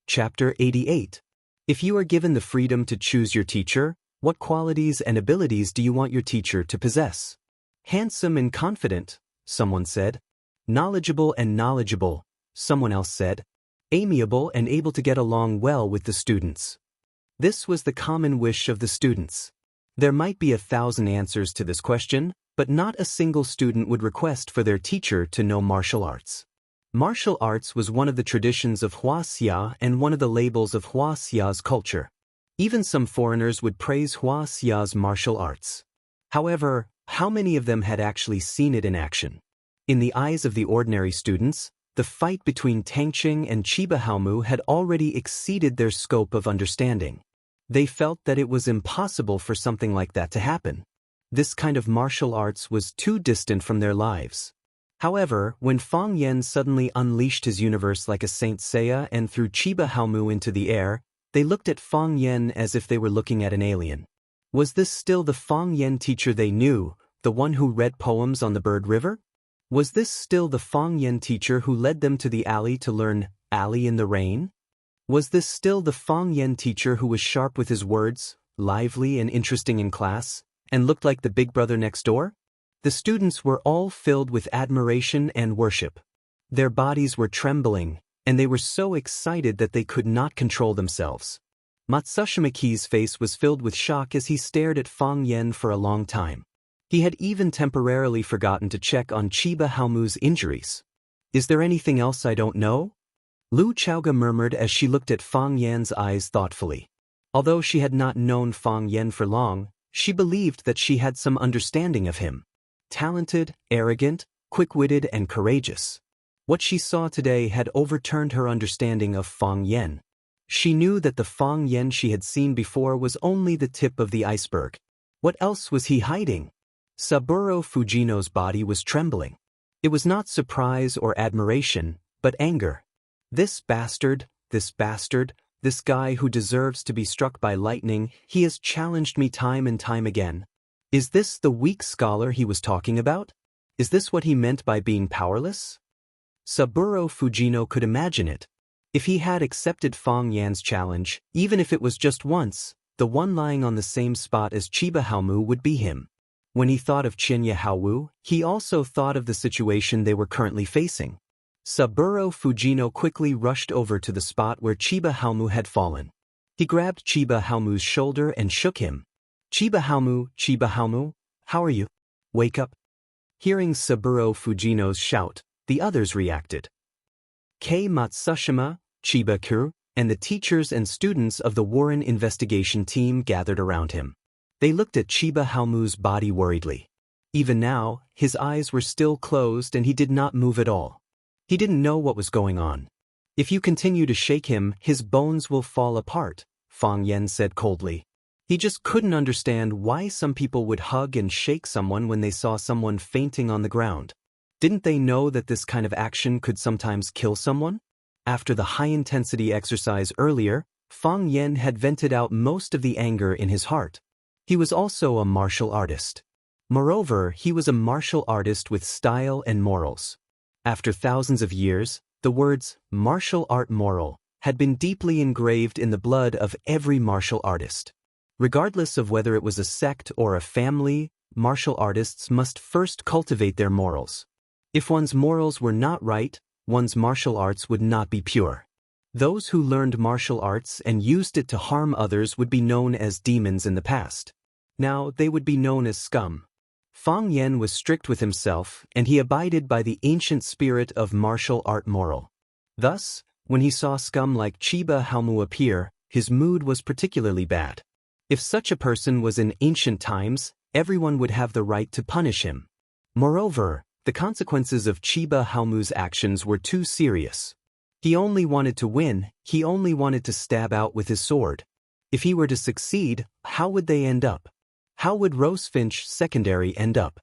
Chapter 88. If you are given the freedom to choose your teacher, what qualities and abilities do you want your teacher to possess? Handsome and confident, someone said. Knowledgeable, someone else said. Amiable and able to get along well with the students. This was the common wish of the students. There might be 1,000 answers to this question, but not a single student would request for their teacher to know martial arts. Martial arts was one of the traditions of Huaxia and one of the labels of Huaxia's culture. Even some foreigners would praise Huaxia's martial arts. However, how many of them had actually seen it in action? In the eyes of the ordinary students, the fight between Tangqing and Chiba Haomu had already exceeded their scope of understanding. They felt that it was impossible for something like that to happen. This kind of martial arts was too distant from their lives. However, when Fang Yen suddenly unleashed his universe like a Saint Seiya and threw Chiba Haomu into the air, they looked at Fang Yen as if they were looking at an alien. Was this still the Fang Yen teacher they knew, the one who read poems on the Bird River? Was this still the Fang Yen teacher who led them to the alley to learn Alley in the Rain? Was this still the Fang Yen teacher who was sharp with his words, lively and interesting in class, and looked like the big brother next door? The students were all filled with admiration and worship. Their bodies were trembling, and they were so excited that they could not control themselves. Matsushimaki's face was filled with shock as he stared at Fang Yen for a long time. He had even temporarily forgotten to check on Chiba Haomu's injuries. "Is there anything else I don't know?" Lu Chaoga murmured as she looked at Fang Yen's eyes thoughtfully. Although she had not known Fang Yen for long, she believed that she had some understanding of him. Talented, arrogant, quick-witted and courageous. What she saw today had overturned her understanding of Fang Yen. She knew that the Fang Yen she had seen before was only the tip of the iceberg. What else was he hiding? Saburo Fujino's body was trembling. It was not surprise or admiration, but anger. This bastard, this guy who deserves to be struck by lightning, he has challenged me time and time again. Is this the weak scholar he was talking about? Is this what he meant by being powerless? Saburo Fujino could imagine it. If he had accepted Fang Yan's challenge, even if it was just once, the one lying on the same spot as Chiba Haomu would be him. When he thought of Chinya Haowu, he also thought of the situation they were currently facing. Saburo Fujino quickly rushed over to the spot where Chiba Haomu had fallen. He grabbed Chiba Haomu's shoulder and shook him. Chiba Haomu, how are you? Wake up." Hearing Saburo Fujino's shout, the others reacted. Kei Matsushima, Chiba-kuru, and the teachers and students of the Warren investigation team gathered around him. They looked at Chiba Haomu's body worriedly. Even now, his eyes were still closed and he did not move at all. He didn't know what was going on. "If you continue to shake him, his bones will fall apart," Fang Yen said coldly. He just couldn't understand why some people would hug and shake someone when they saw someone fainting on the ground. Didn't they know that this kind of action could sometimes kill someone? After the high-intensity exercise earlier, Fang Yen had vented out most of the anger in his heart. He was also a martial artist. Moreover, he was a martial artist with style and morals. After thousands of years, the words, martial art moral, had been deeply engraved in the blood of every martial artist. Regardless of whether it was a sect or a family, martial artists must first cultivate their morals. If one's morals were not right, one's martial arts would not be pure. Those who learned martial arts and used it to harm others would be known as demons in the past. Now they would be known as scum. Fang Yen was strict with himself, and he abided by the ancient spirit of martial art moral. Thus, when he saw scum like Chiba Haomu appear, his mood was particularly bad. If such a person was in ancient times, everyone would have the right to punish him. Moreover, the consequences of Chiba Haomu's actions were too serious. He only wanted to win, he only wanted to stab out with his sword. If he were to succeed, how would they end up? How would Rosefinch Secondary end up?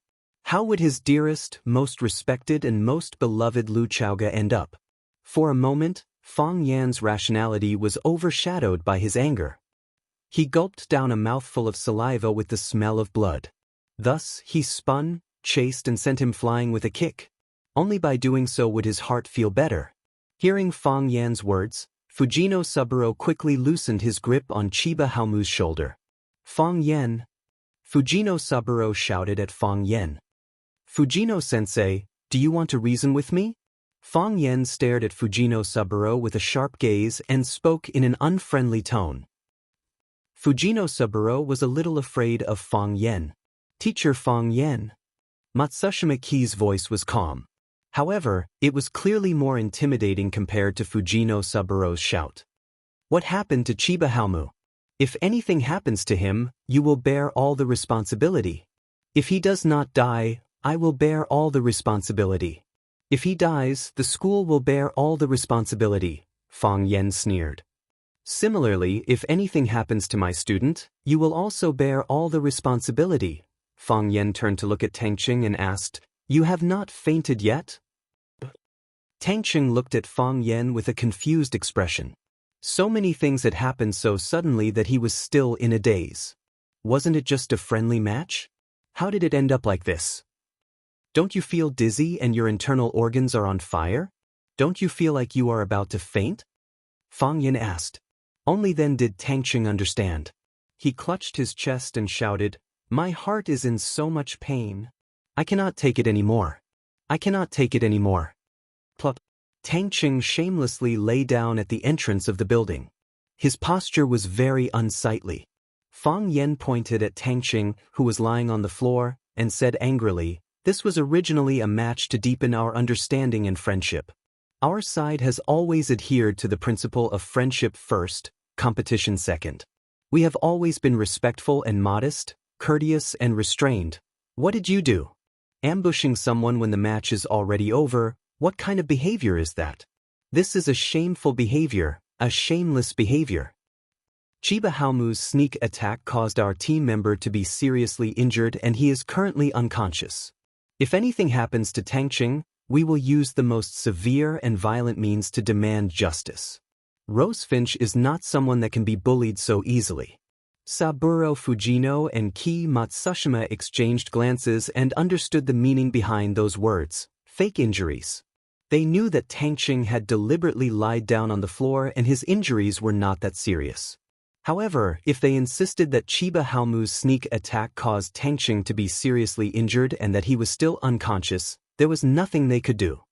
How would his dearest, most respected and most beloved Lu Chaoga end up? For a moment, Fang Yan's rationality was overshadowed by his anger. He gulped down a mouthful of saliva with the smell of blood. Thus, he spun, chased and sent him flying with a kick. Only by doing so would his heart feel better. Hearing Fang Yan's words, Fujino Suburo quickly loosened his grip on Chiba Haomu's shoulder. Fong Yen. Fujino Suburo shouted at Fong Yen. Fujino-sensei, do you want to reason with me? Fong Yen stared at Fujino Suburo with a sharp gaze and spoke in an unfriendly tone. Fujino Suburo was a little afraid of Fong Yen. Teacher Fong Yen. Matsushima Ki's voice was calm. However, it was clearly more intimidating compared to Fujino Suburo's shout. What happened to Chiba Haomu? If anything happens to him, you will bear all the responsibility. If he does not die, I will bear all the responsibility. If he dies, the school will bear all the responsibility, Fong Yen sneered. Similarly, if anything happens to my student, you will also bear all the responsibility. Fong Yen turned to look at Tangqing and asked, You have not fainted yet? Tangqing looked at Fong Yen with a confused expression. So many things had happened so suddenly that he was still in a daze. Wasn't it just a friendly match? How did it end up like this? Don't you feel dizzy and your internal organs are on fire? Don't you feel like you are about to faint? Fong Yen asked. Only then did Tangqing understand. He clutched his chest and shouted, My heart is in so much pain. I cannot take it anymore. I cannot take it anymore. Plop. Tangqing shamelessly lay down at the entrance of the building. His posture was very unsightly. Fong Yen pointed at Tangqing, who was lying on the floor, and said angrily, This was originally a match to deepen our understanding and friendship. Our side has always adhered to the principle of friendship first, competition second. We have always been respectful and modest, courteous and restrained. What did you do? Ambushing someone when the match is already over, what kind of behavior is that? This is a shameful behavior, a shameless behavior. Chiba Haomu's sneak attack caused our team member to be seriously injured and he is currently unconscious. If anything happens to Tangqing, we will use the most severe and violent means to demand justice. Rosefinch is not someone that can be bullied so easily. Saburo Fujino and Ki Matsushima exchanged glances and understood the meaning behind those words, fake injuries. They knew that Tangqing had deliberately lied down on the floor and his injuries were not that serious. However, if they insisted that Chiba Haomu's sneak attack caused Tangqing to be seriously injured and that he was still unconscious, there was nothing they could do.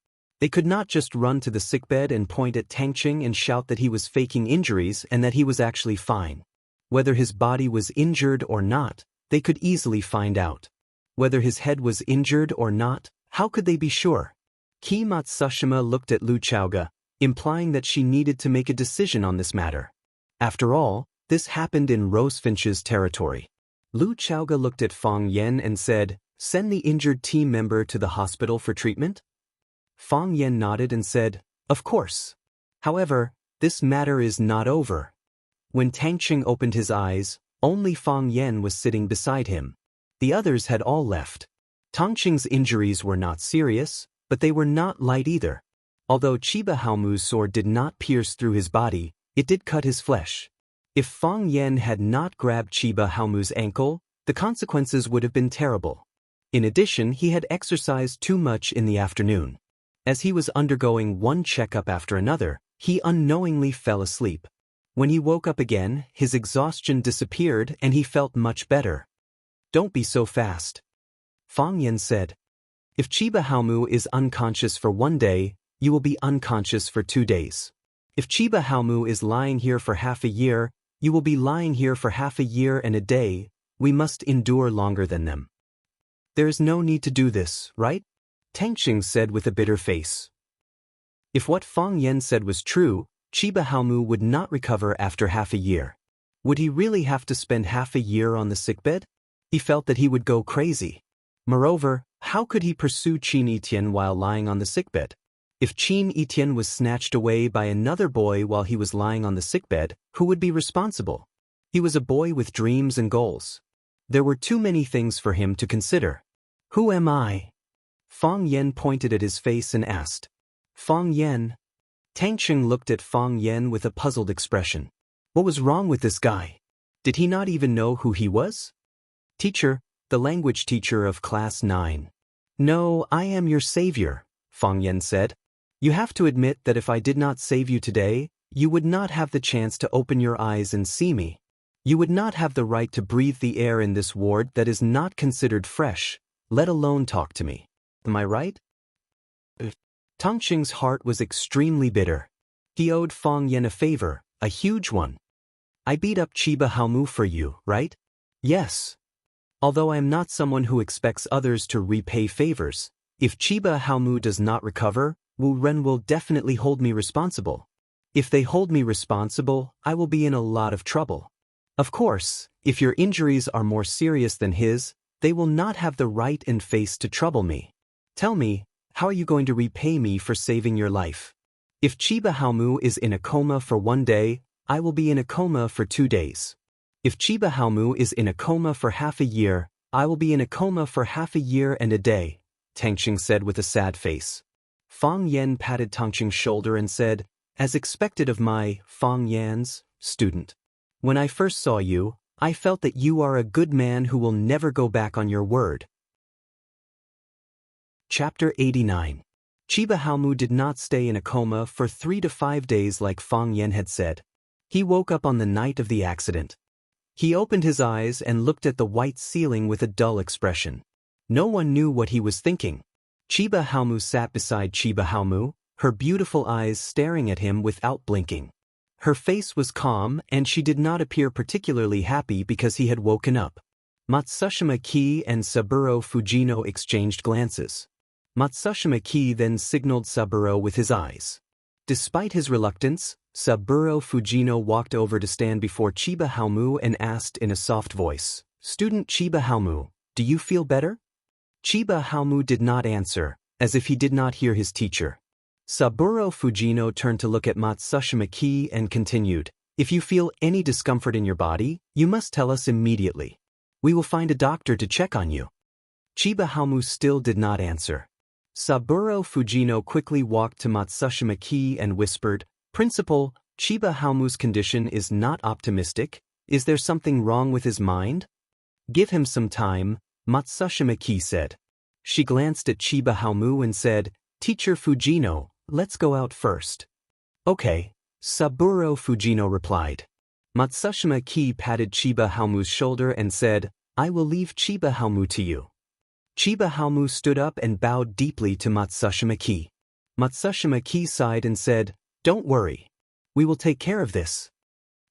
They could not just run to the sickbed and point at Tangqing and shout that he was faking injuries and that he was actually fine. Whether his body was injured or not, they could easily find out. Whether his head was injured or not, how could they be sure? Ki Matsushima looked at Lu Chaoga, implying that she needed to make a decision on this matter. After all, this happened in Rosefinch's territory. Lu Chaoga looked at Fong Yen and said, Send the injured team member to the hospital for treatment? Fong Yen nodded and said, Of course. However, this matter is not over. When Tangqing opened his eyes, only Fong Yen was sitting beside him. The others had all left. Tangqing's injuries were not serious, but they were not light either. Although Chiba Haomu's sword did not pierce through his body, it did cut his flesh. If Fong Yen had not grabbed Chiba Haomu's ankle, the consequences would have been terrible. In addition, he had exercised too much in the afternoon. As he was undergoing one checkup after another, he unknowingly fell asleep. When he woke up again, his exhaustion disappeared and he felt much better. Don't be so fast. Fong Yen said. If Chiba Haomu is unconscious for 1 day, you will be unconscious for 2 days. If Chiba Haomu is lying here for half a year, you will be lying here for half a year and a day. We must endure longer than them. There is no need to do this, right? Tangqing said with a bitter face. If what Fong Yen said was true, Chiba Haomu would not recover after half a year. Would he really have to spend half a year on the sickbed? He felt that he would go crazy. Moreover, how could he pursue Qin Etienne while lying on the sickbed? If Qin Etienne was snatched away by another boy while he was lying on the sickbed, who would be responsible? He was a boy with dreams and goals. There were too many things for him to consider. Who am I? Fong Yen pointed at his face and asked. Fong Yen. Tangqing looked at Fong Yen with a puzzled expression. What was wrong with this guy? Did he not even know who he was? Teacher, the language teacher of class 9. No, I am your savior, Fong Yen said. You have to admit that if I did not save you today, You would not have the chance to open your eyes and see me. You would not have the right to breathe the air in this ward that is not considered fresh, let alone talk to me. Am I right? Tongqing's heart was extremely bitter. He owed Fang Yan a favor, a huge one. I beat up Chiba Haomu for you, right? Yes. Although I am not someone who expects others to repay favors, if Chiba Haomu does not recover, Wu Ren will definitely hold me responsible. If they hold me responsible, I will be in a lot of trouble. Of course, if your injuries are more serious than his, they will not have the right and face to trouble me. Tell me, how are you going to repay me for saving your life? If Chiba Haomu is in a coma for 1 day, I will be in a coma for 2 days. If Chiba Haomu is in a coma for half a year, I will be in a coma for half a year and a day, Tongqing said with a sad face. Fang Yan patted Tongqing's shoulder and said, as expected of my, Fang Yan's, student. When I first saw you, I felt that you are a good man who will never go back on your word. Chapter 89. Chiba Haomu did not stay in a coma for 3 to 5 days like Fang Yan had said. He woke up on the night of the accident. He opened his eyes and looked at the white ceiling with a dull expression. No one knew what he was thinking. Chiba Haomu sat beside Chiba Haomu, her beautiful eyes staring at him without blinking. Her face was calm and she did not appear particularly happy because he had woken up. Matsushima Ki and Saburo Fujino exchanged glances. Matsushima Ki then signaled Saburo with his eyes. Despite his reluctance, Saburo Fujino walked over to stand before Chiba Haomu and asked in a soft voice, "Student Chiba Haomu, do you feel better?" Chiba Haomu did not answer, as if he did not hear his teacher. Saburo Fujino turned to look at Matsushima Ki and continued, "If you feel any discomfort in your body, you must tell us immediately. We will find a doctor to check on you." Chiba Haomu still did not answer. Saburo Fujino quickly walked to Matsushima Ki and whispered, "Principal, Chiba Haomu's condition is not optimistic. Is there something wrong with his mind?" "Give him some time," Matsushima Ki said. She glanced at Chiba Haomu and said, "Teacher Fujino, let's go out first." "Okay," Saburo Fujino replied. Matsushima Ki patted Chiba Haomu's shoulder and said, "I will leave Chiba Haomu to you." Chiba Haomu stood up and bowed deeply to Matsushima Ki. Matsushima Ki sighed and said, "Don't worry. We will take care of this."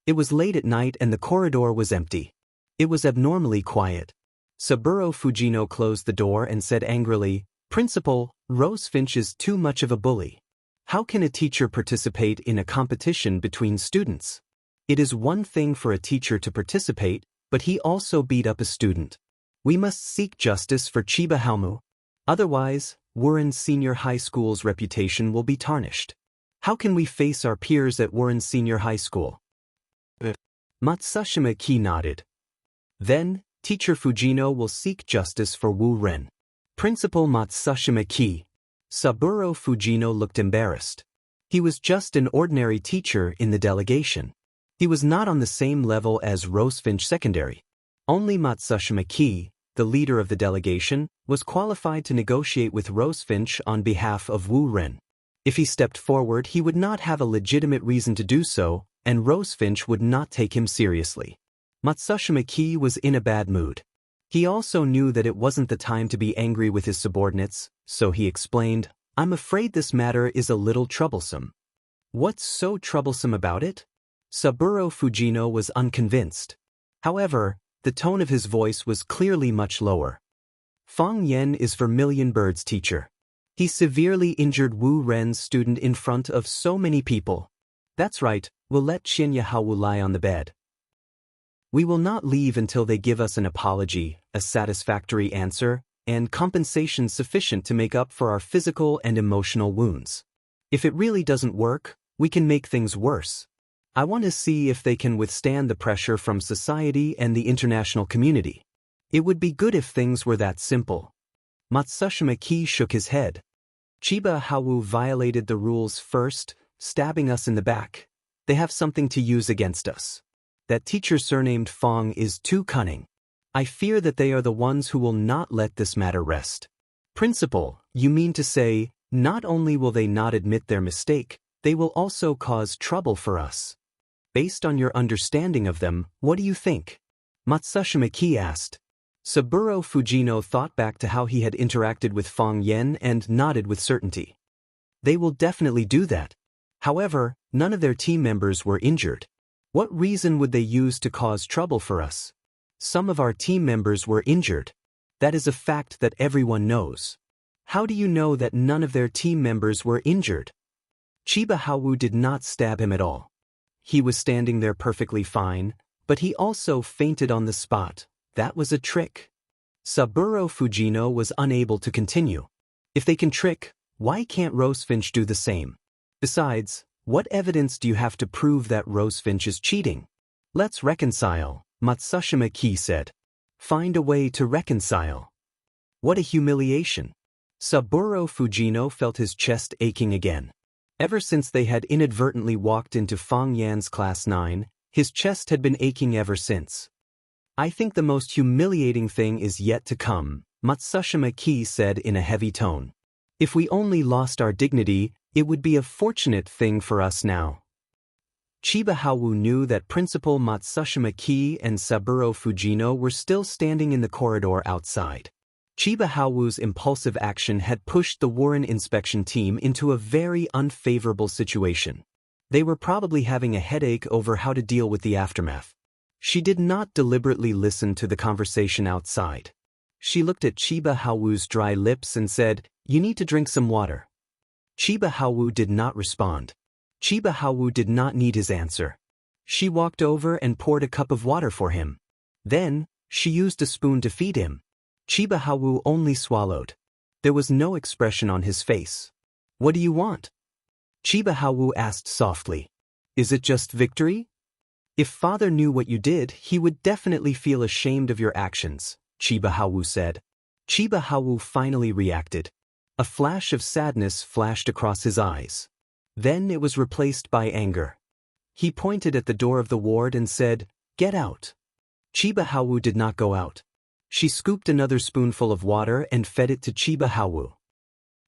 It was late at night and the corridor was empty. It was abnormally quiet. Saburo Fujino closed the door and said angrily, "Principal, Rose Finch is too much of a bully. How can a teacher participate in a competition between students? It is one thing for a teacher to participate, but he also beat up a student. We must seek justice for Chiba Haomu. Otherwise, Wuren Senior High School's reputation will be tarnished. How can we face our peers at Wuren Senior High School?" Matsushima Ki nodded. "Then, Teacher Fujino will seek justice for Wu Ren." Principal Matsushima Ki. Saburo Fujino looked embarrassed. He was just an ordinary teacher in the delegation. He was not on the same level as Rosefinch Secondary. Only Matsushima Ki, the leader of the delegation, was qualified to negotiate with Rosefinch on behalf of Wu Ren. If he stepped forward, he would not have a legitimate reason to do so, and Rosefinch would not take him seriously. Matsushima Ki was in a bad mood. He also knew that it wasn't the time to be angry with his subordinates, so he explained, "I'm afraid this matter is a little troublesome." "What's so troublesome about it?" Saburo Fujino was unconvinced. However, the tone of his voice was clearly much lower. "Fang Yan is Vermilion Bird's teacher. He severely injured Wu Ren's student in front of so many people. That's right, we'll let Qinya Haowu lie on the bed. We will not leave until they give us an apology, a satisfactory answer, and compensation sufficient to make up for our physical and emotional wounds. If it really doesn't work, we can make things worse. I want to see if they can withstand the pressure from society and the international community. It would be good if things were that simple." Matsushima Ki shook his head. "Chiba Haowu violated the rules first, stabbing us in the back. They have something to use against us. That teacher surnamed Fang is too cunning. I fear that they are the ones who will not let this matter rest." "Principal, you mean to say, not only will they not admit their mistake, they will also cause trouble for us. Based on your understanding of them, what do you think? Matsushima asked. Saburo Fujino thought back to how he had interacted with Fang Yen and nodded with certainty. They will definitely do that. However, none of their team members were injured. What reason would they use to cause trouble for us? Some of our team members were injured. That is a fact that everyone knows. How do you know that none of their team members were injured? Chiba Hawu did not stab him at all. He was standing there perfectly fine, but he also fainted on the spot. That was a trick. Saburo Fujino was unable to continue. If they can trick, why can't Rosefinch do the same? Besides, what evidence do you have to prove that Rosefinch is cheating? Let's reconcile, Matsushima said. Find a way to reconcile. What a humiliation. Saburo Fujino felt his chest aching again. Ever since they had inadvertently walked into Fang Yan's class 9, his chest had been aching ever since. I think the most humiliating thing is yet to come, Matsushima said in a heavy tone. If we only lost our dignity, it would be a fortunate thing for us now. Chiba Hawu knew that Principal Matsushima and Saburo Fujino were still standing in the corridor outside. Chiba Hawu's impulsive action had pushed the Warren inspection team into a very unfavorable situation. They were probably having a headache over how to deal with the aftermath. She did not deliberately listen to the conversation outside. She looked at Chiba Hawu's dry lips and said, "You need to drink some water." Chiba Hawu did not respond. Chiba Hawu did not need his answer. She walked over and poured a cup of water for him. Then, she used a spoon to feed him. Chiba Hawu only swallowed. There was no expression on his face. "What do you want?" Chiba Hawu asked softly. "Is it just victory?" "If father knew what you did, he would definitely feel ashamed of your actions," Chiba Hawu said. Chiba Hawu finally reacted. A flash of sadness flashed across his eyes. Then it was replaced by anger. He pointed at the door of the ward and said, "Get out." Chiba Hawu did not go out. She scooped another spoonful of water and fed it to Chiba Hawu.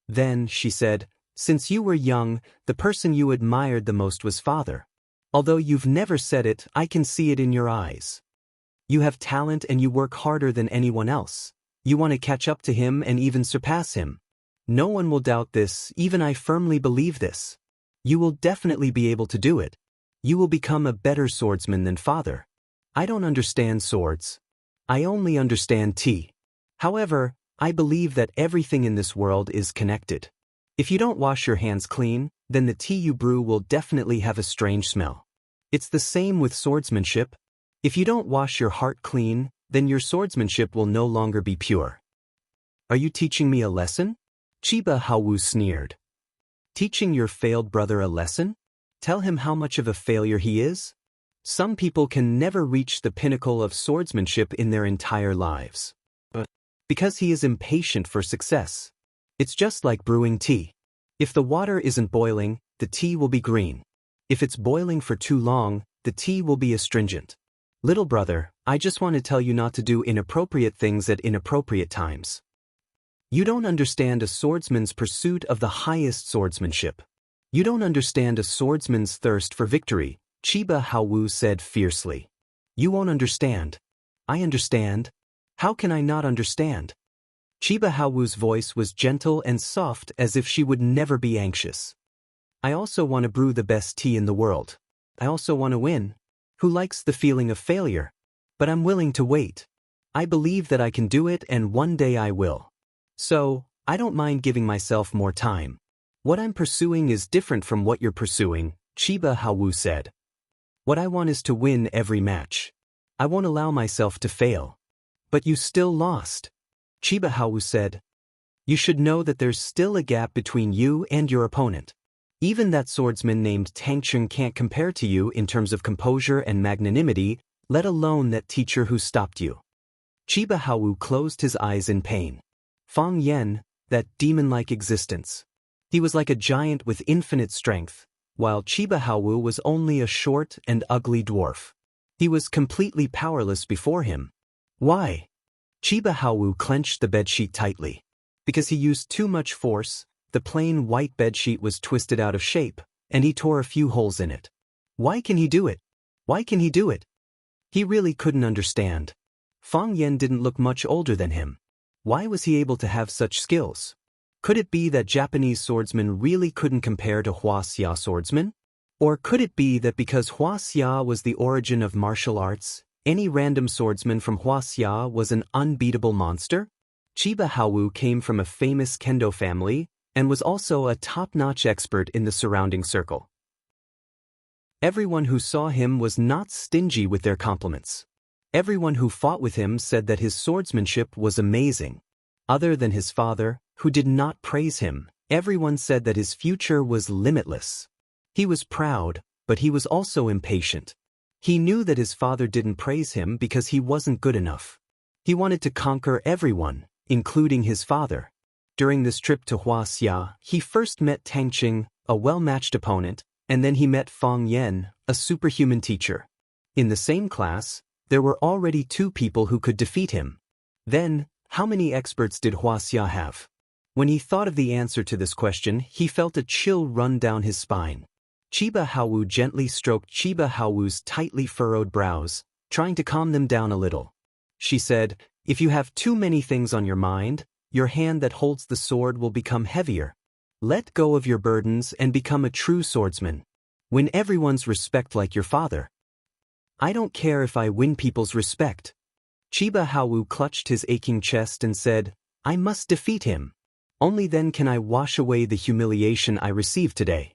Then, she said, "Since you were young, the person you admired the most was father. Although you've never said it, I can see it in your eyes. You have talent and you work harder than anyone else. You want to catch up to him and even surpass him. No one will doubt this, even I firmly believe this. You will definitely be able to do it. You will become a better swordsman than father. I don't understand swords. I only understand tea. However, I believe that everything in this world is connected. If you don't wash your hands clean, then the tea you brew will definitely have a strange smell. It's the same with swordsmanship. If you don't wash your heart clean, then your swordsmanship will no longer be pure." "Are you teaching me a lesson?" Chiba Hawu sneered. "Teaching your failed brother a lesson? Tell him how much of a failure he is? Some people can never reach the pinnacle of swordsmanship in their entire lives. But because he is impatient for success. It's just like brewing tea. If the water isn't boiling, the tea will be green. If it's boiling for too long, the tea will be astringent. Little brother, I just want to tell you not to do inappropriate things at inappropriate times. You don't understand a swordsman's pursuit of the highest swordsmanship. You don't understand a swordsman's thirst for victory," Chiba Hawu said fiercely. "You won't understand." "I understand. How can I not understand?" Chiba Hawu's voice was gentle and soft as if she would never be anxious. "I also want to brew the best tea in the world. I also want to win. Who likes the feeling of failure? But I'm willing to wait. I believe that I can do it and one day I will. So, I don't mind giving myself more time. What I'm pursuing is different from what you're pursuing," Chiba Hawu said. "What I want is to win every match. I won't allow myself to fail." "But you still lost," Chiba Hawu said. "You should know that there's still a gap between you and your opponent. Even that swordsman named Tangcheng can't compare to you in terms of composure and magnanimity, let alone that teacher who stopped you." Chiba Hawu closed his eyes in pain. Fang Yen, that demon-like existence. He was like a giant with infinite strength, while Chiba Hawu was only a short and ugly dwarf. He was completely powerless before him. Why? Chiba Hawu clenched the bedsheet tightly. Because he used too much force, the plain white bedsheet was twisted out of shape, and he tore a few holes in it. Why can he do it? Why can he do it? He really couldn't understand. Fang Yan didn't look much older than him. Why was he able to have such skills? Could it be that Japanese swordsmen really couldn't compare to Hua Xia swordsmen? Or could it be that because Hua Xia was the origin of martial arts, any random swordsman from Hua Xia was an unbeatable monster? Chiba Haowu came from a famous kendo family and was also a top-notch expert in the surrounding circle. Everyone who saw him was not stingy with their compliments. Everyone who fought with him said that his swordsmanship was amazing. Other than his father, who did not praise him, everyone said that his future was limitless. He was proud, but he was also impatient. He knew that his father didn't praise him because he wasn't good enough. He wanted to conquer everyone, including his father. During this trip to Hua Xia, he first met Tang Qing, a well-matched opponent, and then he met Fang Yan, a superhuman teacher. In the same class, there were already 2 people who could defeat him. Then, how many experts did Hua Xia have? When he thought of the answer to this question, he felt a chill run down his spine. Chiba Haowu gently stroked Chiba Haowu's tightly furrowed brows, trying to calm them down a little. She said, "If you have too many things on your mind, your hand that holds the sword will become heavier. Let go of your burdens and become a true swordsman. Win everyone's respect like your father." "I don't care if I win people's respect." Chiba Haowu clutched his aching chest and said, "I must defeat him. Only then can I wash away the humiliation I received today."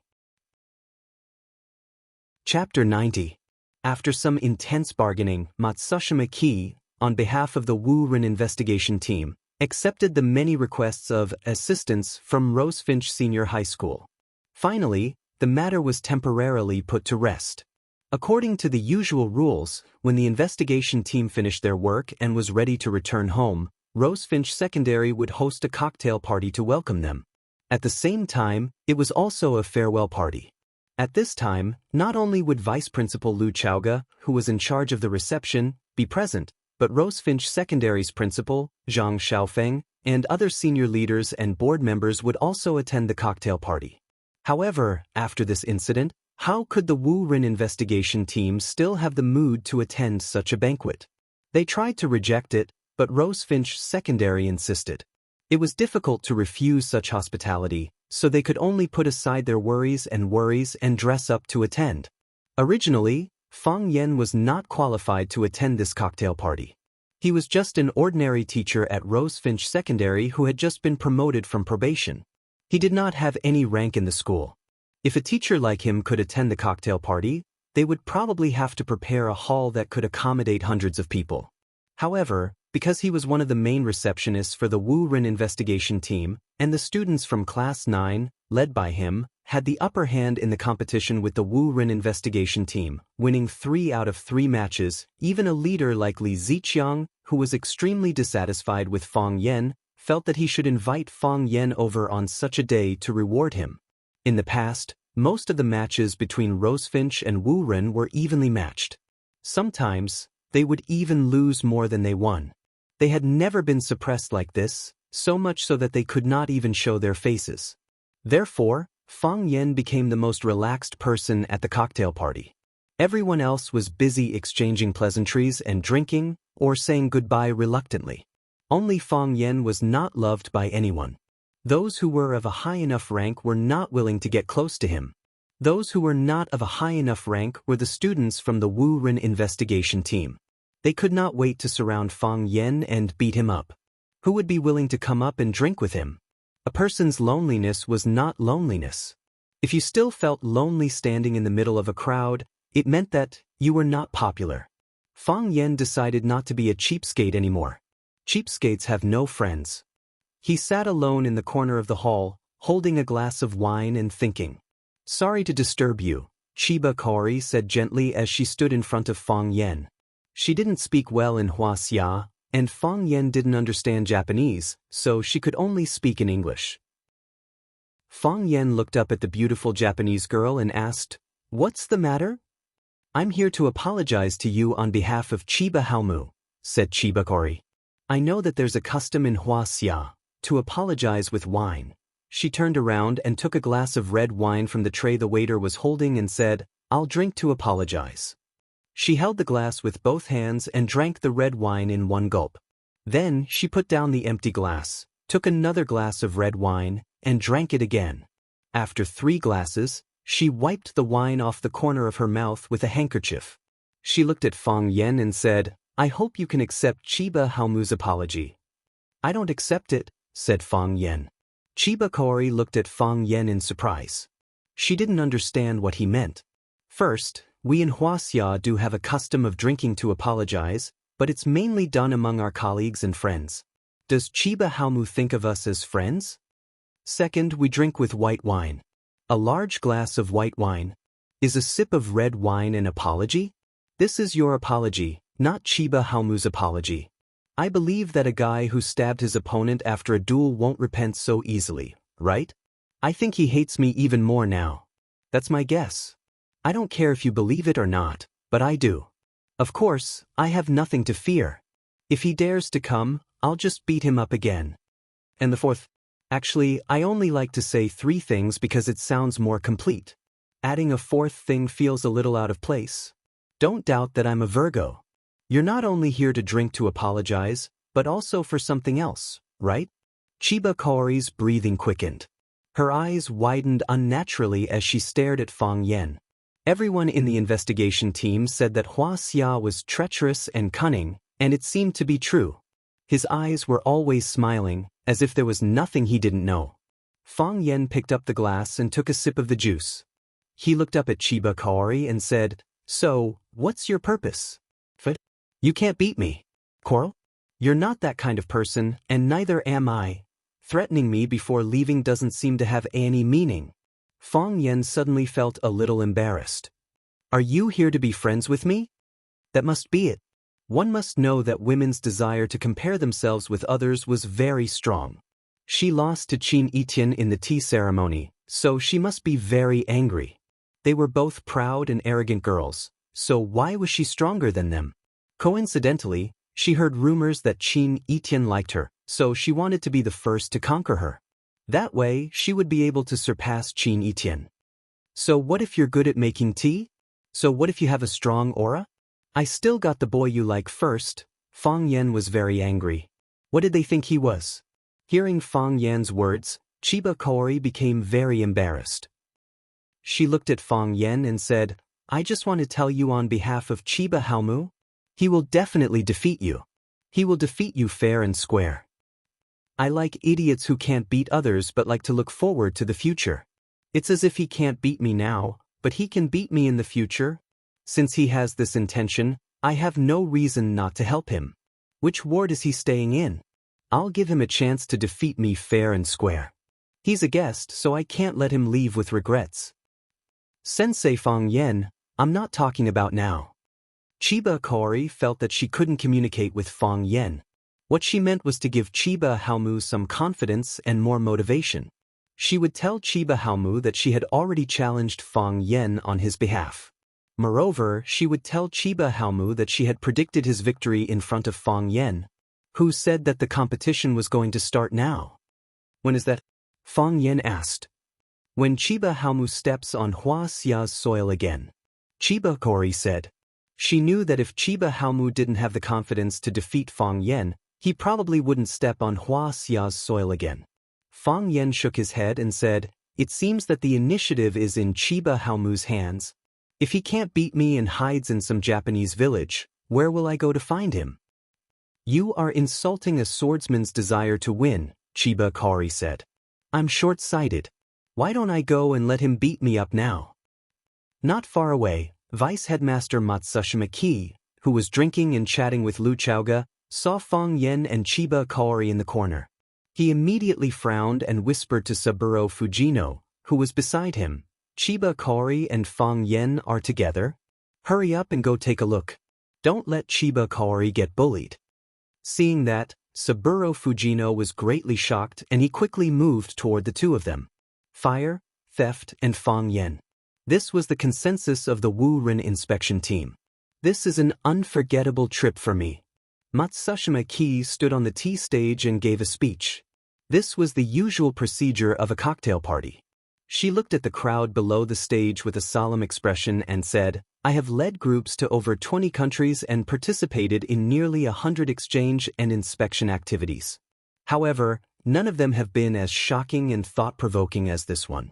Chapter 90. After some intense bargaining, Matsushima Ki, on behalf of the Wu Ren investigation team, accepted the many requests of assistance from Rosefinch Senior High School. Finally, the matter was temporarily put to rest. According to the usual rules, when the investigation team finished their work and was ready to return home, Rosefinch Secondary would host a cocktail party to welcome them. At the same time, it was also a farewell party. At this time, not only would Vice Principal Lu Chaoga, who was in charge of the reception, be present, but Rosefinch Secondary's principal, Zhang Xiaofeng, and other senior leaders and board members would also attend the cocktail party. However, after this incident, how could the Wu Ren investigation team still have the mood to attend such a banquet? They tried to reject it, but Rosefinch Secondary insisted. It was difficult to refuse such hospitality, so they could only put aside their worries and dress up to attend. Originally, Fang Yan was not qualified to attend this cocktail party. He was just an ordinary teacher at Rosefinch Secondary who had just been promoted from probation. He did not have any rank in the school. If a teacher like him could attend the cocktail party, they would probably have to prepare a hall that could accommodate hundreds of people. However, because he was one of the main receptionists for the Wu Ren investigation team, and the students from Class 9, led by him, had the upper hand in the competition with the Wu Ren investigation team, winning 3 out of 3 matches, even a leader like Li Ziqiang, who was extremely dissatisfied with Fang Yan, felt that he should invite Fang Yan over on such a day to reward him. In the past, most of the matches between Rosefinch and Wu Ren were evenly matched. Sometimes, they would even lose more than they won. They had never been suppressed like this, so much so that they could not even show their faces. Therefore, Fang Yan became the most relaxed person at the cocktail party. Everyone else was busy exchanging pleasantries and drinking, or saying goodbye reluctantly. Only Fang Yan was not loved by anyone. Those who were of a high enough rank were not willing to get close to him. Those who were not of a high enough rank were the students from the Wu Ren investigation team. They could not wait to surround Fang Yan and beat him up. Who would be willing to come up and drink with him? A person's loneliness was not loneliness. If you still felt lonely standing in the middle of a crowd, it meant that you were not popular. Fang Yan decided not to be a cheapskate anymore. Cheapskates have no friends. He sat alone in the corner of the hall, holding a glass of wine and thinking. "Sorry to disturb you," Chiba Kaori said gently as she stood in front of Fang Yan. She didn't speak well in Hua Xia, and Fang Yan didn't understand Japanese, so she could only speak in English. Fang Yan looked up at the beautiful Japanese girl and asked, "What's the matter?" "I'm here to apologize to you on behalf of Chiba Haomu," said Chiba Kaori. "I know that there's a custom in Hua Xia to apologize with wine." She turned around and took a glass of red wine from the tray the waiter was holding and said, "I'll drink to apologize." She held the glass with both hands and drank the red wine in one gulp. Then she put down the empty glass, took another glass of red wine, and drank it again. After 3 glasses, she wiped the wine off the corner of her mouth with a handkerchief. She looked at Fang Yen and said, "I hope you can accept Chiba Haomu's apology." "I don't accept it," said Fang Yen. Chiba Kaori looked at Fang Yen in surprise. She didn't understand what he meant. "First, we in Huaxia do have a custom of drinking to apologize, but it's mainly done among our colleagues and friends. Does Chiba Haomu think of us as friends? Second, we drink with white wine. A large glass of white wine. Is a sip of red wine an apology? This is your apology, not Chiba Haomu's apology. I believe that a guy who stabbed his opponent after a duel won't repent so easily, right? I think he hates me even more now. That's my guess. I don't care if you believe it or not, but I do. Of course, I have nothing to fear. If he dares to come, I'll just beat him up again." And the fourth, "Actually, I only like to say 3 things because it sounds more complete. Adding a 4th thing feels a little out of place. Don't doubt that I'm a Virgo. You're not only here to drink to apologize, but also for something else, right?" Chiba Kaori's breathing quickened. Her eyes widened unnaturally as she stared at Fang Yen. Everyone in the investigation team said that Hua Xia was treacherous and cunning, and it seemed to be true. His eyes were always smiling, as if there was nothing he didn't know. Fang Yen picked up the glass and took a sip of the juice. He looked up at Chiba Kaori and said, "So, what's your purpose? You can't beat me. Quarrel? You're not that kind of person, and neither am I. Threatening me before leaving doesn't seem to have any meaning." Fang Yen suddenly felt a little embarrassed. "Are you here to be friends with me? That must be it." One must know that women's desire to compare themselves with others was very strong. She lost to Qin Etian in the tea ceremony, so she must be very angry. They were both proud and arrogant girls, so why was she stronger than them? Coincidentally, she heard rumors that Qin Etian liked her, so she wanted to be the first to conquer her. That way, she would be able to surpass Qin Etian. "So what if you're good at making tea? So what if you have a strong aura? I still got the boy you like first." Fang Yen was very angry. What did they think he was? Hearing Fang Yen's words, Chiba Kaori became very embarrassed. She looked at Fang Yen and said, "I just want to tell you on behalf of Chiba Haomu, he will definitely defeat you. He will defeat you fair and square. I like idiots who can't beat others but like to look forward to the future. It's as if he can't beat me now, but he can beat me in the future. Since he has this intention, I have no reason not to help him. Which ward is he staying in? I'll give him a chance to defeat me fair and square. He's a guest, so I can't let him leave with regrets." "Sensei Fang Yen, I'm not talking about now." Chiba Kaori felt that she couldn't communicate with Fang Yen. What she meant was to give Chiba Haomu some confidence and more motivation. She would tell Chiba Haomu that she had already challenged Fang Yen on his behalf. Moreover, she would tell Chiba Haomu that she had predicted his victory in front of Fang Yen, who said that the competition was going to start now. "When is that?" Fang Yen asked. "When Chiba Haomu steps on Hua Xia's soil again." Chiba Kaori said. She knew that if Chiba Haomu didn't have the confidence to defeat Fang Yen, he probably wouldn't step on Hua Xia's soil again. Fang Yen shook his head and said, "It seems that the initiative is in Chiba Haomu's hands. If he can't beat me and hides in some Japanese village, where will I go to find him?" "You are insulting a swordsman's desire to win," Chiba Kaori said. "I'm short-sighted. Why don't I go and let him beat me up now?" Not far away, Vice Headmaster Matsushima Ki, who was drinking and chatting with Lu Chaoga, saw Fang Yen and Chiba Kaori in the corner. He immediately frowned and whispered to Saburo Fujino, who was beside him, "Chiba Kaori and Fang Yen are together? Hurry up and go take a look. Don't let Chiba Kaori get bullied." Seeing that, Saburo Fujino was greatly shocked and he quickly moved toward the two of them. Fire, theft, and Fang Yen. This was the consensus of the Wu Ren inspection team. "This is an unforgettable trip for me." Matsushima Ki stood on the tea stage and gave a speech. This was the usual procedure of a cocktail party. She looked at the crowd below the stage with a solemn expression and said, I have led groups to over 20 countries and participated in nearly 100 exchange and inspection activities. However, none of them have been as shocking and thought-provoking as this one.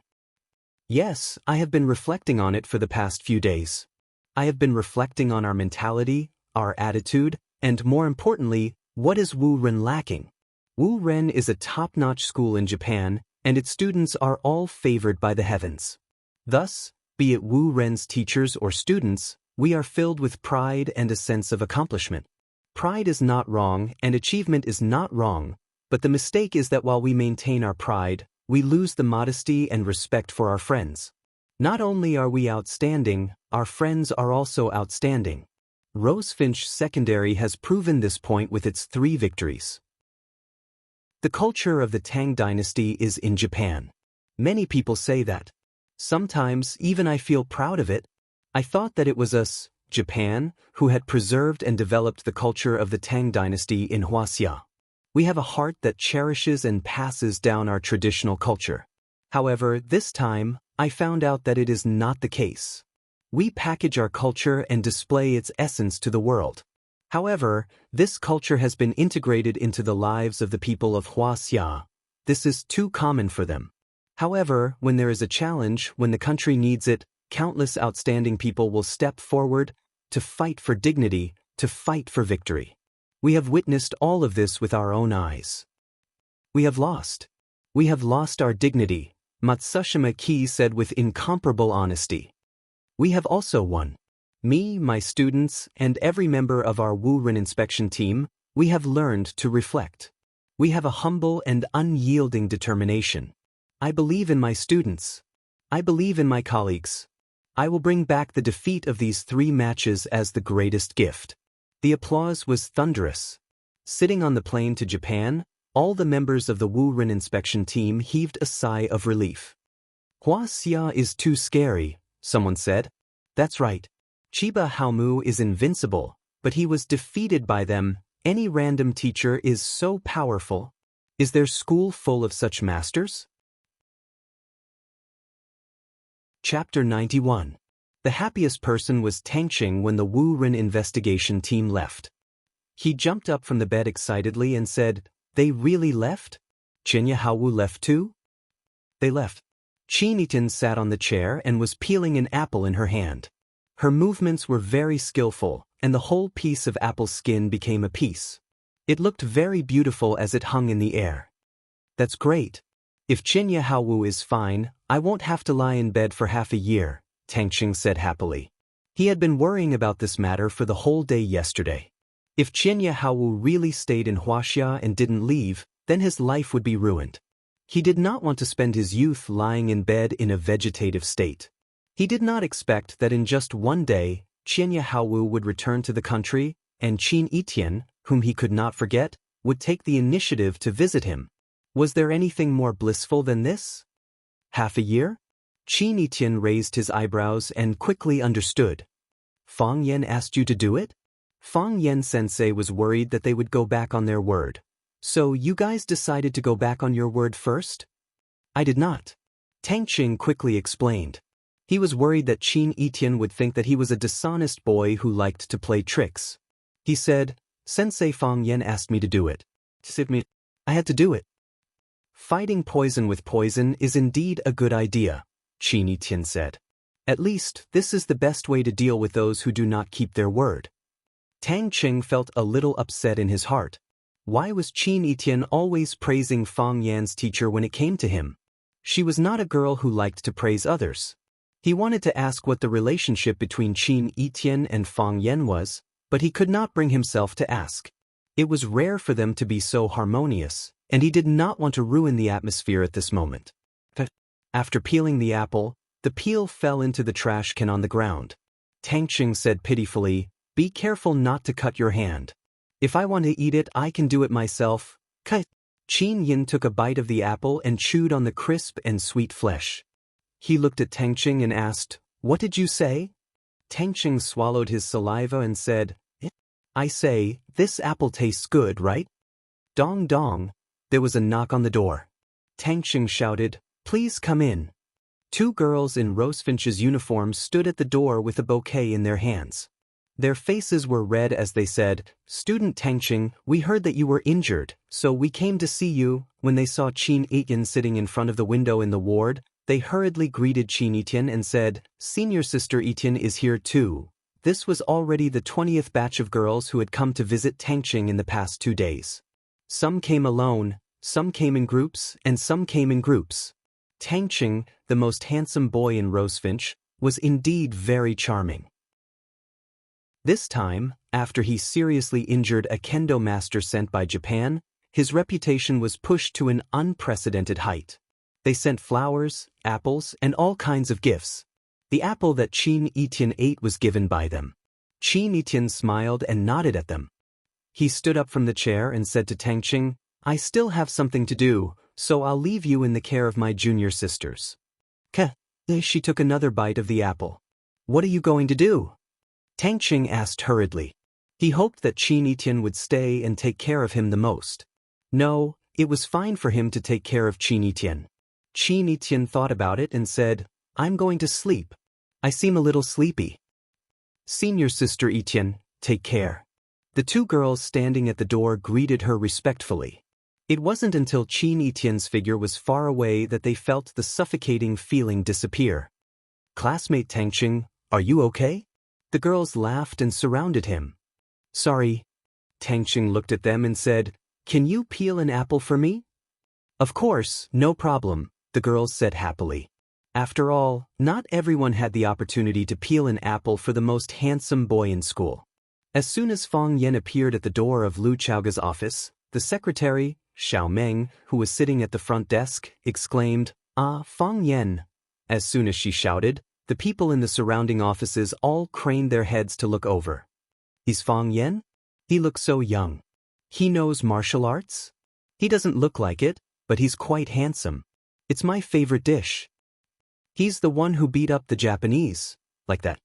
Yes, I have been reflecting on it for the past few days. I have been reflecting on our mentality, our attitude, and more importantly, what is Wu Ren lacking? Wu Ren is a top-notch school in Japan, and its students are all favored by the heavens. Thus, be it Wu Ren's teachers or students, we are filled with pride and a sense of accomplishment. Pride is not wrong and achievement is not wrong, but the mistake is that while we maintain our pride, we lose the modesty and respect for our friends. Not only are we outstanding, our friends are also outstanding. Rosefinch Secondary has proven this point with its 3 victories. The culture of the Tang dynasty is in Japan. Many people say that. Sometimes, even I feel proud of it. I thought that it was us, Japan, who had preserved and developed the culture of the Tang dynasty in Huaxia. We have a heart that cherishes and passes down our traditional culture. However, this time, I found out that it is not the case. We package our culture and display its essence to the world. However, this culture has been integrated into the lives of the people of Huaxia. This is too common for them. However, when there is a challenge, when the country needs it, countless outstanding people will step forward to fight for dignity, to fight for victory. We have witnessed all of this with our own eyes. We have lost. We have lost our dignity, Matsushima Ki said with incomparable honesty. We have also won. Me, my students, and every member of our Wu Ren inspection team, we have learned to reflect. We have a humble and unyielding determination. I believe in my students. I believe in my colleagues. I will bring back the defeat of these 3 matches as the greatest gift. The applause was thunderous. Sitting on the plane to Japan, all the members of the Wu Ren inspection team heaved a sigh of relief. Huaxia is too scary, someone said. That's right. Chiba Haomu is invincible, but he was defeated by them. Any random teacher is so powerful. Is their school full of such masters? Chapter 91. The happiest person was Tangqing when the Wu Ren investigation team left. He jumped up from the bed excitedly and said, They really left? Chinya Haowu left too? They left. Qin Yitin sat on the chair and was peeling an apple in her hand. Her movements were very skillful, and the whole piece of apple skin became a piece. It looked very beautiful as it hung in the air. That's great. If Chinya Haowu is fine, I won't have to lie in bed for half a year, Tangqing said happily. He had been worrying about this matter for the whole day yesterday. If Chinya Haowu really stayed in Huaxia and didn't leave, then his life would be ruined. He did not want to spend his youth lying in bed in a vegetative state. He did not expect that in just one day, Chinya Haowu would return to the country, and Qin Yitin, whom he could not forget, would take the initiative to visit him. Was there anything more blissful than this? Half a year? Qin Yitin raised his eyebrows and quickly understood. Fang Yan asked you to do it? Fang Yan Sensei was worried that they would go back on their word. So you guys decided to go back on your word first? I did not. Tangqing quickly explained. He was worried that Qin Yitin would think that he was a dishonest boy who liked to play tricks. He said, Sensei Fang Yan asked me to do it. I had to do it. Fighting poison with poison is indeed a good idea, Qin Yitin said. At least, this is the best way to deal with those who do not keep their word. Tangqing felt a little upset in his heart. Why was Qin Yitin always praising Fang Yan's teacher when it came to him? She was not a girl who liked to praise others. He wanted to ask what the relationship between Qin Yitin and Fang Yan was, but he could not bring himself to ask. It was rare for them to be so harmonious, and he did not want to ruin the atmosphere at this moment. After peeling the apple, the peel fell into the trash can on the ground. Tangqing said pitifully, Be careful not to cut your hand. If I want to eat it, I can do it myself. Cut. Qin Yin took a bite of the apple and chewed on the crisp and sweet flesh. He looked at Tangqing and asked, What did you say? Tangqing swallowed his saliva and said, I say, this apple tastes good, right? Dong dong. There was a knock on the door. Tang Xing shouted, "Please come in." Two girls in Rosefinch's uniforms stood at the door with a bouquet in their hands. Their faces were red as they said, "Student Tang Xing, we heard that you were injured, so we came to see you." When they saw Qin Etian sitting in front of the window in the ward, they hurriedly greeted Qin Etian and said, "Senior Sister Etian is here too." This was already the 20th batch of girls who had come to visit Tang Xing in the past 2 days. Some came alone, some came in groups, and some came in groups. Tang Xing, the most handsome boy in Rosefinch, was indeed very charming. This time, after he seriously injured a kendo master sent by Japan, his reputation was pushed to an unprecedented height. They sent flowers, apples, and all kinds of gifts. The apple that Qin Etian ate was given by them. Qin Etian smiled and nodded at them. He stood up from the chair and said to Tang Xing, "I still have something to do, so I'll leave you in the care of my junior sisters." She took another bite of the apple. "What are you going to do?" Tang Xing asked hurriedly. He hoped that Qin Etian would stay and take care of him the most. No, it was fine for him to take care of Qin Etian. Qin Etian thought about it and said, "I'm going to sleep. I seem a little sleepy." "Senior Sister Etian, take care." The two girls standing at the door greeted her respectfully. It wasn't until Qin Etian's figure was far away that they felt the suffocating feeling disappear. "Classmate Tang Xing, are you okay?" The girls laughed and surrounded him. "Sorry." Tang Xing looked at them and said, "Can you peel an apple for me?" "Of course, no problem," the girls said happily. After all, not everyone had the opportunity to peel an apple for the most handsome boy in school. As soon as Fang Yan appeared at the door of Lu Chaoga's office, the secretary, Xiao Meng, who was sitting at the front desk, exclaimed, "Ah, Fang Yan." As soon as she shouted, the people in the surrounding offices all craned their heads to look over. "Is Fang Yan? He looks so young. He knows martial arts? He doesn't look like it, but he's quite handsome. It's my favorite dish. He's the one who beat up the Japanese, like that.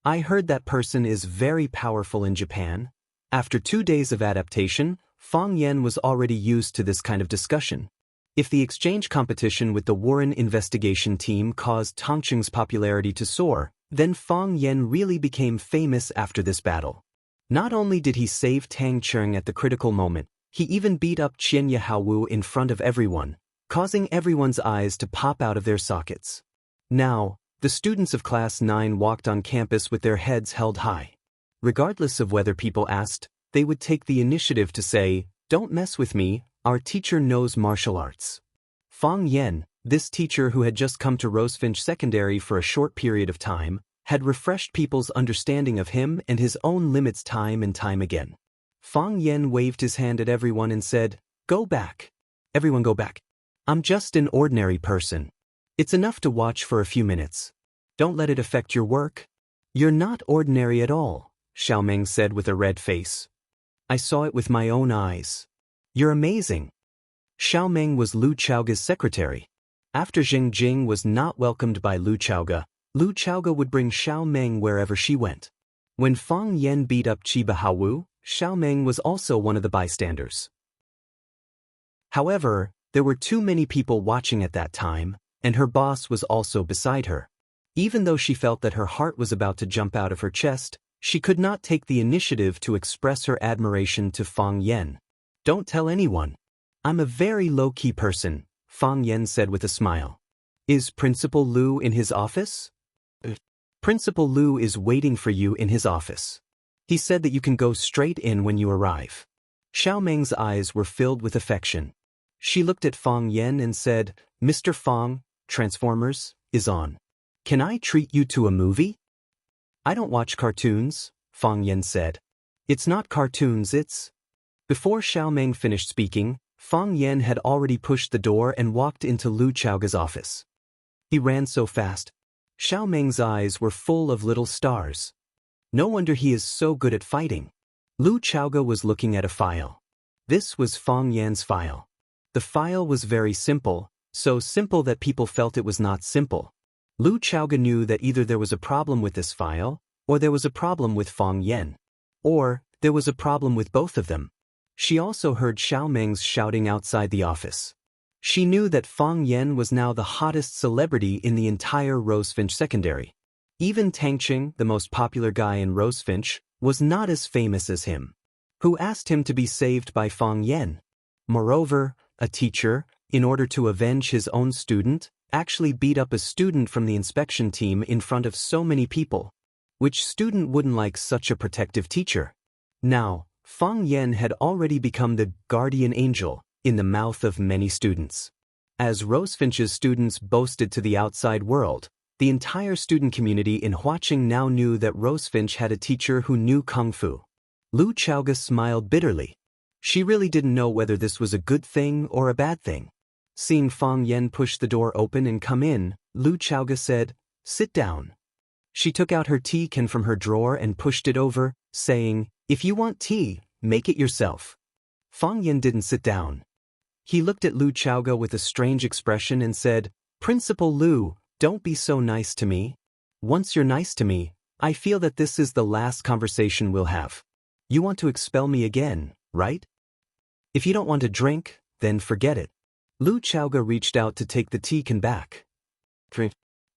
I heard that person is very powerful in Japan." After 2 days of adaptation, Fang Yan was already used to this kind of discussion. If the exchange competition with the Warren investigation team caused Tang Xing's popularity to soar, then Fang Yan really became famous after this battle. Not only did he save Tang Xing at the critical moment, he even beat up Qian Yahawu in front of everyone, causing everyone's eyes to pop out of their sockets. Now, the students of Class 9 walked on campus with their heads held high. Regardless of whether people asked, they would take the initiative to say, "Don't mess with me, our teacher knows martial arts." Fang Yan, this teacher who had just come to Rosefinch Secondary for a short period of time, had refreshed people's understanding of him and his own limits time and time again. Fang Yan waved his hand at everyone and said, "Go back. Everyone go back. I'm just an ordinary person. It's enough to watch for a few minutes. Don't let it affect your work." "You're not ordinary at all," Xiao Meng said with a red face. "I saw it with my own eyes. You're amazing." Xiao Meng was Lu Chaoga's secretary. After Zheng Jing was not welcomed by Lu Chaoga would bring Xiao Meng wherever she went. When Fang Yan beat up Chiba Hawu, Xiao Meng was also one of the bystanders. However, there were too many people watching at that time, and her boss was also beside her. Even though she felt that her heart was about to jump out of her chest, she could not take the initiative to express her admiration to Fang Yan. "Don't tell anyone. I'm a very low-key person," Fang Yan said with a smile. "Is Principal Lu in his office?" "Principal Lu is waiting for you in his office. He said that you can go straight in when you arrive." Xiao Meng's eyes were filled with affection. She looked at Fang Yan and said, "Mr. Fang, Transformers is on. Can I treat you to a movie?" "I don't watch cartoons," Fang Yan said. "It's not cartoons, it's..." Before Xiao Meng finished speaking, Fang Yan had already pushed the door and walked into Lu Chaoga's office. He ran so fast. Xiao Meng's eyes were full of little stars. No wonder he is so good at fighting. Lu Chaoga was looking at a file. This was Fang Yan's file. The file was very simple, so simple that people felt it was not simple. Lu Chaoga knew that either there was a problem with this file, or there was a problem with Fang Yan. Or, there was a problem with both of them. She also heard Xiao Meng's shouting outside the office. She knew that Fang Yan was now the hottest celebrity in the entire Rosefinch Secondary. Even Tang Qing, the most popular guy in Rosefinch, was not as famous as him. Who asked him to be saved by Fang Yan? Moreover, a teacher, in order to avenge his own student, actually beat up a student from the inspection team in front of so many people. Which student wouldn't like such a protective teacher? Now, Fang Yan had already become the guardian angel in the mouth of many students. As Rosefinch's students boasted to the outside world, the entire student community in Huaqing now knew that Rosefinch had a teacher who knew Kung Fu. Lu Chaoga smiled bitterly. She really didn't know whether this was a good thing or a bad thing. Seeing Fang Yan push the door open and come in, Lu Chaoga said, "Sit down." She took out her tea can from her drawer and pushed it over, saying, "If you want tea, make it yourself." Fang Yan didn't sit down. He looked at Lu Chaoga with a strange expression and said, "Principal Lu, don't be so nice to me. Once you're nice to me, I feel that this is the last conversation we'll have. You want to expel me again, right? If you don't want to drink, then forget it." Lu Chaoga reached out to take the tea can back.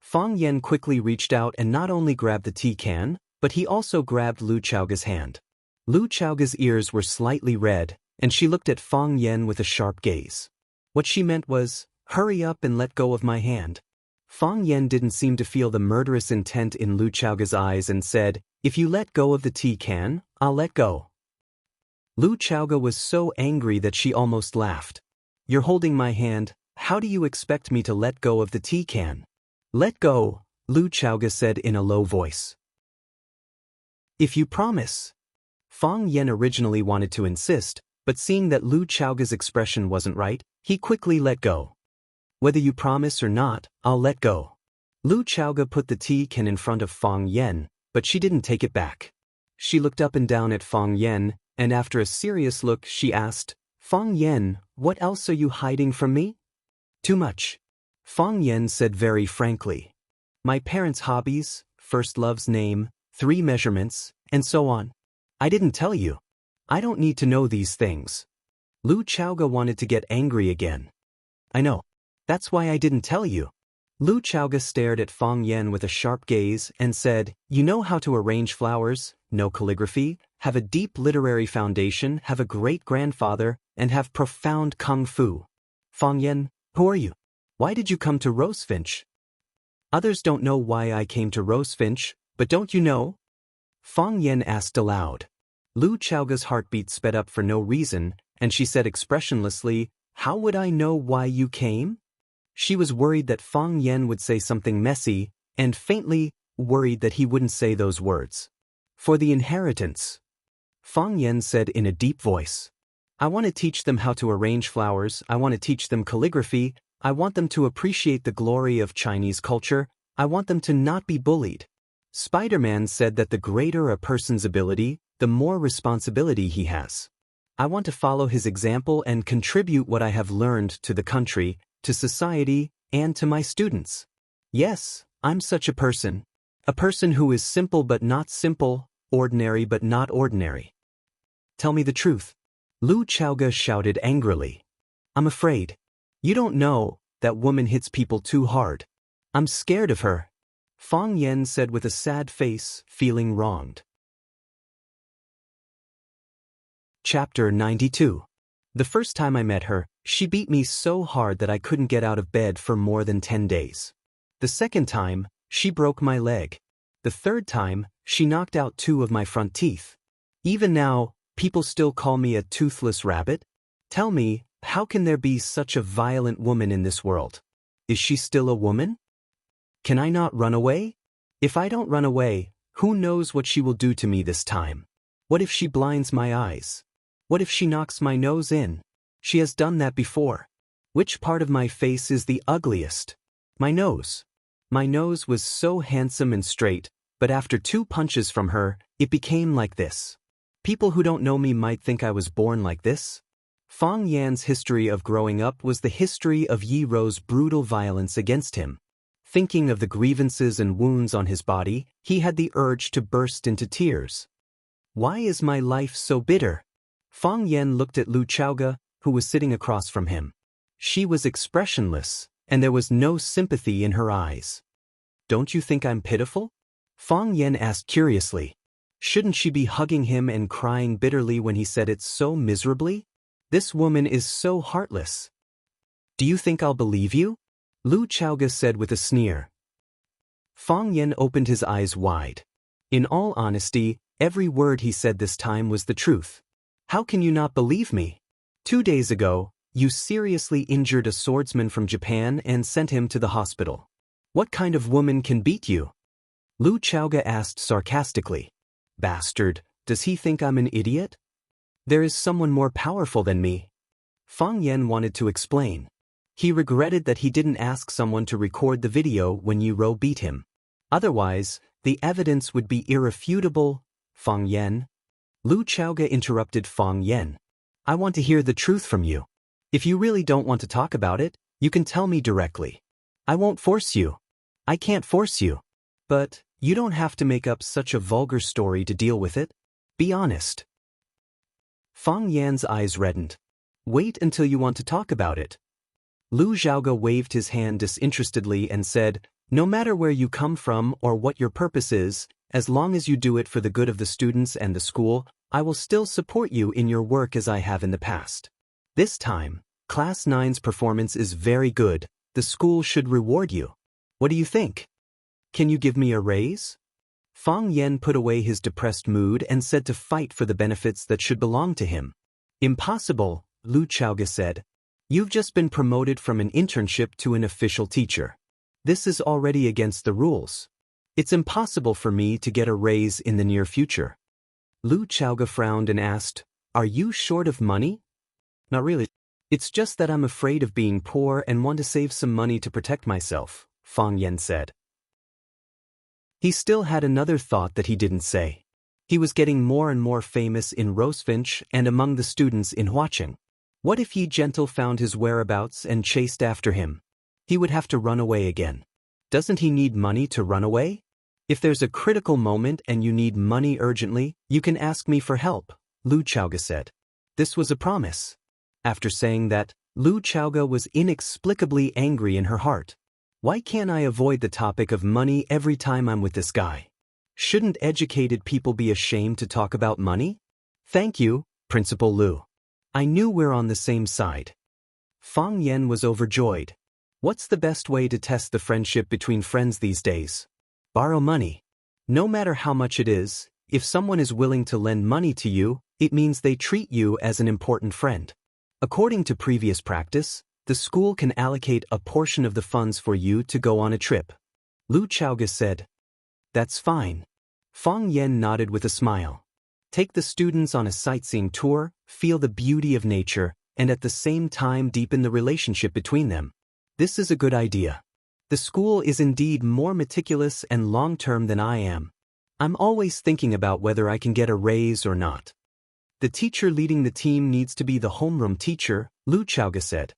Fang Yan quickly reached out and not only grabbed the tea can, but he also grabbed Lu Chaoga's hand. Lu Chaoga's ears were slightly red, and she looked at Fang Yan with a sharp gaze. What she meant was, "Hurry up and let go of my hand." Fang Yan didn't seem to feel the murderous intent in Lu Chaoga's eyes and said, "If you let go of the tea can, I'll let go." Lu Chaoga was so angry that she almost laughed. "You're holding my hand, how do you expect me to let go of the tea can?" "Let go," Lu Chaoga said in a low voice. "If you promise." Fang Yan originally wanted to insist, but seeing that Lu Chaoga's expression wasn't right, he quickly let go. "Whether you promise or not, I'll let go." Lu Chaoga put the tea can in front of Fang Yan, but she didn't take it back. She looked up and down at Fang Yan, and after a serious look she asked, "Fang Yan, what else are you hiding from me?" "Too much." Fang Yan said very frankly. "My parents' hobbies, first love's name, 3 measurements, and so on. I didn't tell you. I don't need to know these things." Lu Chaoga wanted to get angry again. "I know. That's why I didn't tell you." Lu Chaoga stared at Fang Yan with a sharp gaze and said, "You know how to arrange flowers, know calligraphy, have a deep literary foundation, have a great-grandfather, and have profound kung fu. Fang Yan, who are you? Why did you come to Rosefinch?" "Others don't know why I came to Rosefinch, but don't you know?" Fang Yan asked aloud. Lu Chaoga's heartbeat sped up for no reason, and she said expressionlessly, "How would I know why you came?" She was worried that Fang Yan would say something messy, and faintly worried that he wouldn't say those words. "For the inheritance." Fang Yan said in a deep voice. "I want to teach them how to arrange flowers, I want to teach them calligraphy, I want them to appreciate the glory of Chinese culture, I want them to not be bullied." Spider-Man said that the greater a person's ability, the more responsibility he has. "I want to follow his example and contribute what I have learned to the country, to society, and to my students. Yes, I'm such a person. A person who is simple but not simple, ordinary but not ordinary." "Tell me the truth." Lu Chaoga shouted angrily. "I'm afraid. You don't know, that woman hits people too hard. I'm scared of her." Fang Yan said with a sad face, feeling wronged. Chapter 92. The first time I met her, she beat me so hard that I couldn't get out of bed for more than 10 days. The second time, she broke my leg. The third time, she knocked out 2 of my front teeth. Even now, people still call me a toothless rabbit. Tell me, how can there be such a violent woman in this world? Is she still a woman? Can I not run away? If I don't run away, who knows what she will do to me this time? What if she blinds my eyes? What if she knocks my nose in? She has done that before. Which part of my face is the ugliest? My nose. My nose was so handsome and straight, but after 2 punches from her, it became like this. People who don't know me might think I was born like this. Fang Yan's history of growing up was the history of Yi Ro's brutal violence against him. Thinking of the grievances and wounds on his body, he had the urge to burst into tears. Why is my life so bitter? Fang Yen looked at Lu Chaoge, who was sitting across from him. She was expressionless, and there was no sympathy in her eyes. Don't you think I'm pitiful? Fang Yen asked curiously. Shouldn't she be hugging him and crying bitterly when he said it so miserably? This woman is so heartless. Do you think I'll believe you? Lu Chaoge said with a sneer. Fang Yen opened his eyes wide. In all honesty, every word he said this time was the truth. How can you not believe me? 2 days ago, you seriously injured a swordsman from Japan and sent him to the hospital. What kind of woman can beat you? Lu Chaoge asked sarcastically. Bastard, does he think I'm an idiot? There is someone more powerful than me. Fang Yen wanted to explain. He regretted that he didn't ask someone to record the video when Yuro beat him. Otherwise, the evidence would be irrefutable. Fang Yen. Lu Chaoge interrupted Fang Yen. I want to hear the truth from you. If you really don't want to talk about it, you can tell me directly. I won't force you. I can't force you. But you don't have to make up such a vulgar story to deal with it. Be honest. Fang Yan's eyes reddened. Wait until you want to talk about it. Lu Chaoge waved his hand disinterestedly and said, no matter where you come from or what your purpose is, as long as you do it for the good of the students and the school, I will still support you in your work as I have in the past. This time, Class 9's performance is very good. The school should reward you. What do you think? Can you give me a raise? Fang Yen put away his depressed mood and said to fight for the benefits that should belong to him. Impossible, Lu Chaoge said. You've just been promoted from an internship to an official teacher. This is already against the rules. It's impossible for me to get a raise in the near future. Lu Chaoge frowned and asked, are you short of money? Not really. It's just that I'm afraid of being poor and want to save some money to protect myself, Fang Yen said. He still had another thought that he didn't say. He was getting more and more famous in Rosefinch and among the students in Huacheng. What if Yi Gentle found his whereabouts and chased after him? He would have to run away again. Doesn't he need money to run away? If there's a critical moment and you need money urgently, you can ask me for help, Lu Chaoge said. This was a promise. After saying that, Lu Chaoge was inexplicably angry in her heart. Why can't I avoid the topic of money every time I'm with this guy? Shouldn't educated people be ashamed to talk about money? Thank you, Principal Lu. I knew we're on the same side. Fang Yen was overjoyed. What's the best way to test the friendship between friends these days? Borrow money. No matter how much it is, if someone is willing to lend money to you, it means they treat you as an important friend. According to previous practice, the school can allocate a portion of the funds for you to go on a trip. Lu Chaoge said. That's fine. Fang Yen nodded with a smile. Take the students on a sightseeing tour, feel the beauty of nature, and at the same time deepen the relationship between them. This is a good idea. The school is indeed more meticulous and long-term than I am. I'm always thinking about whether I can get a raise or not. The teacher leading the team needs to be the homeroom teacher, Lu Chaoge said.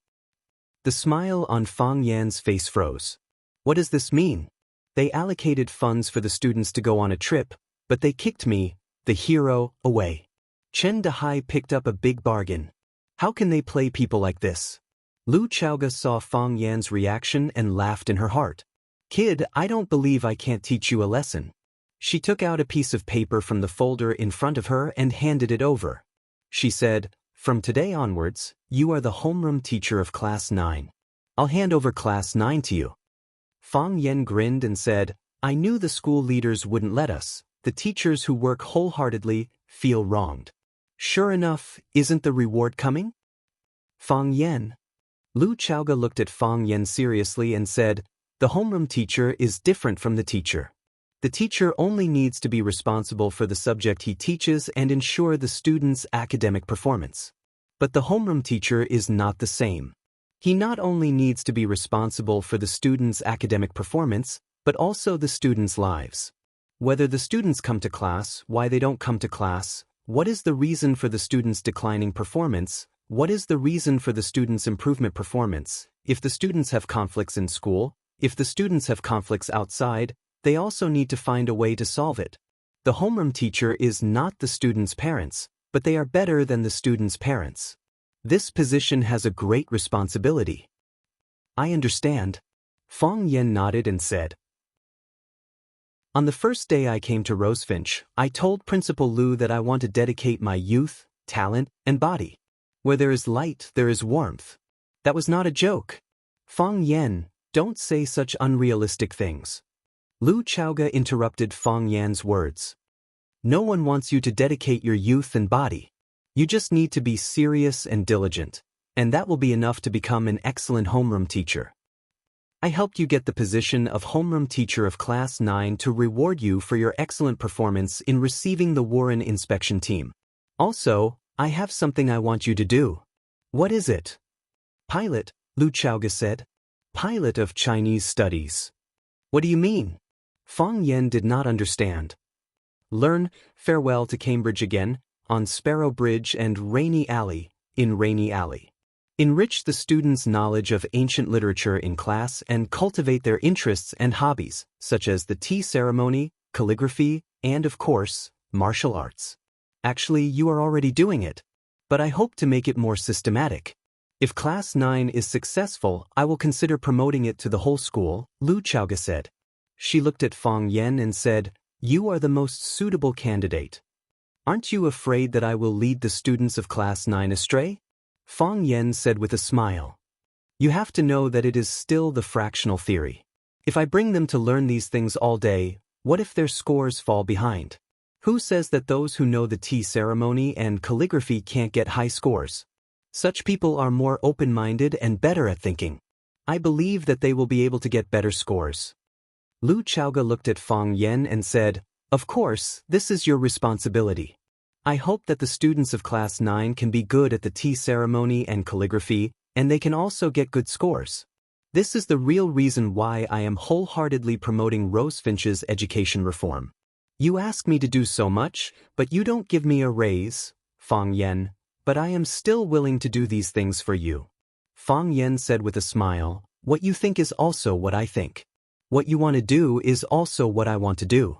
The smile on Fang Yan's face froze. What does this mean? They allocated funds for the students to go on a trip, but they kicked me, the hero, away. Chen Dehai picked up a big bargain. How can they play people like this? Lu Chaoge saw Fang Yan's reaction and laughed in her heart. Kid, I don't believe I can't teach you a lesson. She took out a piece of paper from the folder in front of her and handed it over. She said, from today onwards, you are the homeroom teacher of Class 9. I'll hand over Class 9 to you. Fang Yen grinned and said, I knew the school leaders wouldn't let us. The teachers who work wholeheartedly feel wronged. Sure enough, isn't the reward coming? Fang Yen. Lu Chaoge looked at Fang Yen seriously and said, the homeroom teacher is different from the teacher. The teacher only needs to be responsible for the subject he teaches and ensure the student's academic performance. But the homeroom teacher is not the same. He not only needs to be responsible for the student's academic performance, but also the students' lives. Whether the students come to class, why they don't come to class, what is the reason for the students' declining performance, what is the reason for the students' improvement performance, if the students have conflicts in school, if the students have conflicts outside, they also need to find a way to solve it. The homeroom teacher is not the students' parents, but they are better than the students' parents. This position has a great responsibility. I understand. Fong Yen nodded and said. On the first day I came to Rosefinch, I told Principal Liu that I want to dedicate my youth, talent, and body. Where there is light, there is warmth. That was not a joke. Fong Yen, don't say such unrealistic things. Lu Chaoga interrupted Fong Yan's words. No one wants you to dedicate your youth and body. You just need to be serious and diligent, and that will be enough to become an excellent homeroom teacher. I helped you get the position of homeroom teacher of Class 9 to reward you for your excellent performance in receiving the Warren inspection team. Also, I have something I want you to do. What is it? Pilot, Lu Chaoga said. Pilot of Chinese studies. What do you mean? Fong Yen did not understand. Learn Farewell to Cambridge Again, on Sparrow Bridge and Rainy Alley, in Rainy Alley. Enrich the students' knowledge of ancient literature in class and cultivate their interests and hobbies, such as the tea ceremony, calligraphy, and, of course, martial arts. Actually, you are already doing it, but I hope to make it more systematic. If Class 9 is successful, I will consider promoting it to the whole school, Lu Chaoga said. She looked at Fong Yen and said, You are the most suitable candidate. Aren't you afraid that I will lead the students of Class 9 astray? Fong Yen said with a smile. You have to know that it is still the fractional theory. If I bring them to learn these things all day, what if their scores fall behind? Who says that those who know the tea ceremony and calligraphy can't get high scores? Such people are more open-minded and better at thinking. I believe that they will be able to get better scores. Lu Chaoga looked at Fong Yen and said, Of course, this is your responsibility. I hope that the students of Class 9 can be good at the tea ceremony and calligraphy, and they can also get good scores. This is the real reason why I am wholeheartedly promoting Rosefinch's education reform. You ask me to do so much, but you don't give me a raise, Fong Yen, but I am still willing to do these things for you. Fong Yen said with a smile, What you think is also what I think. What you want to do is also what I want to do.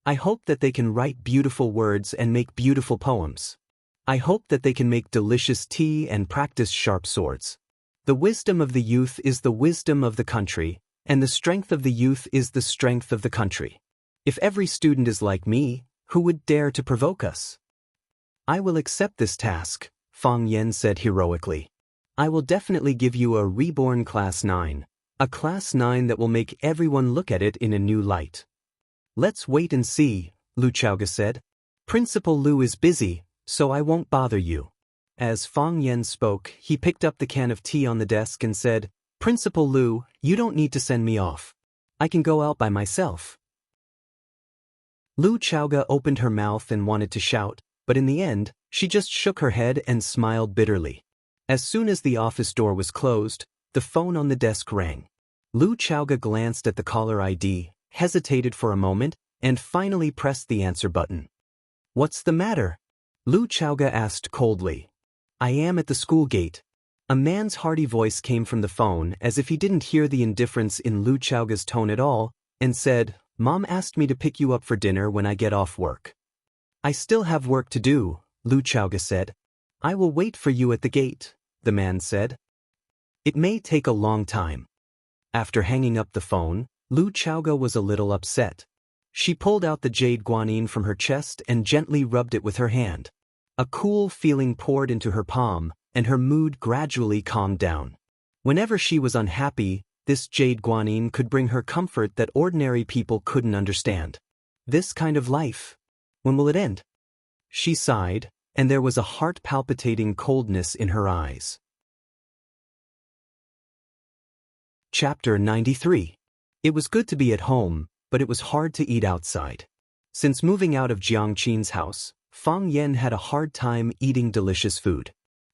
I hope that they can write beautiful words and make beautiful poems. I hope that they can make delicious tea and practice sharp swords. The wisdom of the youth is the wisdom of the country, and the strength of the youth is the strength of the country. If every student is like me, who would dare to provoke us? I will accept this task, Fong Yen said heroically. I will definitely give you a reborn Class 9, a Class 9 that will make everyone look at it in a new light. Let's wait and see, Lu Chaoga said. Principal Liu is busy, so I won't bother you. As Fong Yen spoke, he picked up the can of tea on the desk and said, Principal Liu, you don't need to send me off. I can go out by myself. Lu Chaoga opened her mouth and wanted to shout, but in the end, she just shook her head and smiled bitterly. As soon as the office door was closed, the phone on the desk rang. Lu Chaoga glanced at the caller ID, hesitated for a moment, and finally pressed the answer button. What's the matter? Lu Chaoga asked coldly. I am at the school gate. A man's hearty voice came from the phone as if he didn't hear the indifference in Lu Chaoga's tone at all, and said, Mom asked me to pick you up for dinner when I get off work. I still have work to do, Lu Chaoga said. I will wait for you at the gate, the man said. It may take a long time. After hanging up the phone, Lu Chaoga was a little upset. She pulled out the jade guanine from her chest and gently rubbed it with her hand. A cool feeling poured into her palm, and her mood gradually calmed down. Whenever she was unhappy, this jade guanine could bring her comfort that ordinary people couldn't understand. This kind of life, when will it end? She sighed, and there was a heart-palpitating coldness in her eyes. Chapter 93. It was good to be at home, but it was hard to eat outside. Since moving out of Jiang Qin's house, Fong Yen had a hard time eating delicious food.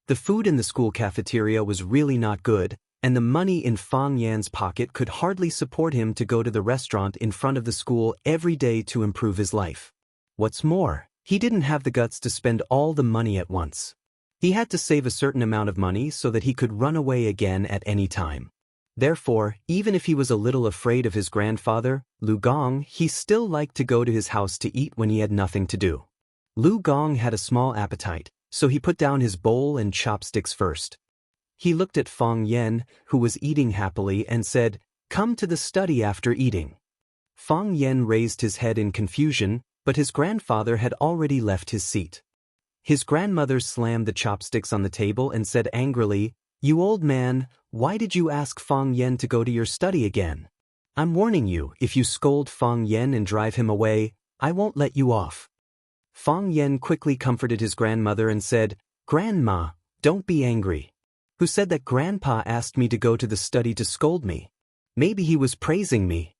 The food in the school cafeteria was really not good, and the money in Fong Yan's pocket could hardly support him to go to the restaurant in front of the school every day to improve his life. What's more, he didn't have the guts to spend all the money at once. He had to save a certain amount of money so that he could run away again at any time. Therefore, even if he was a little afraid of his grandfather, Lu Gong, he still liked to go to his house to eat when he had nothing to do. Lu Gong had a small appetite, so he put down his bowl and chopsticks first. He looked at Fang Yen, who was eating happily, and said, "Come to the study after eating." Fang Yen raised his head in confusion, but his grandfather had already left his seat. His grandmother slammed the chopsticks on the table and said angrily, "You old man, why did you ask Fang Yen to go to your study again? I'm warning you, if you scold Fang Yen and drive him away, I won't let you off." Fang Yen quickly comforted his grandmother and said, "Grandma, don't be angry. Who said that Grandpa asked me to go to the study to scold me? Maybe he was praising me.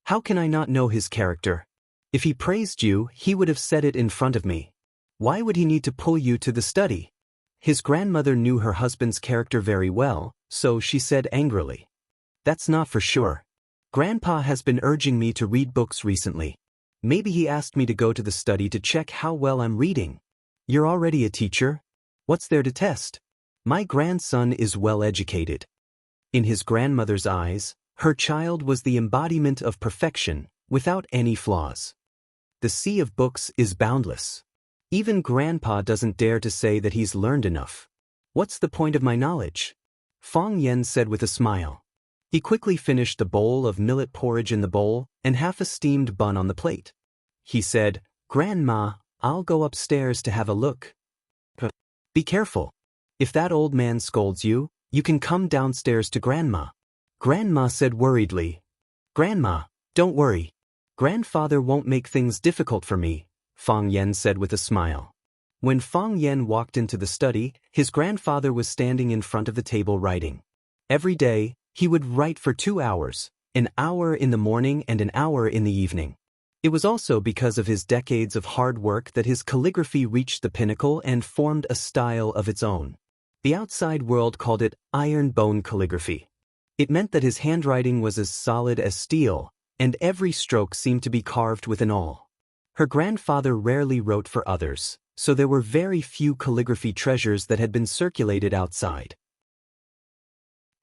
How can I not know his character? If he praised you, he would have said it in front of me. Why would he need to pull you to the study?" His grandmother knew her husband's character very well, so she said angrily, "That's not for sure. Grandpa has been urging me to read books recently. Maybe he asked me to go to the study to check how well I'm reading. You're already a teacher. What's there to test? My grandson is well educated." In his grandmother's eyes, her child was the embodiment of perfection, without any flaws. The sea of books is boundless. Even Grandpa doesn't dare to say that he's learned enough. "What's the point of my knowledge?" Fang Yen said with a smile. He quickly finished the bowl of millet porridge in the bowl and half a steamed bun on the plate. He said, "Grandma, I'll go upstairs to have a look. Be careful. If that old man scolds you, you can come downstairs to Grandma." Grandma said worriedly, "Grandma, don't worry. Grandfather won't make things difficult for me," Fang Yen said with a smile. When Fang Yen walked into the study, his grandfather was standing in front of the table writing. Every day, he would write for 2 hours, an hour in the morning and an hour in the evening. It was also because of his decades of hard work that his calligraphy reached the pinnacle and formed a style of its own. The outside world called it iron bone calligraphy. It meant that his handwriting was as solid as steel, and every stroke seemed to be carved with an awl. Her grandfather rarely wrote for others, so there were very few calligraphy treasures that had been circulated outside.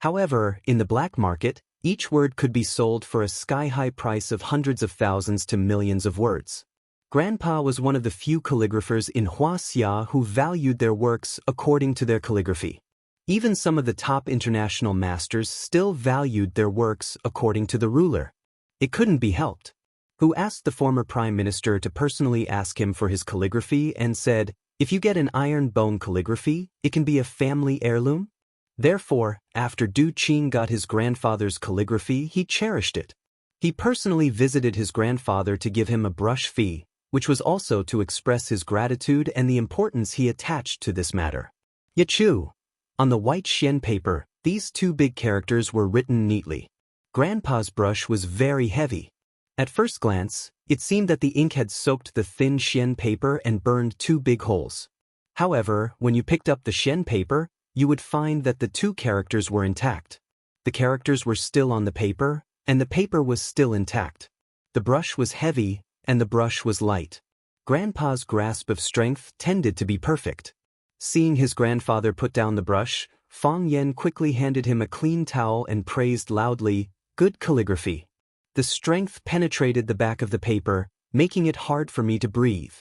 However, in the black market, each word could be sold for a sky-high price of hundreds of thousands to millions of words. Grandpa was one of the few calligraphers in Huaxia who valued their works according to their calligraphy. Even some of the top international masters still valued their works according to the ruler. It couldn't be helped. Who asked the former prime minister to personally ask him for his calligraphy and said, "If you get an iron bone calligraphy, it can be a family heirloom?" Therefore, after Du Qing got his grandfather's calligraphy, he cherished it. He personally visited his grandfather to give him a brush fee, which was also to express his gratitude and the importance he attached to this matter. Yachu. On the white xian paper, these 2 big characters were written neatly. Grandpa's brush was very heavy. At first glance, it seemed that the ink had soaked the thin xian paper and burned 2 big holes. However, when you picked up the xian paper, you would find that the 2 characters were intact. The characters were still on the paper, and the paper was still intact. The brush was heavy, and the brush was light. Grandpa's grasp of strength tended to be perfect. Seeing his grandfather put down the brush, Fang Yen quickly handed him a clean towel and praised loudly, "Good calligraphy. The strength penetrated the back of the paper, making it hard for me to breathe."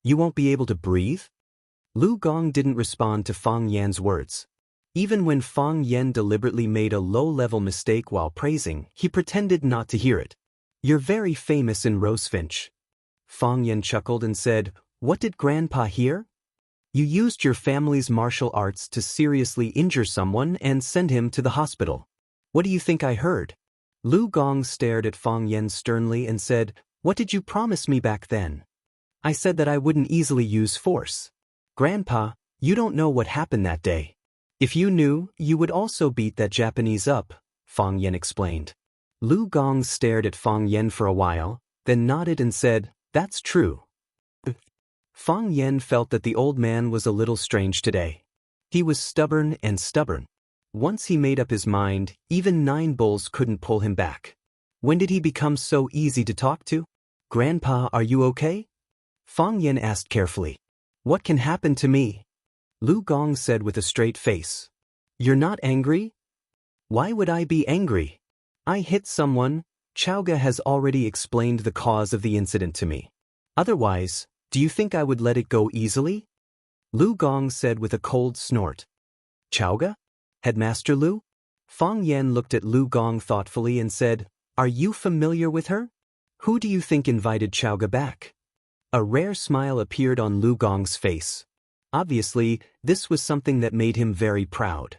"You won't be able to breathe?" Lu Gong didn't respond to Fang Yan's words. Even when Fang Yen deliberately made a low-level mistake while praising, he pretended not to hear it. "You're very famous in Rosefinch." Fang Yen chuckled and said, "What did Grandpa hear? You used your family's martial arts to seriously injure someone and send him to the hospital. What do you think I heard?" Lu Gong stared at Fang Yen sternly and said, "What did you promise me back then?" "I said that I wouldn't easily use force." "Grandpa, you don't know what happened that day. If you knew, you would also beat that Japanese up," Fang Yen explained. Lu Gong stared at Fang Yen for a while, then nodded and said, "That's true." Fang Yen felt that the old man was a little strange today. He was stubborn and stubborn. Once he made up his mind, even 9 bulls couldn't pull him back. When did he become so easy to talk to? "Grandpa, are you okay?" Fang Yen asked carefully. "What can happen to me?" Lu Gong said with a straight face. "You're not angry?" "Why would I be angry? I hit someone. Chowga has already explained the cause of the incident to me. Otherwise, Do you think I would let it go easily? Lu Gong said with a cold snort. Chaoga? Headmaster Lu? Fang Yen looked at Lu Gong thoughtfully and said, Are you familiar with her? Who do you think invited Chaoga back? A rare smile appeared on Lu Gong's face. Obviously, this was something that made him very proud.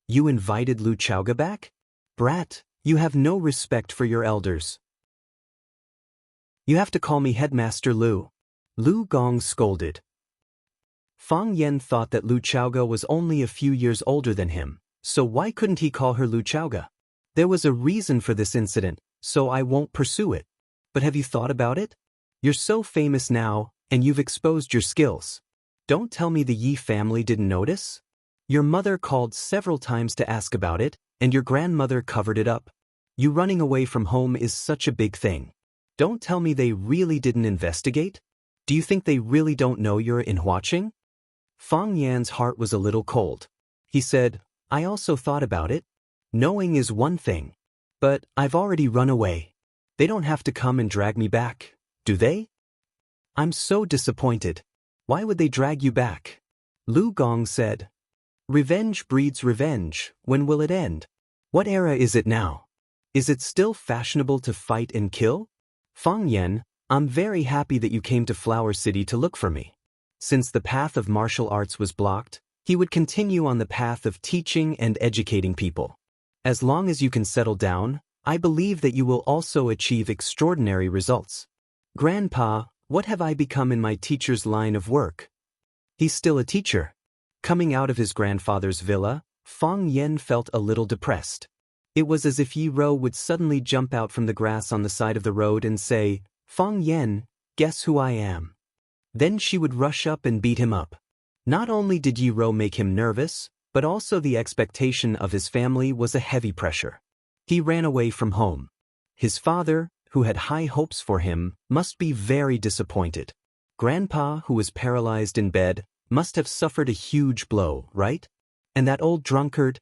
You invited Lu Chaoga back? Brat, you have no respect for your elders. You have to call me Headmaster Lu. Lu Gong scolded. Fang Yen thought that Lu Chaoga was only a few years older than him, so why couldn't he call her Lu Chaoga? There was a reason for this incident, so I won't pursue it. But have you thought about it? You're so famous now, and you've exposed your skills. Don't tell me the Yi family didn't notice? Your mother called several times to ask about it, and your grandmother covered it up. You running away from home is such a big thing. Don't tell me they really didn't investigate? Do you think they really don't know you're in watching? Fang Yan's heart was a little cold. He said, I also thought about it. Knowing is one thing. But I've already run away. They don't have to come and drag me back, do they? I'm so disappointed. Why would they drag you back? Lu Gong said. Revenge breeds revenge. When will it end? What era is it now? Is it still fashionable to fight and kill? Fang Yan, I'm very happy that you came to Flower City to look for me. Since the path of martial arts was blocked, he would continue on the path of teaching and educating people. As long as you can settle down, I believe that you will also achieve extraordinary results. Grandpa, what have I become in my teacher's line of work? He's still a teacher. Coming out of his grandfather's villa, Fang Yen felt a little depressed. It was as if Yi Ro would suddenly jump out from the grass on the side of the road and say, Fang Yen, guess who I am? Then she would rush up and beat him up. Not only did Yi Ro make him nervous, but also the expectation of his family was a heavy pressure. He ran away from home. His father, who had high hopes for him, must be very disappointed. Grandpa, who was paralyzed in bed, must have suffered a huge blow, right? And that old drunkard?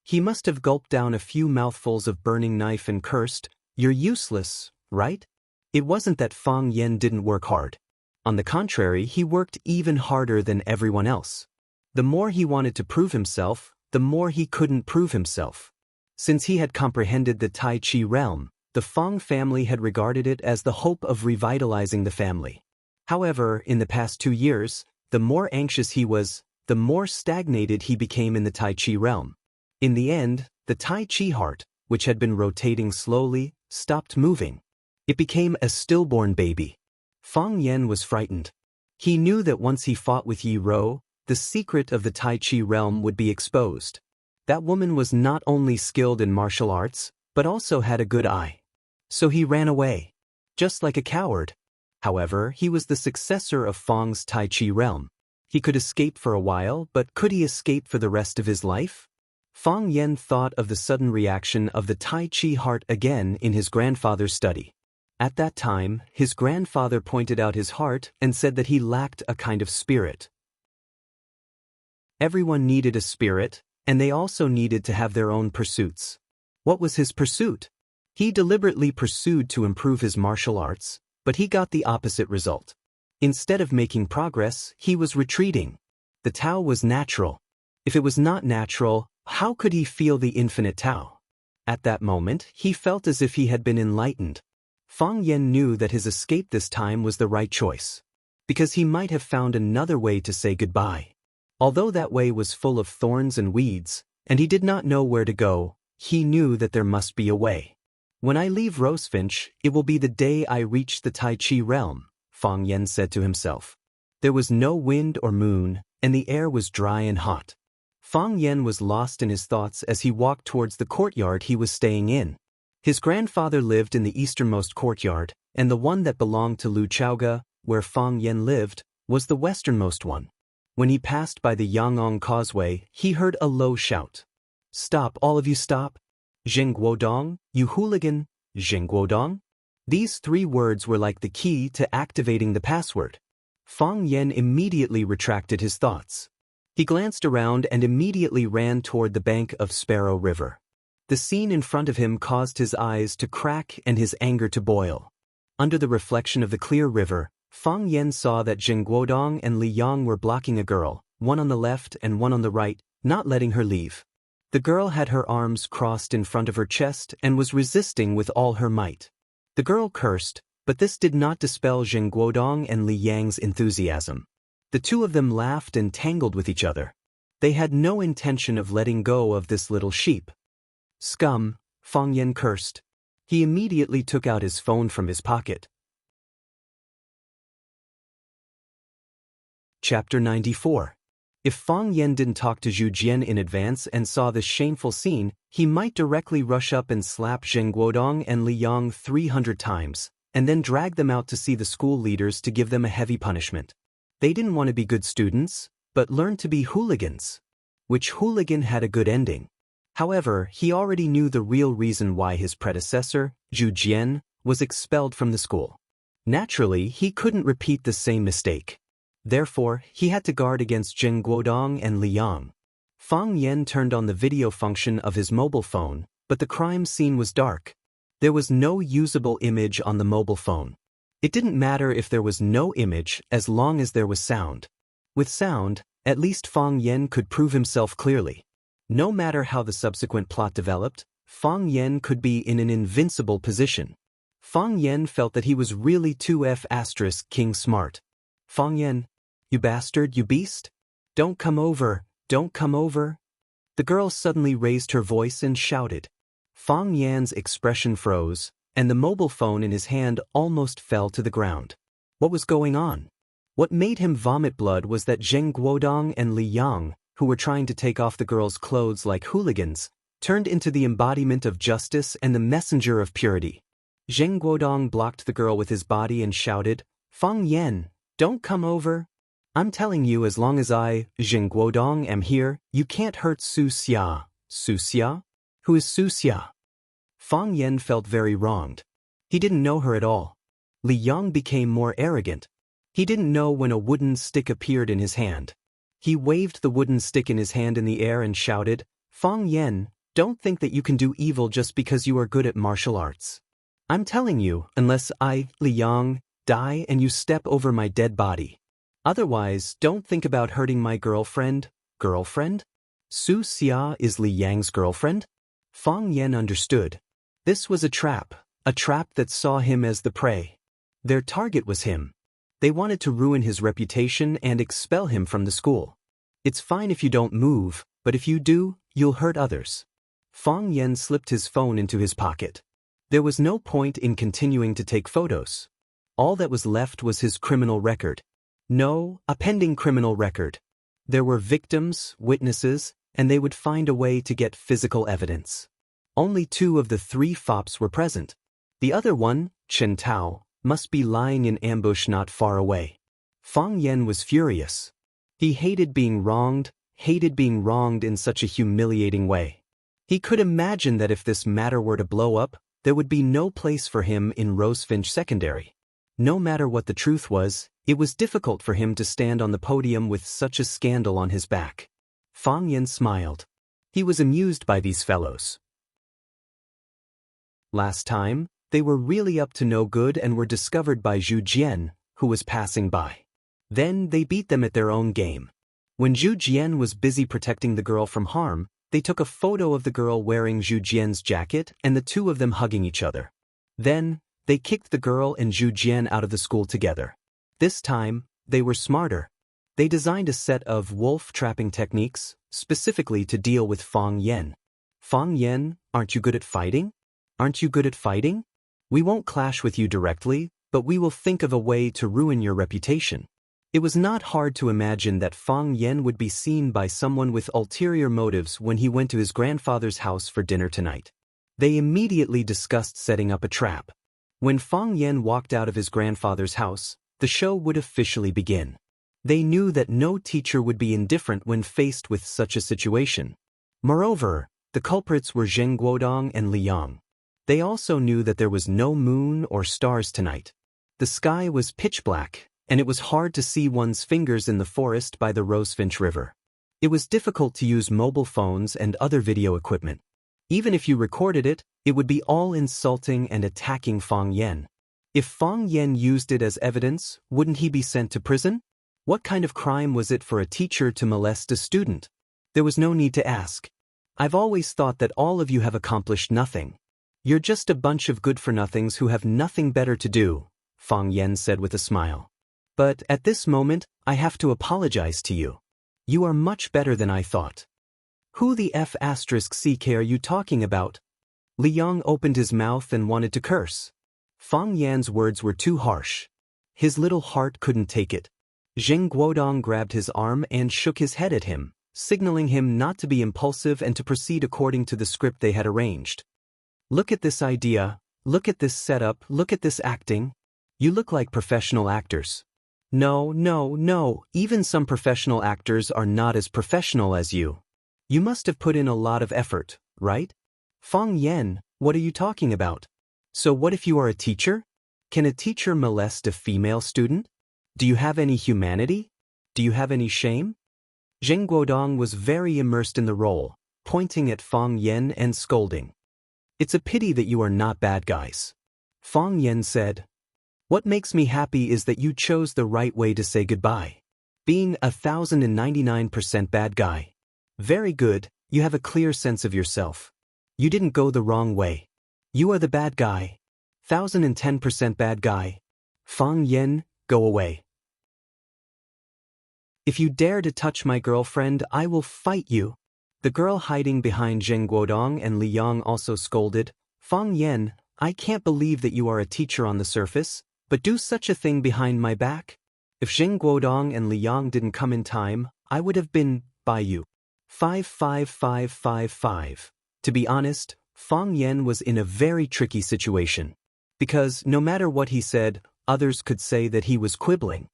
He must have gulped down a few mouthfuls of burning knife and cursed, You're useless, right? It wasn't that Fang Yen didn't work hard. On the contrary, he worked even harder than everyone else. The more he wanted to prove himself, the more he couldn't prove himself. Since he had comprehended the Tai Chi realm, the Fang family had regarded it as the hope of revitalizing the family. However, in the past 2 years, the more anxious he was, the more stagnated he became in the Tai Chi realm. In the end, the Tai Chi heart, which had been rotating slowly, stopped moving. It became a stillborn baby. Fang Yen was frightened. He knew that once he fought with Yi Ro, the secret of the Tai Chi realm would be exposed. That woman was not only skilled in martial arts, but also had a good eye. So he ran away. Just like a coward. However, he was the successor of Fang's Tai Chi realm. He could escape for a while, but could he escape for the rest of his life? Fang Yen thought of the sudden reaction of the Tai Chi heart again in his grandfather's study. At that time, his grandfather pointed out his heart and said that he lacked a kind of spirit. Everyone needed a spirit, and they also needed to have their own pursuits. What was his pursuit? He deliberately pursued to improve his martial arts, but he got the opposite result. Instead of making progress, he was retreating. The Tao was natural. If it was not natural, how could he feel the infinite Tao? At that moment, he felt as if he had been enlightened. Fang Yen knew that his escape this time was the right choice, because he might have found another way to say goodbye. Although that way was full of thorns and weeds, and he did not know where to go, he knew that there must be a way. When I leave Rosefinch, it will be the day I reach the Tai Chi realm, Fang Yen said to himself. There was no wind or moon, and the air was dry and hot. Fang Yen was lost in his thoughts as he walked towards the courtyard he was staying in. His grandfather lived in the easternmost courtyard, and the one that belonged to Lu Chaoga, where Fang Yen lived, was the westernmost one. When he passed by the Yangong Causeway, he heard a low shout. Stop, all of you stop! Zheng Guodong, you hooligan, Zheng Guodong? These 3 words were like the key to activating the password. Fang Yen immediately retracted his thoughts. He glanced around and immediately ran toward the bank of Sparrow River. The scene in front of him caused his eyes to crack and his anger to boil. Under the reflection of the clear river, Fang Yan saw that Zheng Guodong and Li Yang were blocking a girl, one on the left and one on the right, not letting her leave. The girl had her arms crossed in front of her chest and was resisting with all her might. The girl cursed, but this did not dispel Zheng Guodong and Li Yang's enthusiasm. The two of them laughed and tangled with each other. They had no intention of letting go of this little sheep. Scum, Fang Yan cursed. He immediately took out his phone from his pocket. Chapter 94. If Fang Yan didn't talk to Zhu Jian in advance and saw this shameful scene, he might directly rush up and slap Zheng Guodong and Li Yang 300 times, and then drag them out to see the school leaders to give them a heavy punishment. They didn't want to be good students, but learned to be hooligans. Which hooligan had a good ending. However, he already knew the real reason why his predecessor, Zhu Jian, was expelled from the school. Naturally, he couldn't repeat the same mistake. Therefore, he had to guard against Zheng Guodong and Li Yang. Fang Yan turned on the video function of his mobile phone, but the crime scene was dark. There was no usable image on the mobile phone. It didn't matter if there was no image as long as there was sound. With sound, at least Fang Yan could prove himself clearly. No matter how the subsequent plot developed, Fang Yan could be in an invincible position. Fang Yan felt that he was really 2F** king smart. Fang Yan, you bastard, you beast? Don't come over, don't come over. The girl suddenly raised her voice and shouted. Fang Yan's expression froze, and the mobile phone in his hand almost fell to the ground. What was going on? What made him vomit blood was that Zheng Guodong and Li Yang, who were trying to take off the girl's clothes like hooligans, turned into the embodiment of justice and the messenger of purity. Zheng Guodong blocked the girl with his body and shouted, Fang Yan, don't come over. I'm telling you, as long as I, Zheng Guodong, am here, you can't hurt Su Xia. Su Xia? Who is Su Xia? Fang Yan felt very wronged. He didn't know her at all. Li Yang became more arrogant. He didn't know when a wooden stick appeared in his hand. He waved the wooden stick in his hand in the air and shouted, Fang Yan, don't think that you can do evil just because you are good at martial arts. I'm telling you, unless I, Li Yang, die and you step over my dead body. Otherwise, don't think about hurting my girlfriend. Girlfriend? Su Xia is Li Yang's girlfriend? Fang Yan understood. This was a trap that saw him as the prey. Their target was him. They wanted to ruin his reputation and expel him from the school. It's fine if you don't move, but if you do, you'll hurt others. Fang Yan slipped his phone into his pocket. There was no point in continuing to take photos. All that was left was his criminal record. No, a pending criminal record. There were victims, witnesses, and they would find a way to get physical evidence. Only 2 of the 3 fops were present. The other one, Chen Tao, must be lying in ambush not far away. Fang Yan was furious. He hated being wronged in such a humiliating way. He could imagine that if this matter were to blow up, there would be no place for him in Rosefinch Secondary. No matter what the truth was, it was difficult for him to stand on the podium with such a scandal on his back. Fang Yan smiled. He was amused by these fellows. Last time, they were really up to no good and were discovered by Zhu Jian, who was passing by. Then they beat them at their own game. When Zhu Jian was busy protecting the girl from harm, they took a photo of the girl wearing Zhu Jian's jacket and the 2 of them hugging each other. Then, they kicked the girl and Zhu Jian out of the school together. This time, they were smarter. They designed a set of wolf trapping techniques, specifically to deal with Fang Yan. Fang Yan, aren't you good at fighting? Aren't you good at fighting? We won't clash with you directly, but we will think of a way to ruin your reputation. It was not hard to imagine that Fang Yan would be seen by someone with ulterior motives when he went to his grandfather's house for dinner tonight. They immediately discussed setting up a trap. When Fang Yan walked out of his grandfather's house, the show would officially begin. They knew that no teacher would be indifferent when faced with such a situation. Moreover, the culprits were Zheng Guodong and Li Yang. They also knew that there was no moon or stars tonight. The sky was pitch black, and it was hard to see one's fingers in the forest by the Rosefinch River. It was difficult to use mobile phones and other video equipment. Even if you recorded it, it would be all insulting and attacking Fang Yan. If Fang Yen used it as evidence, wouldn't he be sent to prison? What kind of crime was it for a teacher to molest a student? There was no need to ask. I've always thought that all of you have accomplished nothing. You're just a bunch of good-for-nothings who have nothing better to do, Fang Yen said with a smile. But at this moment, I have to apologize to you. You are much better than I thought. Who the F***ck are you talking about? Li Yang opened his mouth and wanted to curse. Fang Yan's words were too harsh. His little heart couldn't take it. Zheng Guodong grabbed his arm and shook his head at him, signaling him not to be impulsive and to proceed according to the script they had arranged. Look at this idea, look at this setup, look at this acting. You look like professional actors. No, even some professional actors are not as professional as you. You must have put in a lot of effort, right? Fang Yen, what are you talking about? So what if you are a teacher? Can a teacher molest a female student? Do you have any humanity? Do you have any shame? Zheng Guodong was very immersed in the role, pointing at Fang Yen and scolding. It's a pity that you are not bad guys. Fang Yen said. What makes me happy is that you chose the right way to say goodbye. Being 1099% bad guy. Very good, you have a clear sense of yourself. You didn't go the wrong way. You are the bad guy. 1010% bad guy. Fang Yen, go away. If you dare to touch my girlfriend, I will fight you. The girl hiding behind Zheng Guodong and Li Yang also scolded. Fang Yen, I can't believe that you are a teacher on the surface, but do such a thing behind my back? If Zheng Guodong and Li Yang didn't come in time, I would have been by you. 55555. To be honest, Fang Yen was in a very tricky situation. Because, no matter what he said, others could say that he was quibbling.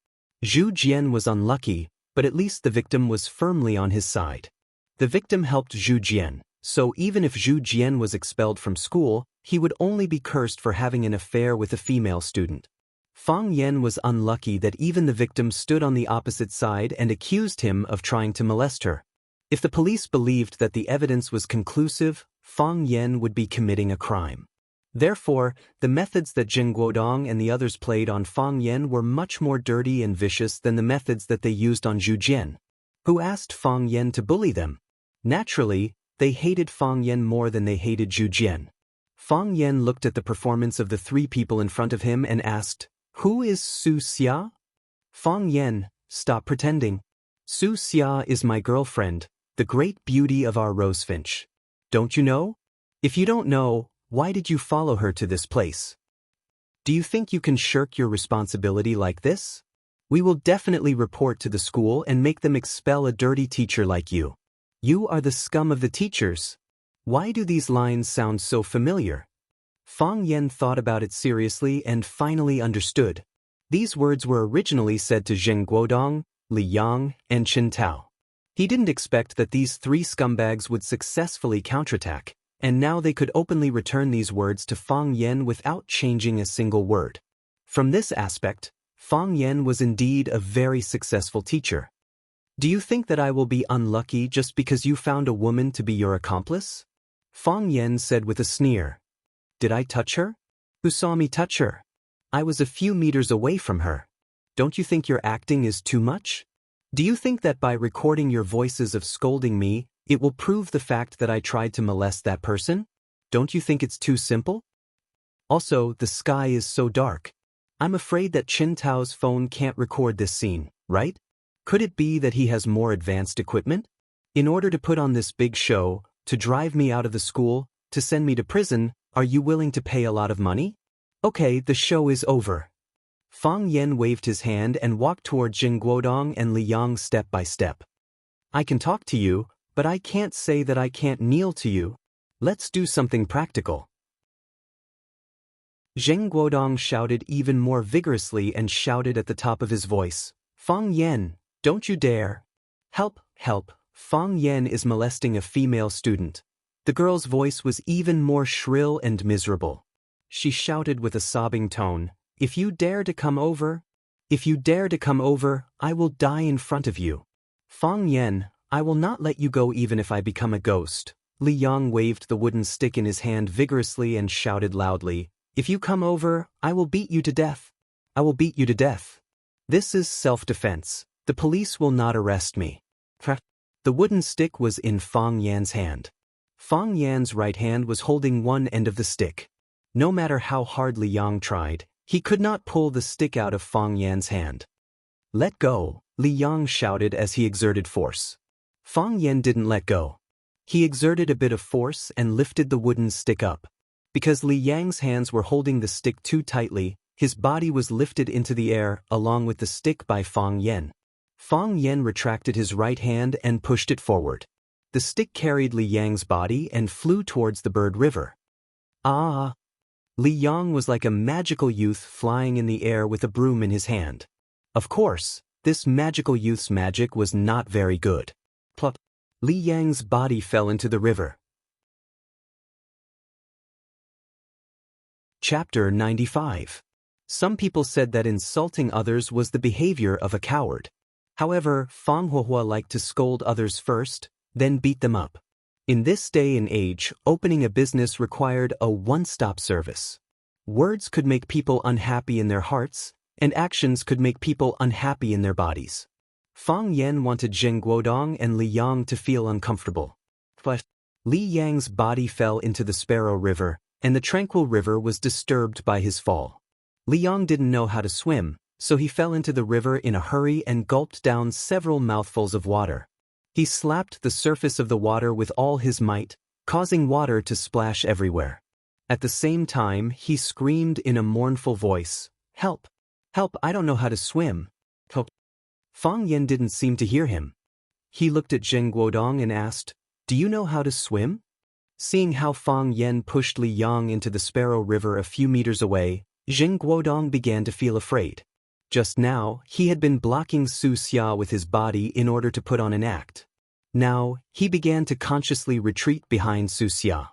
Zhu Jian was unlucky, but at least the victim was firmly on his side. The victim helped Zhu Jian, so even if Zhu Jian was expelled from school, he would only be cursed for having an affair with a female student. Fang Yen was unlucky that even the victim stood on the opposite side and accused him of trying to molest her. If the police believed that the evidence was conclusive, Fang Yen would be committing a crime. Therefore, the methods that Zheng Guodong and the others played on Fang Yen were much more dirty and vicious than the methods that they used on Zhu Jian, who asked Fang Yen to bully them. Naturally, they hated Fang Yen more than they hated Zhu Jian. Fang Yen looked at the performance of the three people in front of him and asked, Who is Su Xia? Fang Yen, stop pretending. Su Xia is my girlfriend, the great beauty of our rosefinch. Don't you know? If you don't know, why did you follow her to this place? Do you think you can shirk your responsibility like this? We will definitely report to the school and make them expel a dirty teacher like you. You are the scum of the teachers. Why do these lines sound so familiar? Fang Yen thought about it seriously and finally understood. These words were originally said to Zheng Guodong, Li Yang, and Qin Tao. He didn't expect that these three scumbags would successfully counterattack, and now they could openly return these words to Fang Yen without changing a single word. From this aspect, Fang Yen was indeed a very successful teacher. Do you think that I will be unlucky just because you found a woman to be your accomplice? Fang Yen said with a sneer. Did I touch her? Who saw me touch her? I was a few meters away from her. Don't you think your acting is too much? Do you think that by recording your voices of scolding me, it will prove the fact that I tried to molest that person? Don't you think it's too simple? Also, the sky is so dark. I'm afraid that Qin Tao's phone can't record this scene, right? Could it be that he has more advanced equipment? In order to put on this big show, to drive me out of the school, to send me to prison, are you willing to pay a lot of money? Okay, the show is over. Fang Yen waved his hand and walked toward Zheng Guodong and Li Yang step by step. I can talk to you, but I can't say that I can't kneel to you. Let's do something practical. Zheng Guodong shouted even more vigorously and shouted at the top of his voice. Fang Yen, don't you dare. Help, help, Fang Yen is molesting a female student. The girl's voice was even more shrill and miserable. She shouted with a sobbing tone, If you dare to come over, I will die in front of you. Fang Yen, I will not let you go even if I become a ghost. Li Yang waved the wooden stick in his hand vigorously and shouted loudly, If you come over, I will beat you to death. I will beat you to death. This is self-defense. The police will not arrest me. The wooden stick was in Fang Yan's hand. Fang Yan's right hand was holding one end of the stick. No matter how hard Li Yang tried, he could not pull the stick out of Fang Yan's hand. Let go, Li Yang shouted as he exerted force. Fang Yan didn't let go. He exerted a bit of force and lifted the wooden stick up. Because Li Yang's hands were holding the stick too tightly, his body was lifted into the air along with the stick by Fang Yan. Fang Yan retracted his right hand and pushed it forward. The stick carried Li Yang's body and flew towards the Bird River. Ah! Li Yang was like a magical youth flying in the air with a broom in his hand. Of course, this magical youth's magic was not very good. Plop! Li Yang's body fell into the river. Chapter 95. Some people said that insulting others was the behavior of a coward. However, Fang Huohua liked to scold others first, then beat them up. In this day and age, opening a business required a one-stop service. Words could make people unhappy in their hearts, and actions could make people unhappy in their bodies. Fang Yan wanted Zheng Guodong and Li Yang to feel uncomfortable. But Li Yang's body fell into the Sparrow River, and the tranquil river was disturbed by his fall. Li Yang didn't know how to swim, so he fell into the river in a hurry and gulped down several mouthfuls of water. He slapped the surface of the water with all his might, causing water to splash everywhere. At the same time, he screamed in a mournful voice, "Help! Help, I don't know how to swim." Fang Yan didn't seem to hear him. He looked at Zheng Guodong and asked, "Do you know how to swim?" Seeing how Fang Yan pushed Li Yang into the Sparrow River a few meters away, Zheng Guodong began to feel afraid. Just now, he had been blocking Su Xia with his body in order to put on an act. Now, he began to consciously retreat behind Su Xia.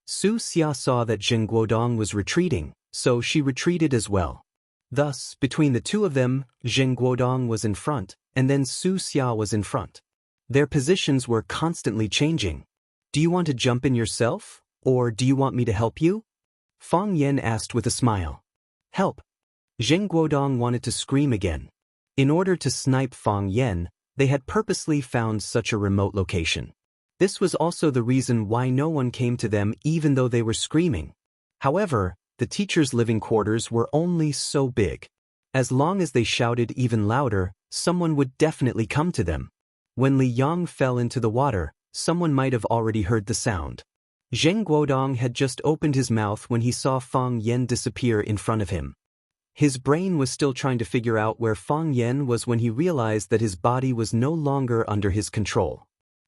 Su Xia saw that Zheng Guodong was retreating, so she retreated as well. Thus, between the two of them, Zheng Guodong was in front, and then Su Xia was in front. Their positions were constantly changing. "Do you want to jump in yourself, or do you want me to help you?" Fang Yan asked with a smile. "Help!" Zheng Guodong wanted to scream again. In order to snipe Fang Yan, they had purposely found such a remote location. This was also the reason why no one came to them even though they were screaming. However, the teachers' living quarters were only so big. As long as they shouted even louder, someone would definitely come to them. When Li Yang fell into the water, someone might have already heard the sound. Zheng Guodong had just opened his mouth when he saw Fang Yan disappear in front of him. His brain was still trying to figure out where Fang Yan was when he realized that his body was no longer under his control.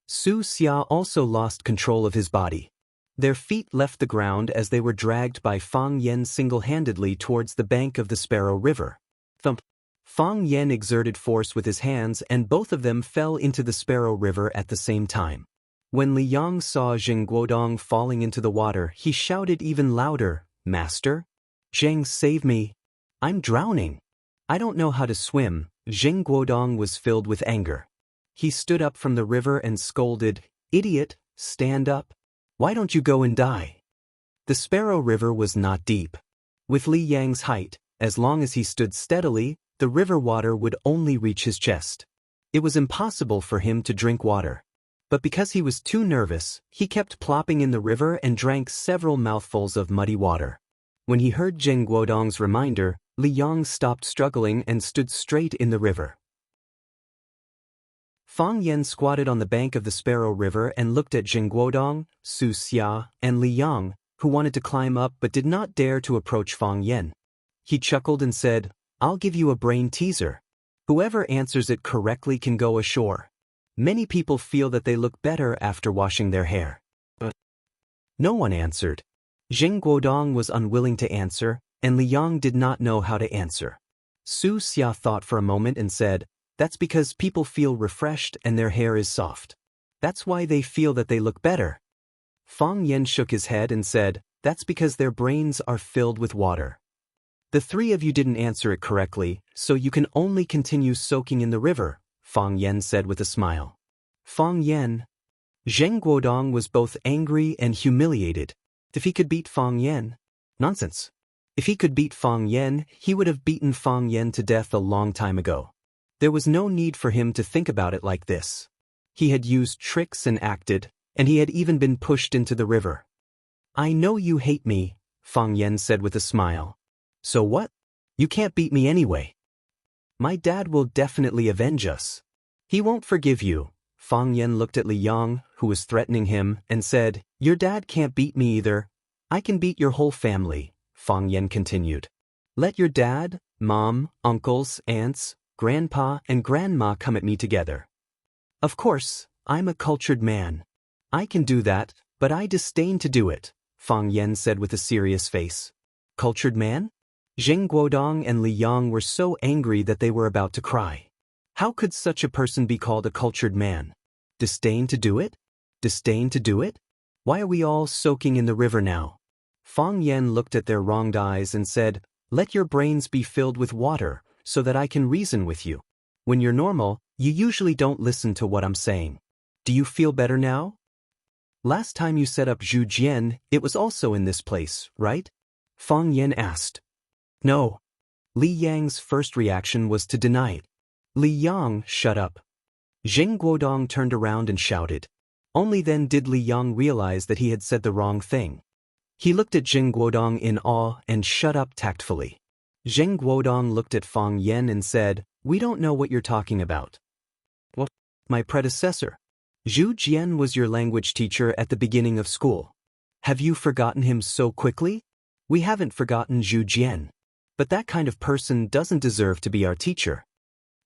Su Xia also lost control of his body. Their feet left the ground as they were dragged by Fang Yan single-handedly towards the bank of the Sparrow River. Thump! Fang Yan exerted force with his hands and both of them fell into the Sparrow River at the same time. When Li Yang saw Zheng Guodong falling into the water, he shouted even louder, "Master? Zheng, save me! I'm drowning! I don't know how to swim." Zheng Guodong was filled with anger. He stood up from the river and scolded, "Idiot, stand up! Why don't you go and die?" The Sparrow River was not deep. With Li Yang's height, as long as he stood steadily, the river water would only reach his chest. It was impossible for him to drink water. But because he was too nervous, he kept plopping in the river and drank several mouthfuls of muddy water. When he heard Zheng Guodong's reminder, Li Yang stopped struggling and stood straight in the river. Fang Yan squatted on the bank of the Sparrow River and looked at Zheng Guodong, Su Xia, and Li Yang, who wanted to climb up but did not dare to approach Fang Yan. He chuckled and said, "I'll give you a brain teaser. Whoever answers it correctly can go ashore." Many people feel that they look better after washing their hair. But no one answered. Zheng Guodong was unwilling to answer, and Li Yang did not know how to answer. Su Xia thought for a moment and said, "That's because people feel refreshed and their hair is soft. That's why they feel that they look better." Fang Yan shook his head and said, "That's because their brains are filled with water." "The three of you didn't answer it correctly, so you can only continue soaking in the river," Fang Yan said with a smile. Fang Yan. Zheng Guodong was both angry and humiliated. If he could beat Fang Yan? Nonsense. If he could beat Fang Yen, he would have beaten Fang Yen to death a long time ago. There was no need for him to think about it like this. He had used tricks and acted, and he had even been pushed into the river. I know you hate me, Fang Yen said with a smile. So what? You can't beat me anyway. My dad will definitely avenge us. He won't forgive you. Fang Yen looked at Li Yang, who was threatening him, and said, Your dad can't beat me either. I can beat your whole family, Fang Yen continued. Let your dad, mom, uncles, aunts, grandpa, and grandma come at me together. Of course, I'm a cultured man. I can do that, but I disdain to do it, Fang Yen said with a serious face. Cultured man? Zheng Guodong and Li Yang were so angry that they were about to cry. How could such a person be called a cultured man? Disdain to do it? Disdain to do it? Why are we all soaking in the river now? Fang Yen looked at their wronged eyes and said, Let your brains be filled with water, so that I can reason with you. When you're normal, you usually don't listen to what I'm saying. Do you feel better now? Last time you set up Zhu Jian, it was also in this place, right? Fang Yen asked. No. Li Yang's first reaction was to deny it. Li Yang, shut up. Zheng Guodong turned around and shouted. Only then did Li Yang realize that he had said the wrong thing. He looked at Zheng Guodong in awe and shut up tactfully. Zheng Guodong looked at Fang Yen and said, We don't know what you're talking about. What? My predecessor. Zhu Jian was your language teacher at the beginning of school. Have you forgotten him so quickly? We haven't forgotten Zhu Jian. But that kind of person doesn't deserve to be our teacher.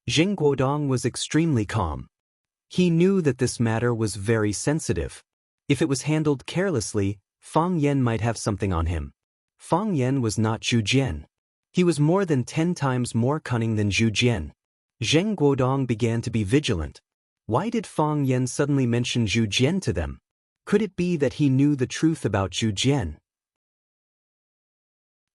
Zheng Guodong was extremely calm. He knew that this matter was very sensitive. If it was handled carelessly, Fang Yen might have something on him. Fang Yen was not Zhu Jian. He was more than 10 times more cunning than Zhu Jian. Zheng Guodong began to be vigilant. Why did Fang Yen suddenly mention Zhu Jian to them? Could it be that he knew the truth about Zhu Jian?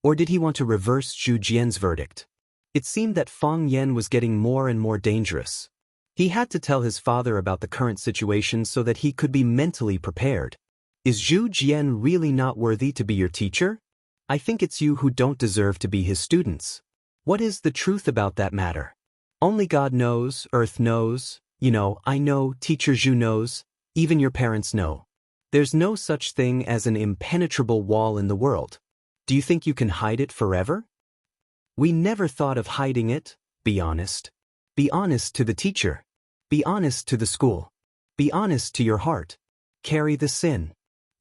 Or did he want to reverse Zhu Jian's verdict? It seemed that Fang Yen was getting more and more dangerous. He had to tell his father about the current situation so that he could be mentally prepared. Is Zhu Jian really not worthy to be your teacher? I think it's you who don't deserve to be his students. What is the truth about that matter? Only God knows, Earth knows, I know, Teacher Zhu knows, even your parents know. There's no such thing as an impenetrable wall in the world. Do you think you can hide it forever? We never thought of hiding it. Be honest. Be honest to the teacher. Be honest to the school. Be honest to your heart. Carry the sin.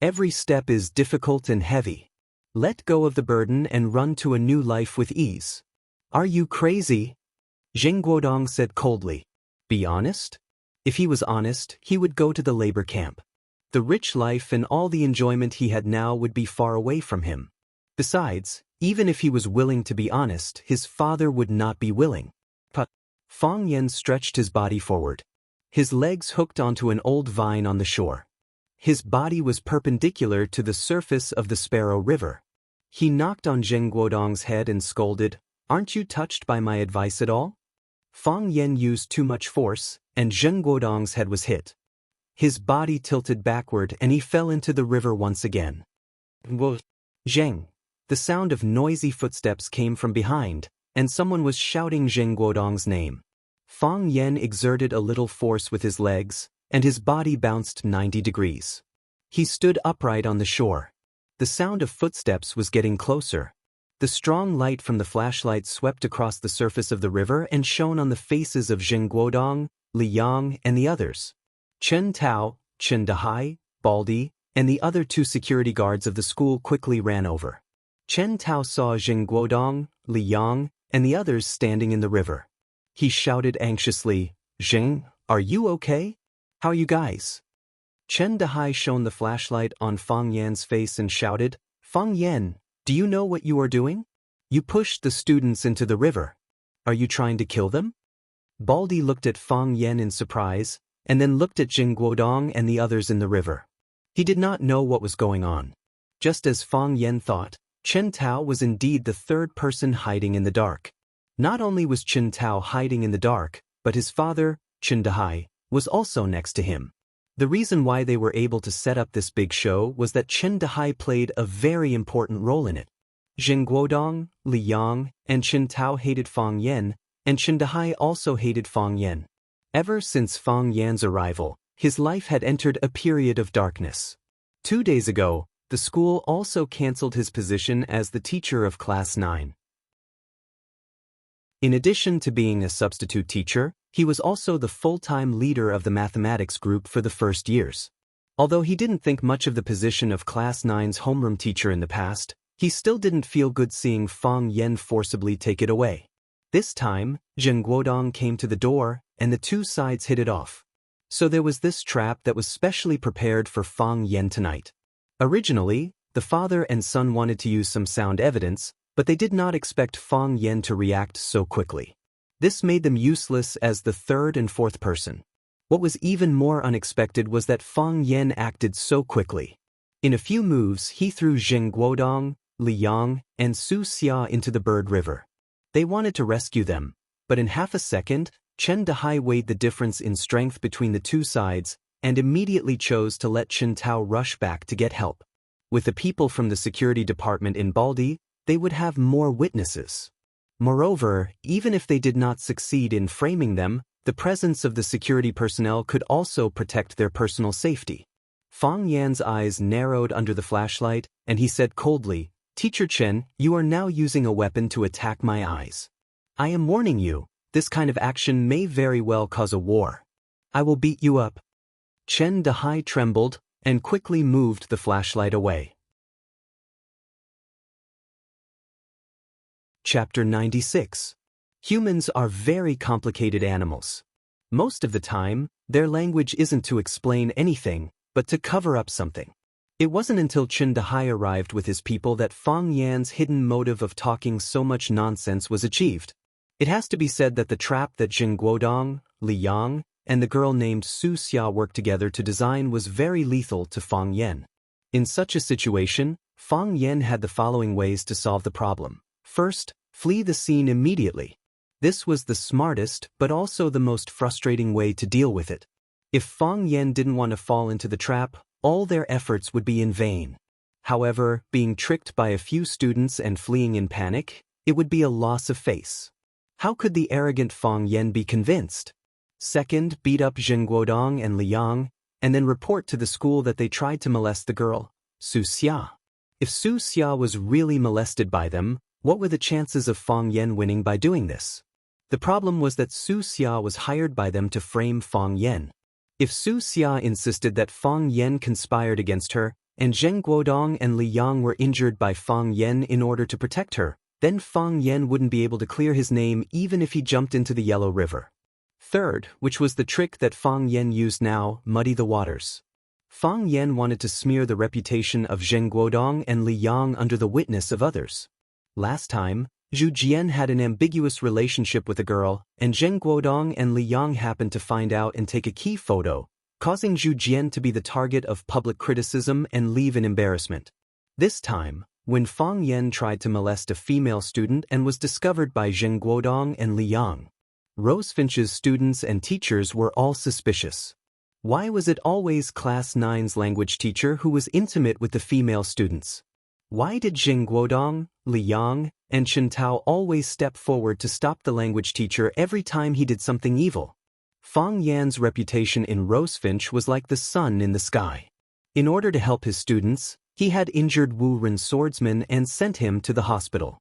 Every step is difficult and heavy. Let go of the burden and run to a new life with ease. Are you crazy? Zheng Guodong said coldly. Be honest? If he was honest, he would go to the labor camp. The rich life and all the enjoyment he had now would be far away from him. Besides, even if he was willing to be honest, his father would not be willing. But Fang Yen stretched his body forward. His legs hooked onto an old vine on the shore. His body was perpendicular to the surface of the Sparrow River. He knocked on Zheng Guodong's head and scolded, Aren't you touched by my advice at all? Fang Yen used too much force, and Zheng Guodong's head was hit. His body tilted backward and he fell into the river once again. Whoa! Zheng! The sound of noisy footsteps came from behind, and someone was shouting Zheng Guodong's name. Fang Yen exerted a little force with his legs, and his body bounced 90 degrees. He stood upright on the shore. The sound of footsteps was getting closer. The strong light from the flashlight swept across the surface of the river and shone on the faces of Zheng Guodong, Li Yang, and the others. Chen Tao, Chen Dahai, Baldi, and the other 2 security guards of the school quickly ran over. Chen Tao saw Zheng Guodong, Li Yang, and the others standing in the river. He shouted anxiously, Zheng, are you okay? How are you guys? Chen Dahai shone the flashlight on Fang Yan's face and shouted, Fang Yan, do you know what you are doing? You pushed the students into the river. Are you trying to kill them? Baldi looked at Fang Yan in surprise, and then looked at Zheng Guodong and the others in the river. He did not know what was going on. Just as Fang Yan thought, Chen Tao was indeed the third person hiding in the dark. Not only was Chen Tao hiding in the dark, but his father, Chen Dahai, was also next to him. The reason why they were able to set up this big show was that Chen Dahai played a very important role in it. Zheng Guodong, Li Yang, and Chen Tao hated Fang Yan, and Chen Dehai also hated Fang Yan. Ever since Fang Yan's arrival, his life had entered a period of darkness. 2 days ago, the school also cancelled his position as the teacher of Class 9. In addition to being a substitute teacher, he was also the full-time leader of the mathematics group for the first years. Although he didn't think much of the position of Class 9's homeroom teacher in the past, he still didn't feel good seeing Fang Yan forcibly take it away. This time, Zheng Guodong came to the door, and the two sides hit it off. So there was this trap that was specially prepared for Fang Yan tonight. Originally, the father and son wanted to use some sound evidence, but they did not expect Fang Yan to react so quickly. This made them useless as the third and fourth person. What was even more unexpected was that Fang Yan acted so quickly. In a few moves, he threw Zheng Guodong, Li Yang, and Su Xia into the Bird River. They wanted to rescue them, but in half a second, Chen Dehai weighed the difference in strength between the two sides and immediately chose to let Chen Tao rush back to get help. With the people from the security department in Baldi, they would have more witnesses. Moreover, even if they did not succeed in framing them, the presence of the security personnel could also protect their personal safety. Fang Yan's eyes narrowed under the flashlight, and he said coldly, "Teacher Chen, you are now using a weapon to attack my eyes. I am warning you, this kind of action may very well cause a war. I will beat you up." Chen Dehai trembled and quickly moved the flashlight away. Chapter 96. Humans are very complicated animals. Most of the time, their language isn't to explain anything, but to cover up something. It wasn't until Chen Dehai arrived with his people that Fang Yan's hidden motive of talking so much nonsense was achieved. It has to be said that the trap that Zheng Guodong, Li Yang, and the girl named Su Xia worked together to design was very lethal to Fang Yan. In such a situation, Fang Yan had the following ways to solve the problem. First, flee the scene immediately. This was the smartest but also the most frustrating way to deal with it. If Fang Yan didn't want to fall into the trap, all their efforts would be in vain. However, being tricked by a few students and fleeing in panic, it would be a loss of face. How could the arrogant Fang Yan be convinced? Second, beat up Zheng Guodong and Li Yang, and then report to the school that they tried to molest the girl, Su Xia. If Su Xia was really molested by them, what were the chances of Fang Yan winning by doing this? The problem was that Su Xia was hired by them to frame Fang Yan. If Su Xia insisted that Fang Yan conspired against her, and Zheng Guodong and Li Yang were injured by Fang Yan in order to protect her, then Fang Yan wouldn't be able to clear his name even if he jumped into the Yellow River. Third, which was the trick that Fang Yan used now, muddy the waters. Fang Yan wanted to smear the reputation of Zheng Guodong and Li Yang under the witness of others. Last time, Zhu Jian had an ambiguous relationship with a girl, and Zheng Guodong and Li Yang happened to find out and take a key photo, causing Zhu Jian to be the target of public criticism and leave in embarrassment. This time, when Fang Yan tried to molest a female student and was discovered by Zheng Guodong and Li Yang, Rosefinch's students and teachers were all suspicious. Why was it always Class 9's language teacher who was intimate with the female students? Why did Zheng Guodong, Li Yang, and Chen Tao always step forward to stop the language teacher every time he did something evil? Fang Yan's reputation in Rosefinch was like the sun in the sky. In order to help his students, he had injured Wu Ren's swordsman and sent him to the hospital.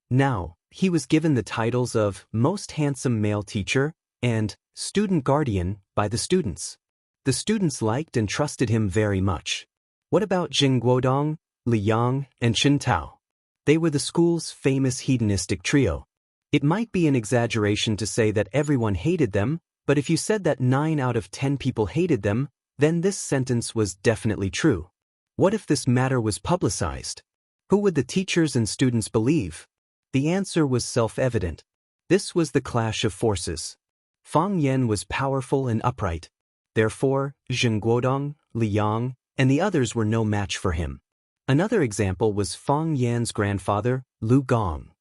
Now, he was given the titles of Most Handsome Male Teacher and Student Guardian by the students. The students liked and trusted him very much. What about Zheng Guodong, Li Yang, and Chen Tao? They were the school's famous hedonistic trio. It might be an exaggeration to say that everyone hated them, but if you said that 9 out of 10 people hated them, then this sentence was definitely true. What if this matter was publicized? Who would the teachers and students believe? The answer was self-evident. This was the clash of forces. Fang Yan was powerful and upright. Therefore, Zheng Guodong, Li Yang, and the others were no match for him. Another example was Fang Yan's grandfather, Lu Gong.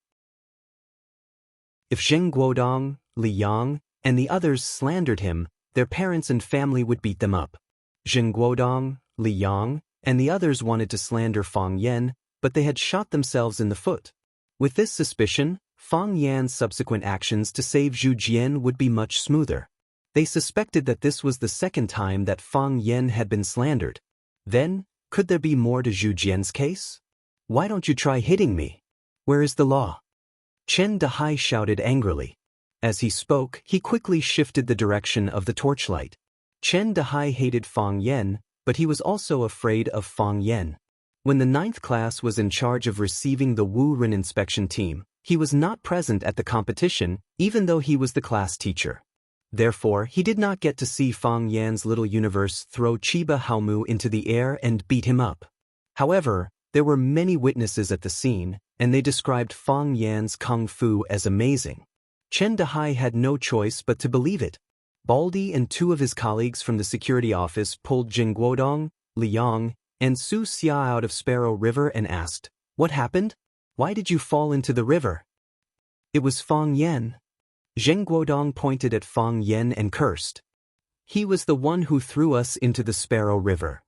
If Zheng Guodong, Li Yang, and the others slandered him, their parents and family would beat them up. Zheng Guodong, Li Yang, and the others wanted to slander Fang Yan, but they had shot themselves in the foot. With this suspicion, Fang Yan's subsequent actions to save Zhu Jian would be much smoother. They suspected that this was the second time that Fang Yan had been slandered. Then, could there be more to Zhu Jian's case? Why don't you try hitting me? Where is the law? Chen Dehai shouted angrily. As he spoke, he quickly shifted the direction of the torchlight. Chen Dehai hated Fang Yan, but he was also afraid of Fang Yan. When the 9th class was in charge of receiving the Wu Ren inspection team, he was not present at the competition, even though he was the class teacher. Therefore, he did not get to see Fang Yan's little universe throw Chiba Haomu into the air and beat him up. However, there were many witnesses at the scene, and they described Fang Yan's kung fu as amazing. Chen Dehai had no choice but to believe it. Baldi and 2 of his colleagues from the security office pulled Jing Guodong, Li Yang, and Su Xia out of Sparrow River and asked, "What happened? Why did you fall into the river?" "It was Fang Yan." Zheng Guodong pointed at Fang Yan and cursed. "He was the one who threw us into the Sparrow River."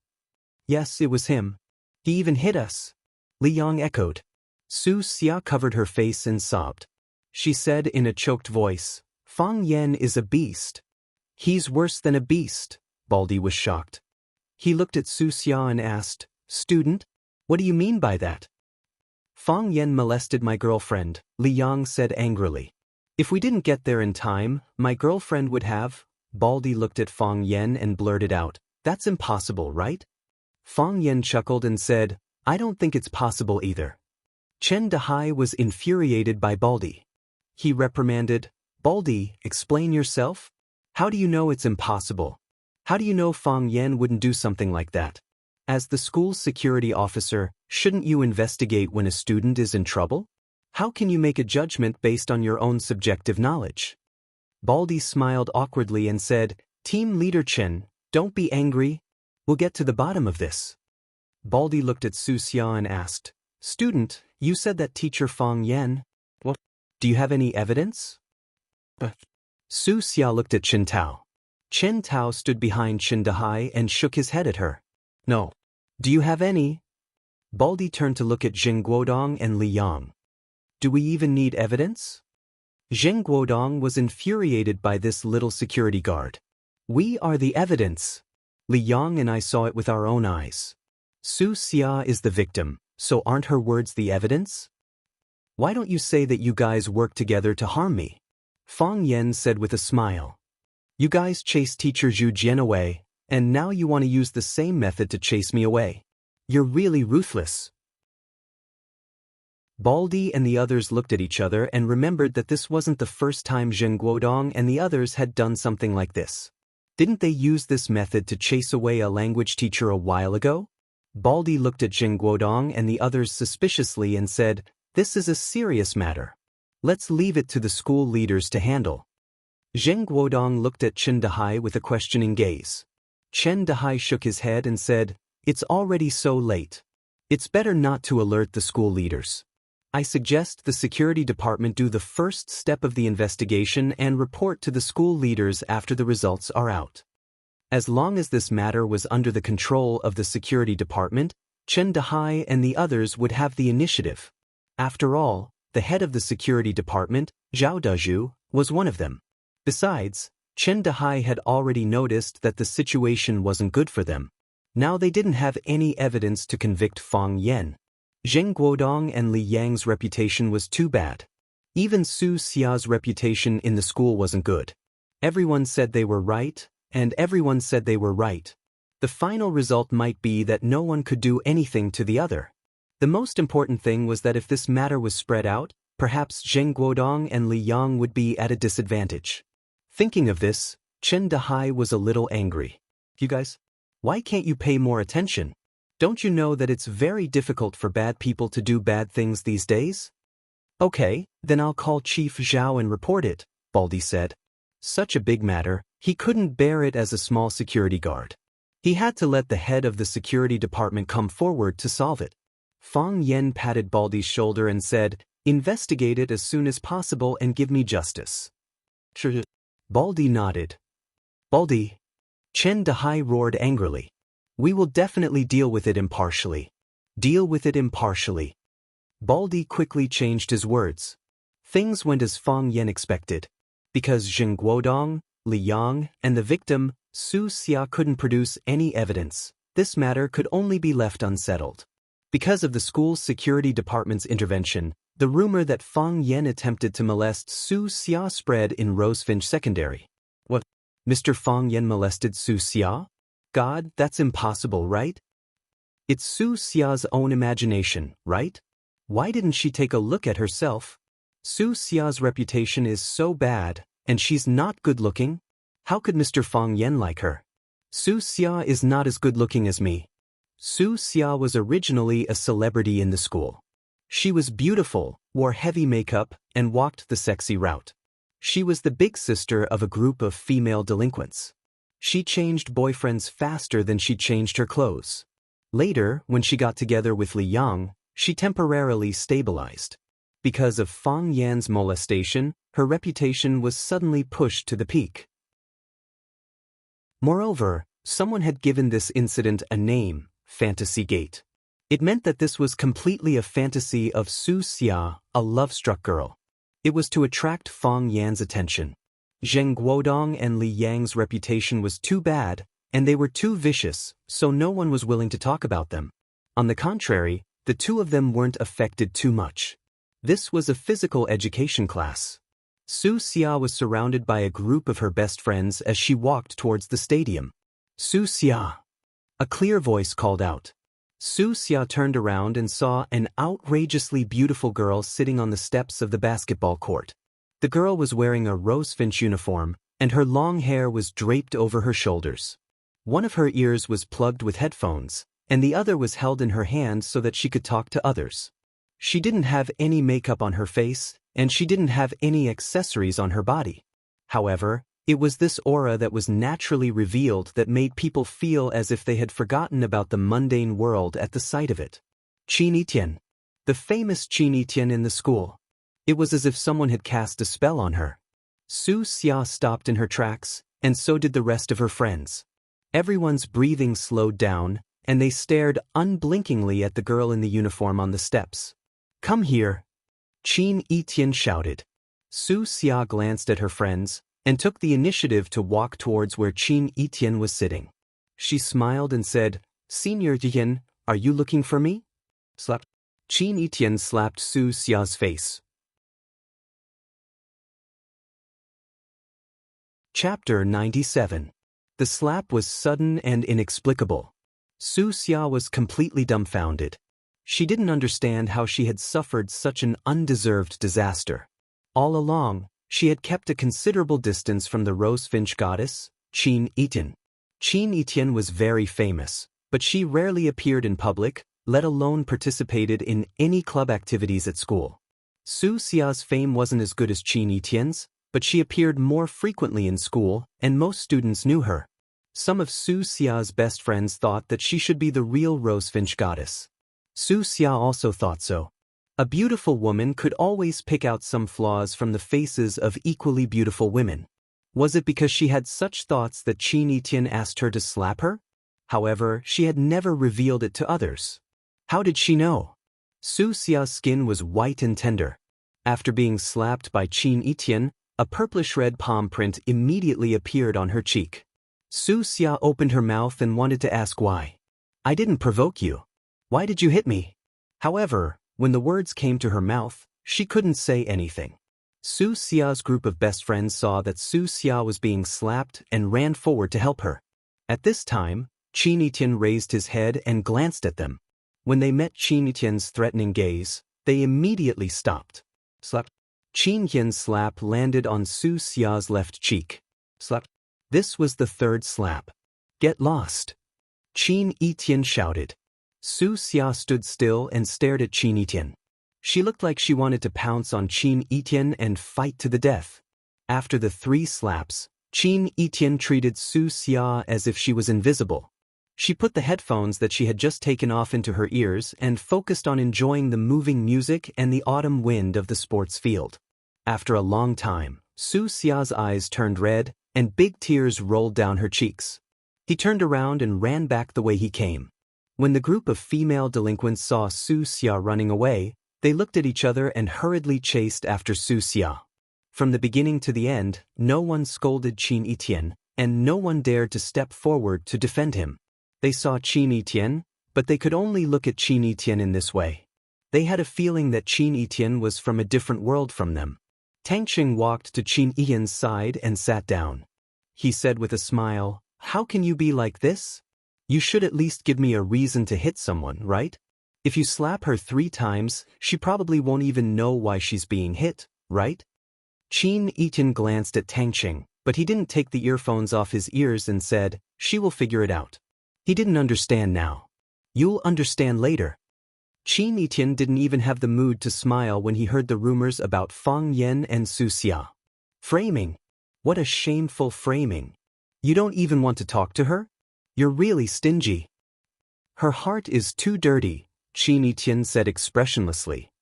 "Yes, it was him. He even hit us," Li Yang echoed. Su Xia covered her face and sobbed. She said in a choked voice, "Fang Yan is a beast." "He's worse than a beast," Baldi was shocked. He looked at Su Xia and asked, "Student, what do you mean by that?" "Fang Yan molested my girlfriend," Li Yang said angrily. "If we didn't get there in time, my girlfriend would have." Baldi looked at Fang Yan and blurted out, "That's impossible, right?" Fang Yan chuckled and said, "I don't think it's possible either." Chen Dehai was infuriated by Baldi. He reprimanded, "Baldi, explain yourself? How do you know it's impossible? How do you know Fang Yan wouldn't do something like that? As the school's security officer, shouldn't you investigate when a student is in trouble? How can you make a judgment based on your own subjective knowledge?" Baldi smiled awkwardly and said, "Team Leader Chen, don't be angry. We'll get to the bottom of this." Baldi looked at Su Xia and asked, "Student, you said that teacher Fang Yan. What? Do you have any evidence?" Su Xia looked at Chen Tao. Chen Tao stood behind Chen Dehai and shook his head at her. "No. Do you have any?" Baldi turned to look at Zheng Guodong and Li Yang. "Do we even need evidence?" Zheng Guodong was infuriated by this little security guard. "We are the evidence. Li Yang and I saw it with our own eyes. Su Xia is the victim, so aren't her words the evidence? Why don't you say that you guys worked together to harm me?" Fang Yan said with a smile. "You guys chased teacher Zhu Jian away, and now you want to use the same method to chase me away. You're really ruthless." Baldi and the others looked at each other and remembered that this wasn't the first time Zheng Guodong and the others had done something like this. Didn't they use this method to chase away a language teacher a while ago? Baldi looked at Zheng Guodong and the others suspiciously and said, "This is a serious matter. Let's leave it to the school leaders to handle." Zheng Guodong looked at Chen Dehai with a questioning gaze. Chen Dehai shook his head and said, "It's already so late. It's better not to alert the school leaders. I suggest the security department do the first step of the investigation and report to the school leaders after the results are out." As long as this matter was under the control of the security department, Chen Dehai and the others would have the initiative. After all, the head of the security department, Zhao Dezhu, was one of them. Besides, Chen Dehai had already noticed that the situation wasn't good for them. Now they didn't have any evidence to convict Fang Yan. Zheng Guodong and Li Yang's reputation was too bad. Even Su Xia's reputation in the school wasn't good. Everyone said they were right, and everyone said they were right. The final result might be that no one could do anything to the other. The most important thing was that if this matter was spread out, perhaps Zheng Guodong and Li Yang would be at a disadvantage. Thinking of this, Chen Dehai was a little angry. "You guys, why can't you pay more attention? Don't you know that it's very difficult for bad people to do bad things these days?" "Okay, then I'll call Chief Zhao and report it," Baldi said. Such a big matter, he couldn't bear it as a small security guard. He had to let the head of the security department come forward to solve it. Fang Yan patted Baldi's shoulder and said, "Investigate it as soon as possible and give me justice." Sure. Baldi nodded. "Baldi!" Chen Dehai roared angrily. "We will definitely deal with it impartially. Deal with it impartially. Baldi quickly changed his words. Things went as Fang Yan expected. Because Zheng Guodong, Li Yang, and the victim, Su Xia couldn't produce any evidence, this matter could only be left unsettled. Because of the school's security department's intervention, the rumor that Fang Yan attempted to molest Su Xia spread in Rosefinch Secondary. What? Mr. Fang Yan molested Su Xia? God, that's impossible, right? It's Su Xia's own imagination, right? Why didn't she take a look at herself? Su Xia's reputation is so bad, and she's not good-looking. How could Mr. Fang Yan like her? Su Xia is not as good-looking as me. Su Xia was originally a celebrity in the school. She was beautiful, wore heavy makeup, and walked the sexy route. She was the big sister of a group of female delinquents. She changed boyfriends faster than she changed her clothes. Later, when she got together with Li Yang, she temporarily stabilized. Because of Fang Yan's molestation, her reputation was suddenly pushed to the peak. Moreover, someone had given this incident a name, Fantasy Gate. It meant that this was completely a fantasy of Su Xia, a love-struck girl. It was to attract Fang Yan's attention. Zheng Guodong and Li Yang's reputation was too bad, and they were too vicious, so no one was willing to talk about them. On the contrary, the two of them weren't affected too much. This was a physical education class. Su Xia was surrounded by a group of her best friends as she walked towards the stadium. Su Xia! A clear voice called out. Su Xia turned around and saw an outrageously beautiful girl sitting on the steps of the basketball court. The girl was wearing a Rosefinch uniform, and her long hair was draped over her shoulders. One of her ears was plugged with headphones, and the other was held in her hand so that she could talk to others. She didn't have any makeup on her face, and she didn't have any accessories on her body. However, it was this aura that was naturally revealed that made people feel as if they had forgotten about the mundane world at the sight of it. Qin Yitian. The famous Qin Yitian in the school. It was as if someone had cast a spell on her. Su Xia stopped in her tracks, and so did the rest of her friends. Everyone's breathing slowed down, and they stared unblinkingly at the girl in the uniform on the steps. Come here! Qin Yitian shouted. Su Xia glanced at her friends, and took the initiative to walk towards where Qin Yitian was sitting. She smiled and said, Senior Yitian, are you looking for me? Slap. Qin Yitian slapped Su Xia's face. Chapter 97. The slap was sudden and inexplicable. Su Xia was completely dumbfounded. She didn't understand how she had suffered such an undeserved disaster. All along, she had kept a considerable distance from the Rosefinch goddess, Qin Yitian. Qin Yitian was very famous, but she rarely appeared in public, let alone participated in any club activities at school. Su Xia's fame wasn't as good as Qin Yitian's, but she appeared more frequently in school, and most students knew her. Some of Su Xia's best friends thought that she should be the real Rosefinch goddess. Su Xia also thought so. A beautiful woman could always pick out some flaws from the faces of equally beautiful women. Was it because she had such thoughts that Qin Yitian asked her to slap her? However, she had never revealed it to others. How did she know? Su Xia's skin was white and tender. After being slapped by Qin Yitian, a purplish-red palm print immediately appeared on her cheek. Su Xia opened her mouth and wanted to ask why. I didn't provoke you. Why did you hit me? However, when the words came to her mouth, she couldn't say anything. Su Xia's group of best friends saw that Su Xia was being slapped and ran forward to help her. At this time, Qin Yitian raised his head and glanced at them. When they met Qin Yitian's threatening gaze, they immediately stopped. Slap. Qin Yitian's slap landed on Su Xia's left cheek. Slap. This was the third slap. Get lost! Qin Yitian shouted. Su Xia stood still and stared at Qin Yitian. She looked like she wanted to pounce on Qin Yitian and fight to the death. After the 3 slaps, Qin Yitian treated Su Xia as if she was invisible. She put the headphones that she had just taken off into her ears and focused on enjoying the moving music and the autumn wind of the sports field. After a long time, Su Xia's eyes turned red, and big tears rolled down her cheeks. He turned around and ran back the way he came. When the group of female delinquents saw Su Xia running away, they looked at each other and hurriedly chased after Su Xia. From the beginning to the end, no one scolded Qin Etienne, and no one dared to step forward to defend him. They saw Qin Etienne, but they could only look at Qin Etienne in this way. They had a feeling that Qin Etienne was from a different world from them. Tangqing walked to Qin Etienne's side and sat down. He said with a smile, "How can you be like this? You should at least give me a reason to hit someone, right? If you slap her 3 times, she probably won't even know why she's being hit, right?" Qin Etienne glanced at Tangqing, but he didn't take the earphones off his ears and said, "She will figure it out." He didn't understand now. "You'll understand later." Qin Etienne didn't even have the mood to smile when he heard the rumors about Fang Yan and Su Xia. Framing. What a shameful framing. You don't even want to talk to her? You're really stingy. Her heart is too dirty, Qin Etienne said expressionlessly.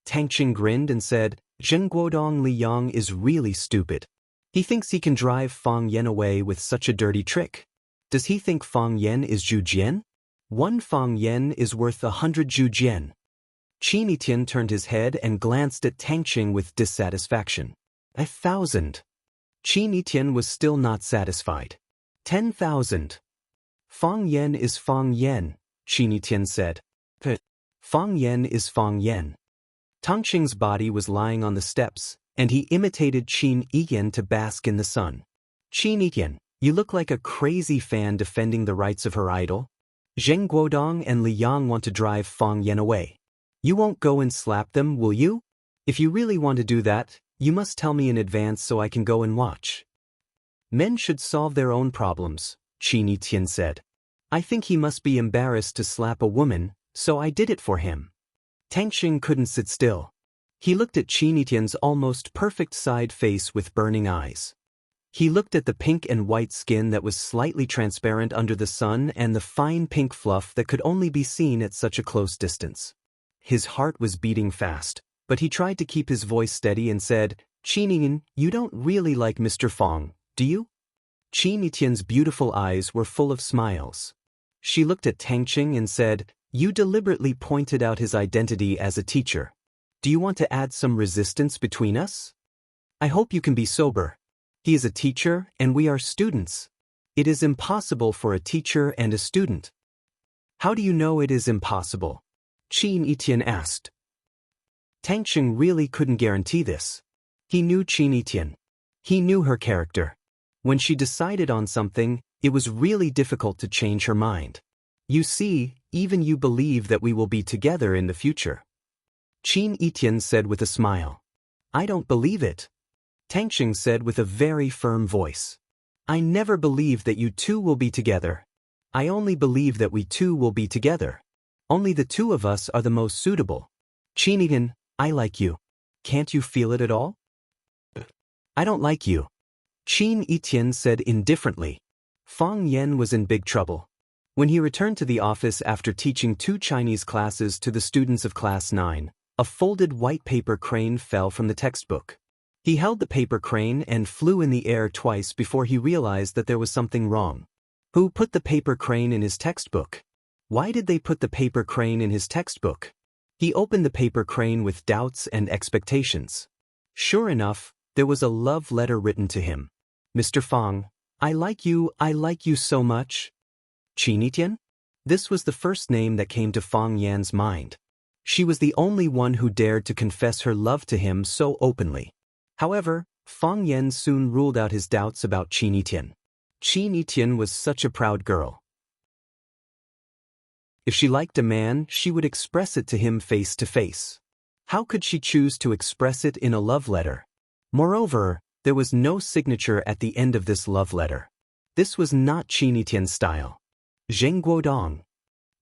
Tangqing grinned and said, "Zheng Guodong Li Yang is really stupid. He thinks he can drive Fang Yan away with such a dirty trick. Does he think Fang Yan is Zhu Jian? 1 Fang Yan is worth 100 Zhu Jian." Qin Etienne turned his head and glanced at Tangqing with dissatisfaction. 1,000. Qin Etienne was still not satisfied. 10,000. Fang Yan is Fang Yan, Qin Etienne said. Fang Yan is Fang Yan. Tangqing's body was lying on the steps, and he imitated Qin Etienne to bask in the sun. "Qin Etienne, you look like a crazy fan defending the rights of her idol. Zheng Guodong and Li Yang want to drive Fang Yan away. You won't go and slap them, will you? If you really want to do that, you must tell me in advance so I can go and watch." "Men should solve their own problems," Qin Etienne said. "I think he must be embarrassed to slap a woman, so I did it for him." Tangqing couldn't sit still. He looked at Qin Etienne's almost perfect side face with burning eyes. He looked at the pink and white skin that was slightly transparent under the sun and the fine pink fluff that could only be seen at such a close distance. His heart was beating fast, but he tried to keep his voice steady and said, "Qin Etienne, you don't really like Mr. Fang, do you?" Qin Etienne's beautiful eyes were full of smiles. She looked at Tangqing and said, "You deliberately pointed out his identity as a teacher. Do you want to add some resistance between us? I hope you can be sober. He is a teacher and we are students. It is impossible for a teacher and a student." "How do you know it is impossible?" Qin Etienne asked. Tangqing really couldn't guarantee this. He knew Qin Etienne. He knew her character. When she decided on something, it was really difficult to change her mind. "You see, even you believe that we will be together in the future." Qin Etienne said with a smile. "I don't believe it." Tangqing said with a very firm voice. "I never believed that you two will be together. I only believe that we two will be together. Only the two of us are the most suitable. Qin Etienne, I like you. Can't you feel it at all?" "I don't like you," Qin Etienne said indifferently. Fang Yan was in big trouble. When he returned to the office after teaching 2 Chinese classes to the students of Class 9, a folded white paper crane fell from the textbook. He held the paper crane and flew in the air twice before he realized that there was something wrong. Who put the paper crane in his textbook? Why did they put the paper crane in his textbook? He opened the paper crane with doubts and expectations. Sure enough, there was a love letter written to him. "Mr. Fang, I like you so much." Qin Etienne? This was the first name that came to Fang Yan's mind. She was the only one who dared to confess her love to him so openly. However, Fang Yan soon ruled out his doubts about Qin Etienne. Qin Etienne was such a proud girl. If she liked a man, she would express it to him face to face. How could she choose to express it in a love letter? Moreover, there was no signature at the end of this love letter. This was not Qin Etienne's style. Zheng Guodong.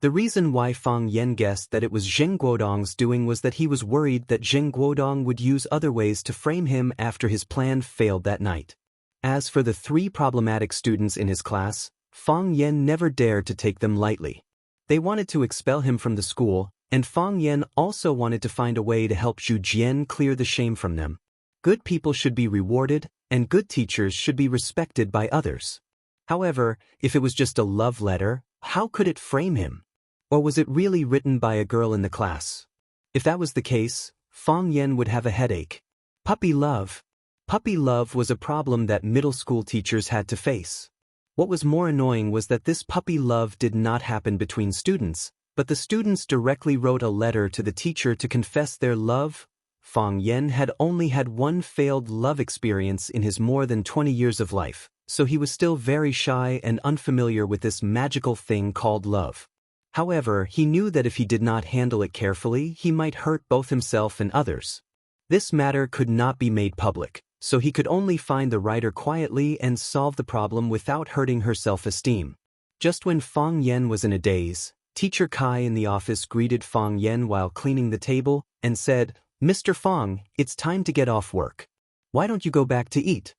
The reason why Fang Yan guessed that it was Zheng Guodong's doing was that he was worried that Zheng Guodong would use other ways to frame him after his plan failed that night. As for the 3 problematic students in his class, Fang Yan never dared to take them lightly. They wanted to expel him from the school, and Fang Yan also wanted to find a way to help Zhu Jian clear the shame from them. Good people should be rewarded, and good teachers should be respected by others. However, if it was just a love letter, How could it frame him? Or was it really written by a girl in the class? If that was the case, Fang Yen would have a headache. Puppy love. Puppy love was a problem that middle school teachers had to face. What was more annoying was that this puppy love did not happen between students, but the students directly wrote a letter to the teacher to confess their love. Fang Yen had only had one failed love experience in his more than 20 years of life, so he was still very shy and unfamiliar with this magical thing called love. However, he knew that if he did not handle it carefully, he might hurt both himself and others. This matter could not be made public, so he could only find the writer quietly and solve the problem without hurting her self-esteem. Just when Fang Yen was in a daze, Teacher Kai in the office greeted Fang Yen while cleaning the table and said, "Mr. Fang, it's time to get off work. Why don't you go back to eat?"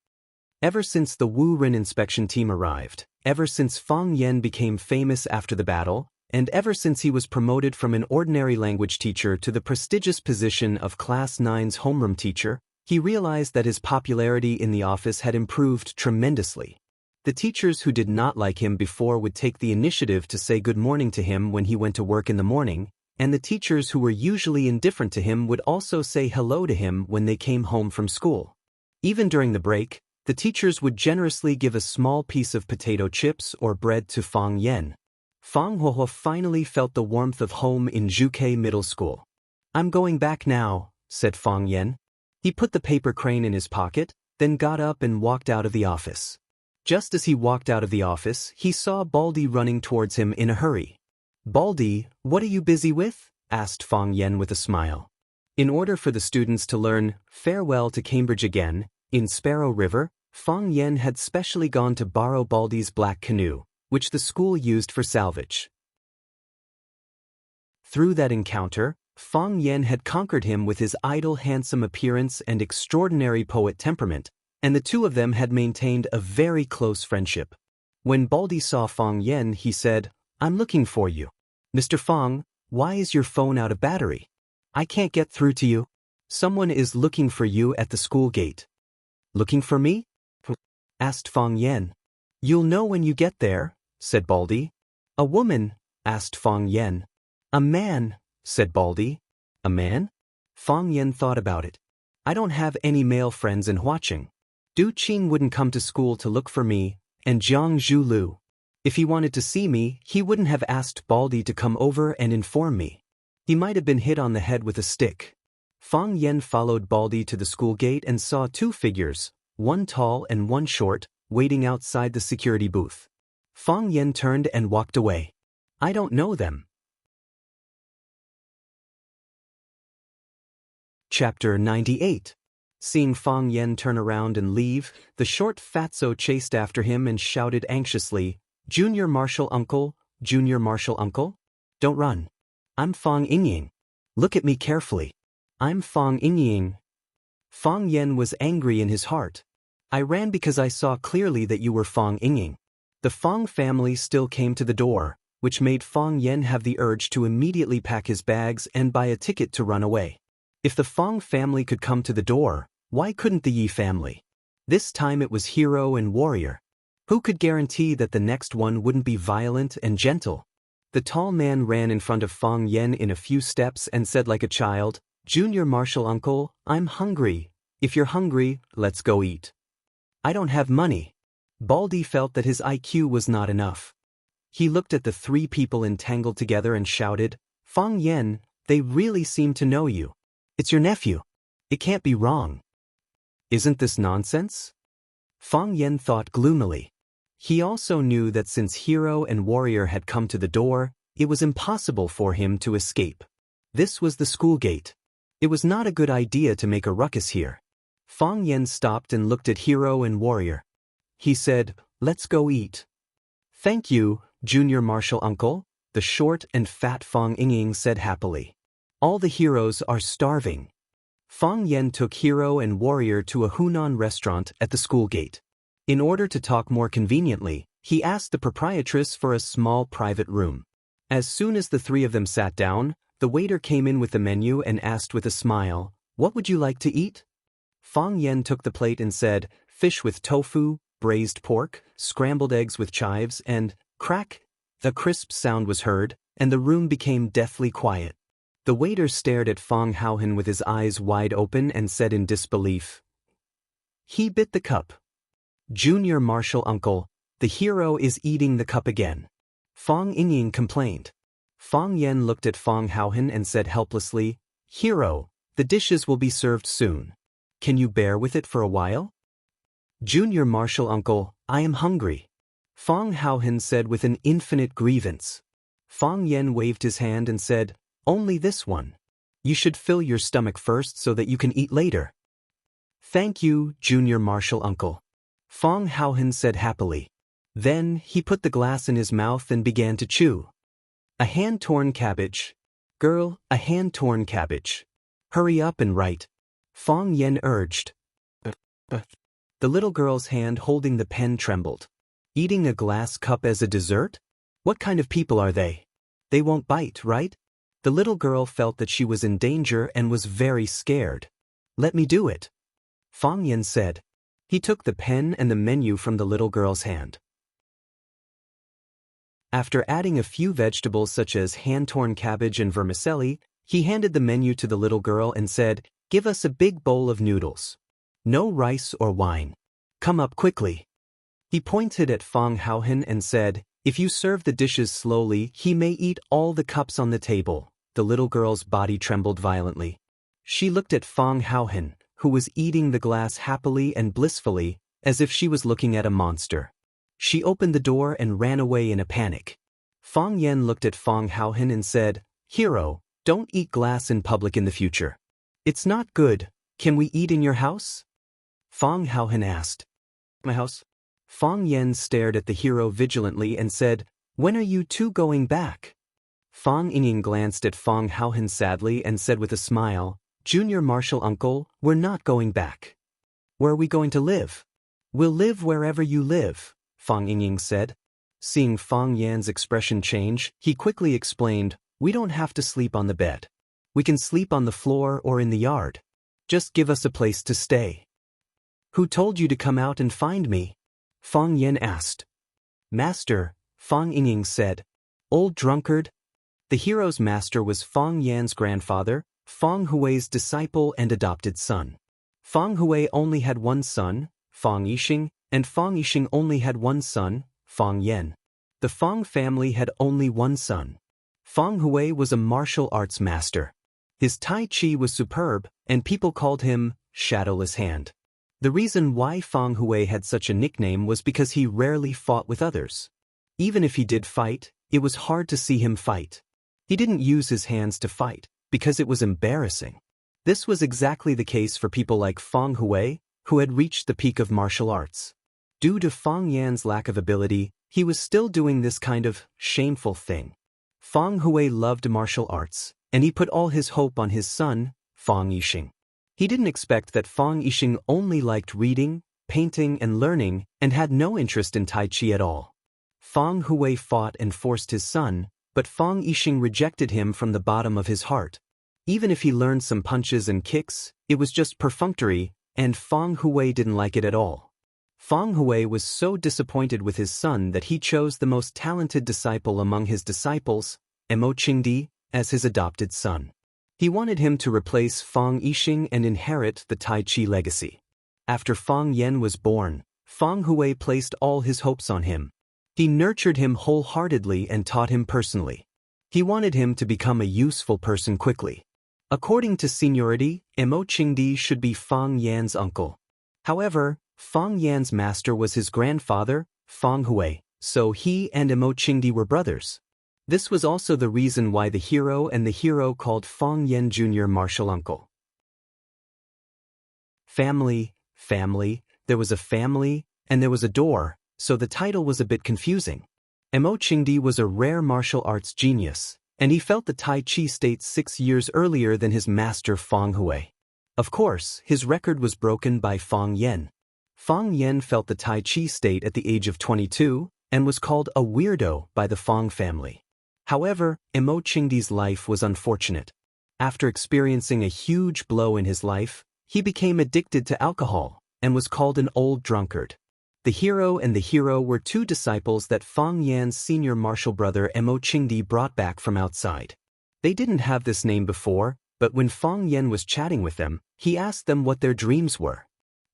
Ever since the Wu Rin inspection team arrived, ever since Fang Yen became famous after the battle, and ever since he was promoted from an ordinary language teacher to the prestigious position of Class 9's homeroom teacher, he realized that his popularity in the office had improved tremendously. The teachers who did not like him before would take the initiative to say good morning to him when he went to work in the morning, and the teachers who were usually indifferent to him would also say hello to him when they came home from school. Even during the break, the teachers would generously give a small piece of potato chips or bread to Fang Yen. Fang Huohuo finally felt the warmth of home in Zhuke Middle School. "I'm going back now," said Fang Yen. He put the paper crane in his pocket, then got up and walked out of the office. Just as he walked out of the office, he saw Baldy running towards him in a hurry. "Baldy, what are you busy with?" asked Fang Yen with a smile. In order for the students to learn "Farewell to Cambridge Again" in Sparrow River, Fang Yen had specially gone to borrow Baldy's black canoe, which the school used for salvage. Through that encounter, Fang Yen had conquered him with his idle handsome appearance and extraordinary poet temperament, and the two of them had maintained a very close friendship. When Baldy saw Fang Yen, he said, "I'm looking for you. Mr. Fang, why is your phone out of battery? I can't get through to you. Someone is looking for you at the school gate." "Looking for me?" asked Fang Yen. "You'll know when you get there," said Baldy. "A woman?" asked Fang Yen. "A man," said Baldy. "A man?" Fang Yen thought about it. "I don't have any male friends in Huaqing. Du Qing wouldn't come to school to look for me, and Jiang Zhulu. If he wanted to see me, he wouldn't have asked Baldy to come over and inform me. He might have been hit on the head with a stick." Fang Yen followed Baldy to the school gate and saw two figures, one tall and one short, waiting outside the security booth. Fang Yen turned and walked away. "I don't know them." Chapter 98. Seeing Fang Yen turn around and leave, the short fatso chased after him and shouted anxiously, "Junior Marshal Uncle, Junior Marshal Uncle? Don't run. I'm Fang Yingying. Look at me carefully. I'm Fang Yingying." Fang Yen was angry in his heart. "I ran because I saw clearly that you were Fang Yingying." The Fang family still came to the door, which made Fang Yen have the urge to immediately pack his bags and buy a ticket to run away. If the Fang family could come to the door, why couldn't the Yi family? This time it was hero and warrior. Who could guarantee that the next one wouldn't be violent and gentle? The tall man ran in front of Fang Yen in a few steps and said like a child, "Junior Marshal Uncle, I'm hungry. If you're hungry, let's go eat." "I don't have money." Baldy felt that his IQ was not enough. He looked at the three people entangled together and shouted, "Fang Yen, they really seem to know you. It's your nephew. It can't be wrong. Isn't this nonsense?" Fang Yen thought gloomily. He also knew that since hero and warrior had come to the door, it was impossible for him to escape. This was the school gate. It was not a good idea to make a ruckus here. Fang Yen stopped and looked at hero and warrior. He said, "Let's go eat." "Thank you, Junior Marshal Uncle," the short and fat Fang Yingying said happily. "All the heroes are starving." Fang Yen took hero and warrior to a Hunan restaurant at the school gate. In order to talk more conveniently, he asked the proprietress for a small private room. As soon as the three of them sat down, the waiter came in with the menu and asked with a smile, "What would you like to eat?" Fang Yen took the plate and said, "Fish with tofu, braised pork, scrambled eggs with chives, and crack." The crisp sound was heard, and the room became deathly quiet. The waiter stared at Fong Haohan with his eyes wide open and said in disbelief, "He bit the cup. Junior martial uncle, the hero is eating the cup again." Fong Yingying complained. Fong Yen looked at Fong Haohan and said helplessly, "Hero, the dishes will be served soon. Can you bear with it for a while?" "Junior martial uncle, I am hungry," Fong Haohan said with an infinite grievance. Fong Yen waved his hand and said, "Only this one. You should fill your stomach first so that you can eat later." "Thank you, junior martial uncle," Fong Haohan said happily. Then he put the glass in his mouth and began to chew. "A hand-torn cabbage. Girl, a hand-torn cabbage. Hurry up and write," Fong Yen urged. The little girl's hand holding the pen trembled. "Eating a glass cup as a dessert? What kind of people are they? They won't bite, right?" The little girl felt that she was in danger and was very scared. "Let me do it," Fong Yen said. He took the pen and the menu from the little girl's hand. After adding a few vegetables such as hand-torn cabbage and vermicelli, he handed the menu to the little girl and said, "Give us a big bowl of noodles. No rice or wine. Come up quickly." He pointed at Fong Haohan and said, "If you serve the dishes slowly, he may eat all the cups on the table." The little girl's body trembled violently. She looked at Fong Haohan, who was eating the glass happily and blissfully, as if she was looking at a monster. She opened the door and ran away in a panic. Fong Yen looked at Fong Haohan and said, "Hero, don't eat glass in public in the future. It's not good. Can we eat in your house?" Fong Haohan asked. "My house?" Fong Yen stared at the hero vigilantly and said, "When are you two going back?" Fong Yingying glanced at Fong Haohan sadly and said with a smile, "Junior martial uncle, we're not going back." "Where are we going to live?" "We'll live wherever you live," Fong Yingying said. Seeing Fong Yan's expression change, he quickly explained, "We don't have to sleep on the bed. We can sleep on the floor or in the yard. Just give us a place to stay." "Who told you to come out and find me?" Fong Yen asked. "Master," Fong Yingying said. "Old drunkard." The hero's master was Fong Yan's grandfather, Fong Hui's disciple and adopted son. Fong Hui only had one son, Fong Yixing, and Fong Yixing only had one son, Fong Yen. The Fong family had only one son. Fong Hui was a martial arts master. His Tai Chi was superb, and people called him Shadowless Hand. The reason why Fong Hui had such a nickname was because he rarely fought with others. Even if he did fight, it was hard to see him fight. He didn't use his hands to fight, because it was embarrassing. This was exactly the case for people like Fong Hui, who had reached the peak of martial arts. Due to Fong Yan's lack of ability, he was still doing this kind of shameful thing. Fong Hui loved martial arts, and he put all his hope on his son, Fong Yixing. He didn't expect that Fong Yixing only liked reading, painting and learning, and had no interest in Tai Chi at all. Fong Hui fought and forced his son, but Fong Yixing rejected him from the bottom of his heart. Even if he learned some punches and kicks, it was just perfunctory, and Fong Hui didn't like it at all. Fong Hui was so disappointed with his son that he chose the most talented disciple among his disciples, Mo Qingdi, as his adopted son. He wanted him to replace Fong Yixing and inherit the Tai Chi legacy. After Fong Yen was born, Fong Hui placed all his hopes on him. He nurtured him wholeheartedly and taught him personally. He wanted him to become a useful person quickly. According to seniority, Mo Qingdi should be Fong Yan's uncle. However, Fong Yan's master was his grandfather, Fong Hui, so he and Mo Qingdi were brothers. This was also the reason why the hero called Fong Yen Jr. martial uncle. Family, there was a family, and there was a door, so the title was a bit confusing. Mo Qingdi was a rare martial arts genius, and he felt the Tai Chi state 6 years earlier than his master Fong Hui. Of course, his record was broken by Fong Yen. Fong Yen felt the Tai Chi state at the age of 22, and was called a weirdo by the Fong family. However, Mo Qingdi's life was unfortunate. After experiencing a huge blow in his life, he became addicted to alcohol, and was called an old drunkard. The hero and the hero were two disciples that Fang Yan's senior martial brother Mo Qingdi brought back from outside. They didn't have this name before, but when Fang Yan was chatting with them, he asked them what their dreams were.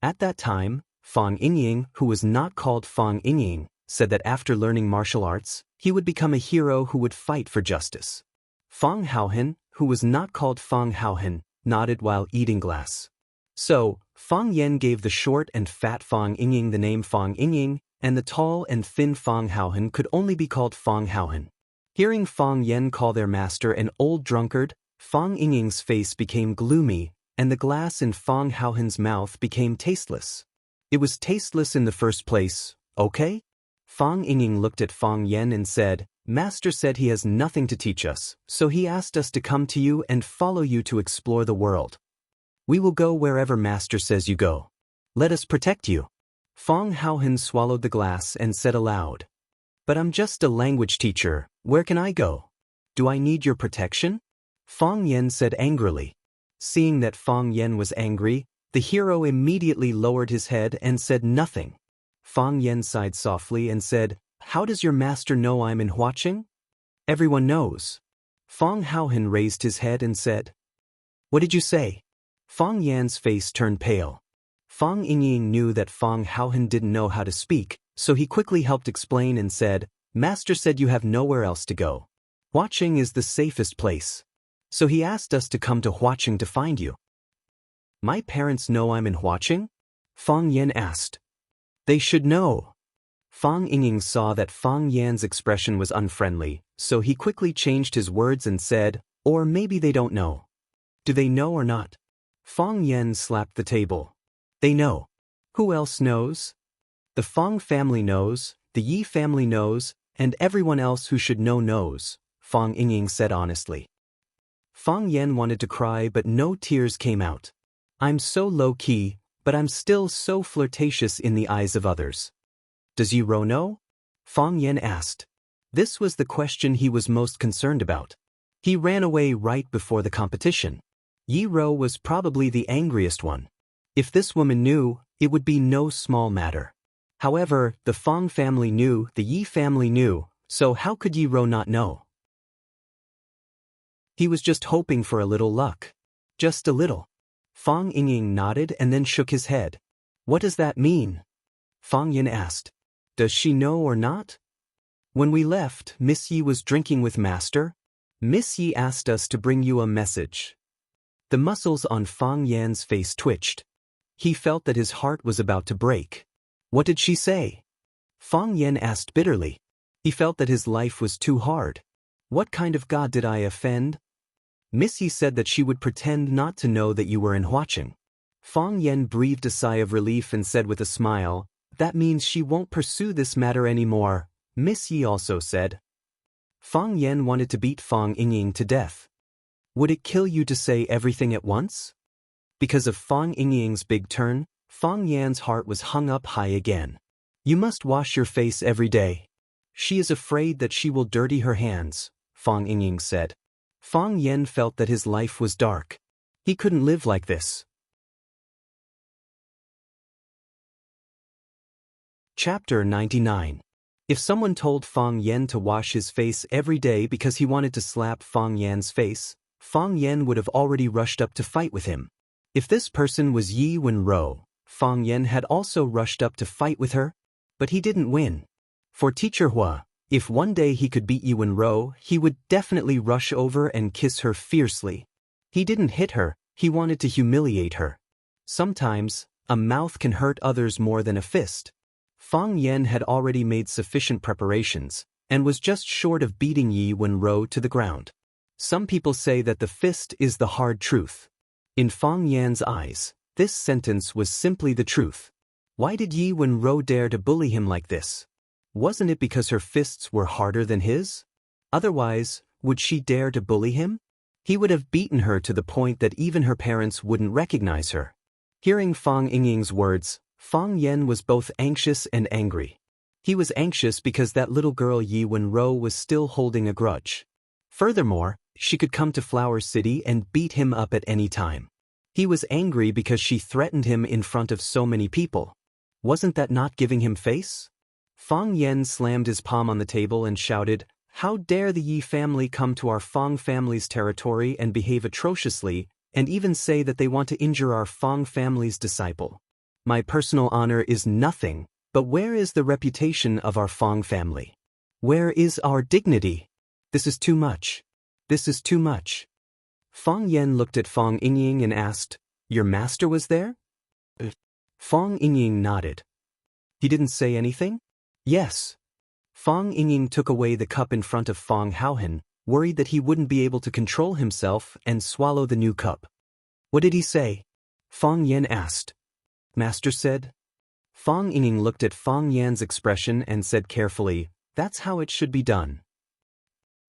At that time, Fang Yingying, who was not called Fang Yingying, said that after learning martial arts, he would become a hero who would fight for justice. Fang Haohen, who was not called Fang Haohen, nodded while eating glass. So, Fang Yan gave the short and fat Fang Yingying the name Fang Yingying, and the tall and thin Fang Haohen could only be called Fang Haohen. Hearing Fang Yan call their master an old drunkard, Fang Yingying's face became gloomy, and the glass in Fang Haohen's mouth became tasteless. It was tasteless in the first place, okay? Fang Yingying looked at Fang Yan and said, "Master said he has nothing to teach us, so he asked us to come to you and follow you to explore the world. We will go wherever Master says you go. Let us protect you." Fang Haohen swallowed the glass and said aloud, "But I'm just a language teacher, where can I go? Do I need your protection?" Fang Yan said angrily. Seeing that Fang Yan was angry, the hero immediately lowered his head and said nothing. Fang Yan sighed softly and said, "How does your master know I'm in Huaqing?" "Everyone knows." Fang Haohen raised his head and said, "What did you say?" Fang Yan's face turned pale. Fang Yingying knew that Fang Haohen didn't know how to speak, so he quickly helped explain and said, "Master said you have nowhere else to go. Huaqing is the safest place. So he asked us to come to Huaqing to find you." "My parents know I'm in Huaqing?" Fang Yan asked. "They should know." Fang Yingying saw that Fang Yan's expression was unfriendly, so he quickly changed his words and said, "Or maybe they don't know." "Do they know or not?" Fang Yan slapped the table. "They know." "Who else knows?" "The Fang family knows, the Yi family knows, and everyone else who should know knows," Fang Yingying said honestly. Fang Yan wanted to cry but no tears came out. "I'm so low-key, but I'm still so flirtatious in the eyes of others." "Does Yi Ro know?" Fang Yan asked. This was the question he was most concerned about. He ran away right before the competition. Yi Ro was probably the angriest one. If this woman knew, it would be no small matter. However, the Fang family knew, the Yi family knew, so how could Yi Ro not know? He was just hoping for a little luck. Just a little. Fang Yingying nodded and then shook his head. "What does that mean?" Fang Yan asked. "Does she know or not?" "When we left, Miss Yi was drinking with Master. Miss Yi asked us to bring you a message." The muscles on Fang Yan's face twitched. He felt that his heart was about to break. "What did she say?" Fang Yan asked bitterly. He felt that his life was too hard. "What kind of god did I offend?" "Miss Yi said that she would pretend not to know that you were in Huaqing." Fang Yan breathed a sigh of relief and said with a smile, "That means she won't pursue this matter anymore," Miss Yi also said. Fang Yan wanted to beat Fang Yingying to death. "Would it kill you to say everything at once?" Because of Fang Yingying's big turn, Fang Yan's heart was hung up high again. "You must wash your face every day." "She is afraid that she will dirty her hands," Fang Yingying said. Fang Yan felt that his life was dark. He couldn't live like this. Chapter 99. If someone told Fang Yan to wash his face every day because he wanted to slap Fang Yan's face, Fang Yan would have already rushed up to fight with him. If this person was Yi Wenro, Fang Yan had also rushed up to fight with her, but he didn't win. For Teacher Hua, if one day he could beat Yi Wenro, he would definitely rush over and kiss her fiercely. He didn't hit her, he wanted to humiliate her. Sometimes, a mouth can hurt others more than a fist. Fang Yan had already made sufficient preparations, and was just short of beating Yi Wenro to the ground. Some people say that the fist is the hard truth. In Fang Yan's eyes, this sentence was simply the truth. Why did Yi Wenro dare to bully him like this? Wasn't it because her fists were harder than his? Otherwise, would she dare to bully him? He would have beaten her to the point that even her parents wouldn't recognize her. Hearing Fang Yingying's words, Fang Yan was both anxious and angry. He was anxious because that little girl Yi Wenro was still holding a grudge. Furthermore, she could come to Flower City and beat him up at any time. He was angry because she threatened him in front of so many people. Wasn't that not giving him face? Fang Yen slammed his palm on the table and shouted, "How dare the Yi family come to our Fang family's territory and behave atrociously, and even say that they want to injure our Fang family's disciple? My personal honor is nothing, but where is the reputation of our Fang family? Where is our dignity? This is too much. This is too much." Fang Yen looked at Fang Yingying and asked, "Your master was there?" Fang Yingying nodded. "He didn't say anything?" "Yes." Fang Yingying took away the cup in front of Fang Haohen, worried that he wouldn't be able to control himself and swallow the new cup. "What did he say?" Fang Yen asked. "Master said." Fang Yingying looked at Fang Yan's expression and said carefully, "That's how it should be done."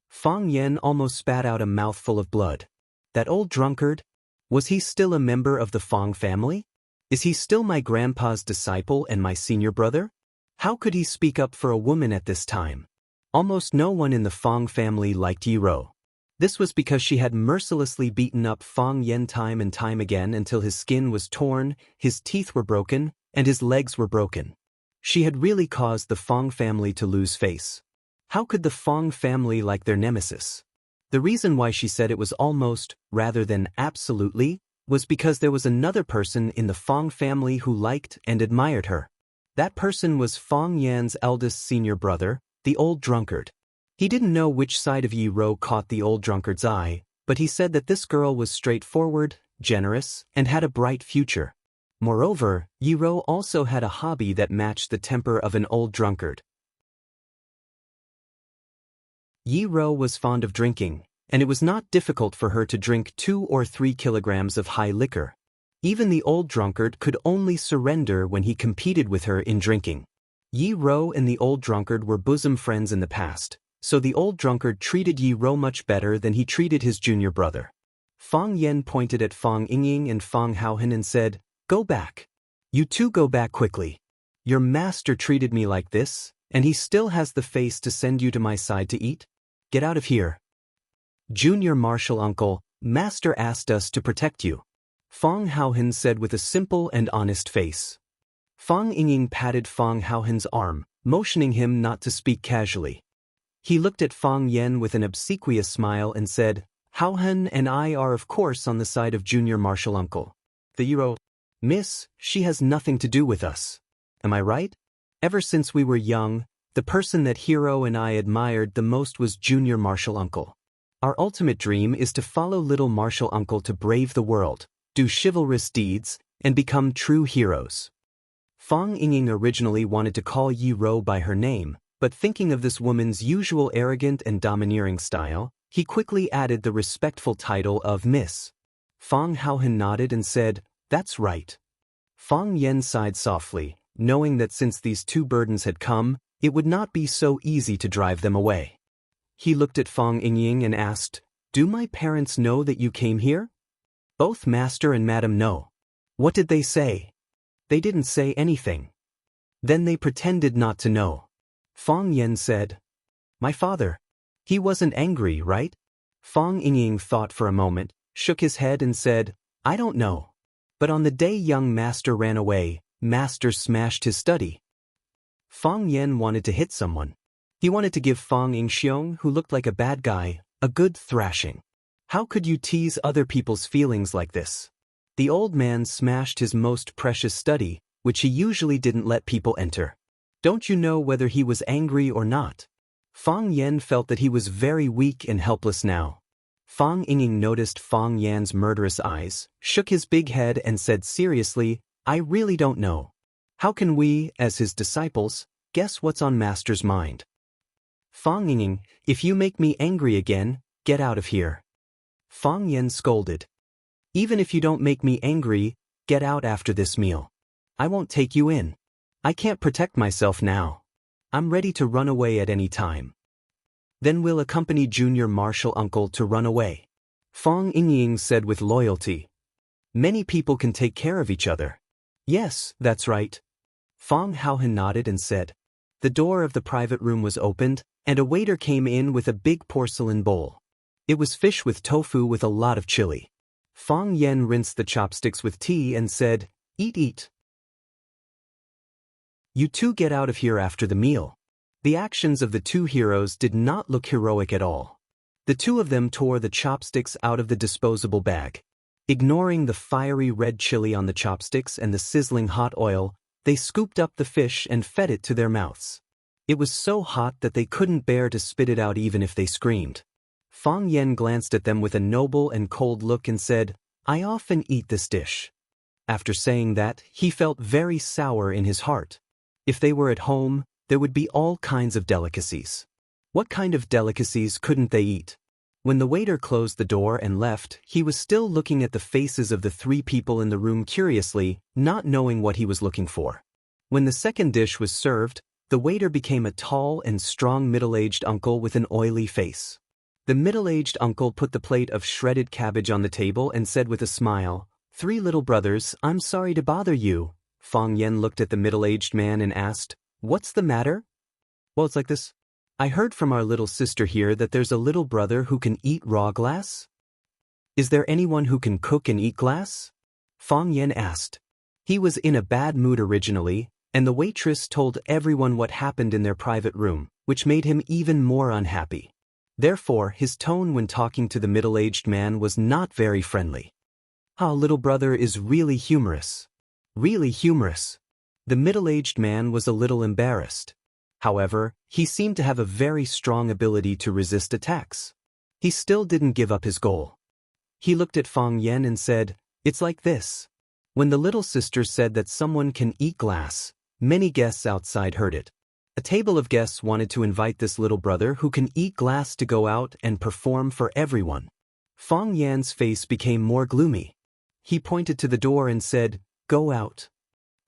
Fang Yen almost spat out a mouthful of blood. That old drunkard? Was he still a member of the Fang family? Is he still my grandpa's disciple and my senior brother? How could he speak up for a woman at this time? Almost no one in the Fang family liked Yi Rou. This was because she had mercilessly beaten up Fang Yen time and time again until his skin was torn, his teeth were broken, and his legs were broken. She had really caused the Fang family to lose face. How could the Fang family like their nemesis? The reason why she said it was almost, rather than absolutely, was because there was another person in the Fang family who liked and admired her. That person was Fang Yan's eldest senior brother, the old drunkard. He didn't know which side of Yi Rou caught the old drunkard's eye, but he said that this girl was straightforward, generous, and had a bright future. Moreover, Yi Rou also had a hobby that matched the temper of an old drunkard. Yi Rou was fond of drinking, and it was not difficult for her to drink 2 or 3 kilograms of high liquor. Even the old drunkard could only surrender when he competed with her in drinking. Yi Rou and the old drunkard were bosom friends in the past, so the old drunkard treated Yi Rou much better than he treated his junior brother. Fang Yen pointed at Fang Yingying and Fang Haohen and said, "Go back. You two go back quickly. Your master treated me like this, and he still has the face to send you to my side to eat? Get out of here." "Junior martial uncle, master asked us to protect you," Fang Haohen said with a simple and honest face. Fang Yingying patted Fang Haohen's arm, motioning him not to speak casually. He looked at Fang Yen with an obsequious smile and said, "Haohen and I are of course on the side of junior martial uncle. The Yi Rou, miss, she has nothing to do with us. Am I right? Ever since we were young, the person that Hero and I admired the most was junior martial uncle. Our ultimate dream is to follow little martial uncle to brave the world, do chivalrous deeds, and become true heroes." Fang Yingying originally wanted to call Yi Rou by her name, but thinking of this woman's usual arrogant and domineering style, he quickly added the respectful title of Miss. Fang Haohen nodded and said, "That's right." Fang Yen sighed softly, knowing that since these two burdens had come, it would not be so easy to drive them away. He looked at Fang Yingying and asked, "Do my parents know that you came here?" "Both master and madam know." "What did they say?" "They didn't say anything." "Then they pretended not to know." Fang Yen said, "My father. He wasn't angry, right?" Fang Yingying thought for a moment, shook his head and said, "I don't know. But on the day young master ran away, master smashed his study." Fang Yen wanted to hit someone. He wanted to give Fang Yingxiong, who looked like a bad guy, a good thrashing. How could you tease other people's feelings like this? The old man smashed his most precious study, which he usually didn't let people enter. Don't you know whether he was angry or not? Fang Yen felt that he was very weak and helpless now. Fang Yingying noticed Fang Yan's murderous eyes, shook his big head and said seriously, "I really don't know. How can we, as his disciples, guess what's on master's mind?" "Fang Yingying, if you make me angry again, get out of here." Fang Yen scolded. "Even if you don't make me angry, get out after this meal. I won't take you in. I can't protect myself now. I'm ready to run away at any time." "Then we'll accompany junior martial uncle to run away," Fang Yingying said with loyalty. "Many people can take care of each other." "Yes, that's right." Fang Haohen nodded and said. The door of the private room was opened, and a waiter came in with a big porcelain bowl. It was fish with tofu with a lot of chili. Fang Yen rinsed the chopsticks with tea and said, "Eat, eat." You two get out of here after the meal. The actions of the two heroes did not look heroic at all. The two of them tore the chopsticks out of the disposable bag. Ignoring the fiery red chili on the chopsticks and the sizzling hot oil, they scooped up the fish and fed it to their mouths. It was so hot that they couldn't bear to spit it out even if they screamed. Fang Yen glanced at them with a noble and cold look and said, "I often eat this dish." After saying that, he felt very sour in his heart. If they were at home, there would be all kinds of delicacies. What kind of delicacies couldn't they eat? When the waiter closed the door and left, he was still looking at the faces of the three people in the room curiously, not knowing what he was looking for. When the second dish was served, the waiter became a tall and strong middle-aged uncle with an oily face. The middle-aged uncle put the plate of shredded cabbage on the table and said with a smile, "Three little brothers, I'm sorry to bother you." Fang Yen looked at the middle-aged man and asked, "What's the matter?" "Well, it's like this. I heard from our little sister here that there's a little brother who can eat raw glass. Is there anyone who can cook and eat glass?" Fang Yen asked. He was in a bad mood originally, and the waitress told everyone what happened in their private room, which made him even more unhappy. Therefore, his tone when talking to the middle-aged man was not very friendly. "Our little brother is really humorous. Really humorous." The middle-aged man was a little embarrassed. However, he seemed to have a very strong ability to resist attacks. He still didn't give up his goal. He looked at Fang Yen and said, "It's like this." When the little sister said that someone can eat glass, many guests outside heard it. A table of guests wanted to invite this little brother who can eat glass to go out and perform for everyone. Fang Yan's face became more gloomy. He pointed to the door and said, "Go out."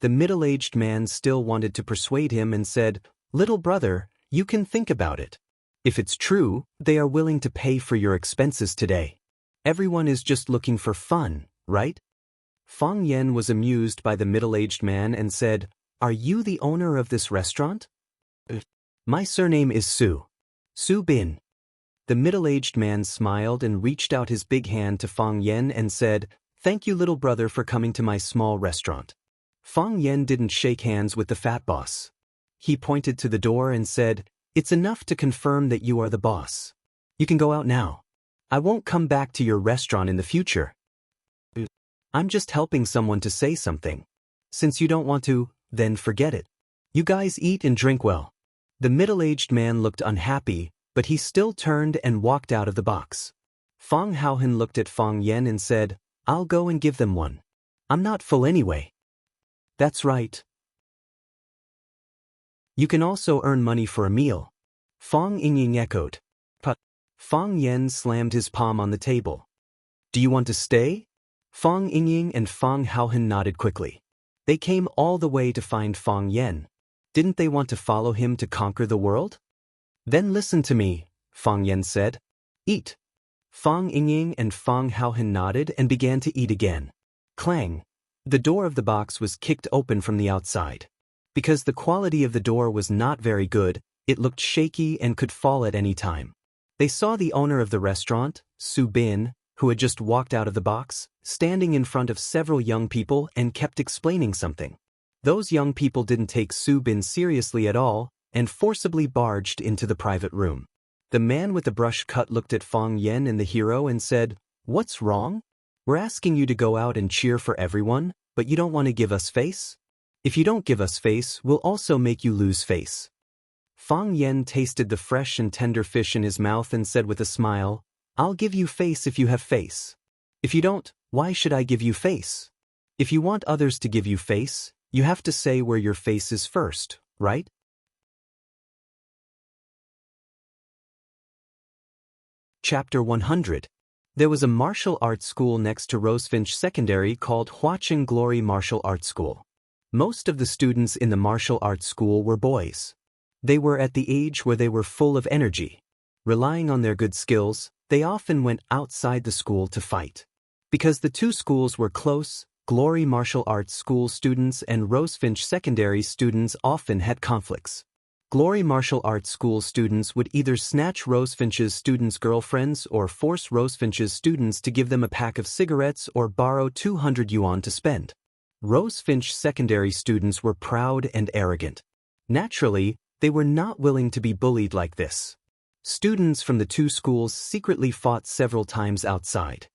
The middle-aged man still wanted to persuade him and said, "Little brother, you can think about it. If it's true, they are willing to pay for your expenses today. Everyone is just looking for fun, right?" Fang Yen was amused by the middle-aged man and said, "Are you the owner of this restaurant?" "My surname is Su. Su Bin." The middle-aged man smiled and reached out his big hand to Fang Yen and said, "Thank you, little brother, for coming to my small restaurant." Fang Yen didn't shake hands with the fat boss. He pointed to the door and said, "It's enough to confirm that you are the boss. You can go out now. I won't come back to your restaurant in the future. I'm just helping someone to say something. Since you don't want to, then forget it. You guys eat and drink well." The middle-aged man looked unhappy, but he still turned and walked out of the box. Fang Haohan looked at Fang Yen and said, "I'll go and give them one. I'm not full anyway." "That's right. You can also earn money for a meal." Fang Yingying echoed. "But..." Fang Yen slammed his palm on the table. "Do you want to stay?" Fang Yingying and Fang Haohan nodded quickly. They came all the way to find Fang Yen. Didn't they want to follow him to conquer the world? "Then listen to me," Fang Yen said. "Eat." Fang Yingying and Fang Haohan nodded and began to eat again. Clang! The door of the box was kicked open from the outside. Because the quality of the door was not very good, it looked shaky and could fall at any time. They saw the owner of the restaurant, Su Bin, who had just walked out of the box, standing in front of several young people and kept explaining something. Those young people didn't take Su Bin seriously at all and forcibly barged into the private room. The man with the brush cut looked at Fang Yen and the hero and said, "What's wrong? We're asking you to go out and cheer for everyone, but you don't want to give us face? If you don't give us face, we'll also make you lose face." Fang Yen tasted the fresh and tender fish in his mouth and said with a smile, "I'll give you face if you have face. If you don't, why should I give you face? If you want others to give you face, you have to say where your face is first, right?" Chapter 100. There was a martial arts school next to Rosefinch Secondary called Huacheng Glory Martial Arts School. Most of the students in the martial arts school were boys. They were at the age where they were full of energy. Relying on their good skills, they often went outside the school to fight. Because the two schools were close, Glory Martial Arts School students and Rosefinch Secondary students often had conflicts. Glory Martial Arts School students would either snatch Rosefinch's students' girlfriends or force Rosefinch's students to give them a pack of cigarettes or borrow 200 yuan to spend. Rosefinch Secondary students were proud and arrogant. Naturally, they were not willing to be bullied like this. Students from the two schools secretly fought several times outside.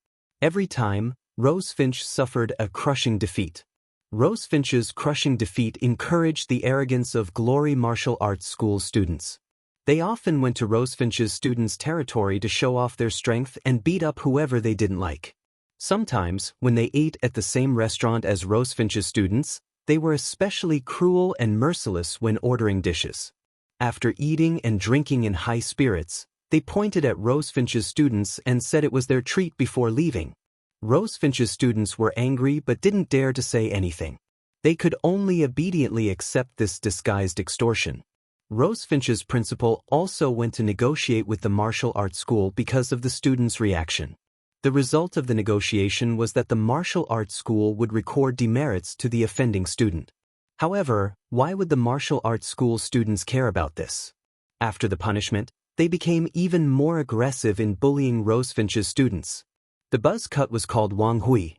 Every time, Rosefinch suffered a crushing defeat. Rosefinch's crushing defeat encouraged the arrogance of Glory Martial Arts School students. They often went to Rosefinch's students' territory to show off their strength and beat up whoever they didn't like. Sometimes, when they ate at the same restaurant as Rosefinch's students, they were especially cruel and merciless when ordering dishes. After eating and drinking in high spirits, they pointed at Rosefinch's students and said it was their treat before leaving. Rosefinch's students were angry but didn't dare to say anything. They could only obediently accept this disguised extortion. Rosefinch's principal also went to negotiate with the martial arts school because of the students' reaction. The result of the negotiation was that the martial arts school would record demerits to the offending student. However, why would the martial arts school students care about this? After the punishment, they became even more aggressive in bullying Rosefinch's students. The buzz cut was called Wang Hui.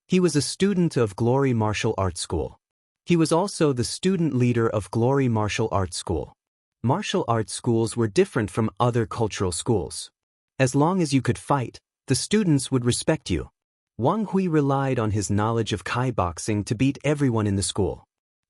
He was a student of Glory Martial Arts School. He was also the student leader of Glory Martial Arts School. Martial arts schools were different from other cultural schools. As long as you could fight, the students would respect you. Wang Hui relied on his knowledge of Kai boxing to beat everyone in the school.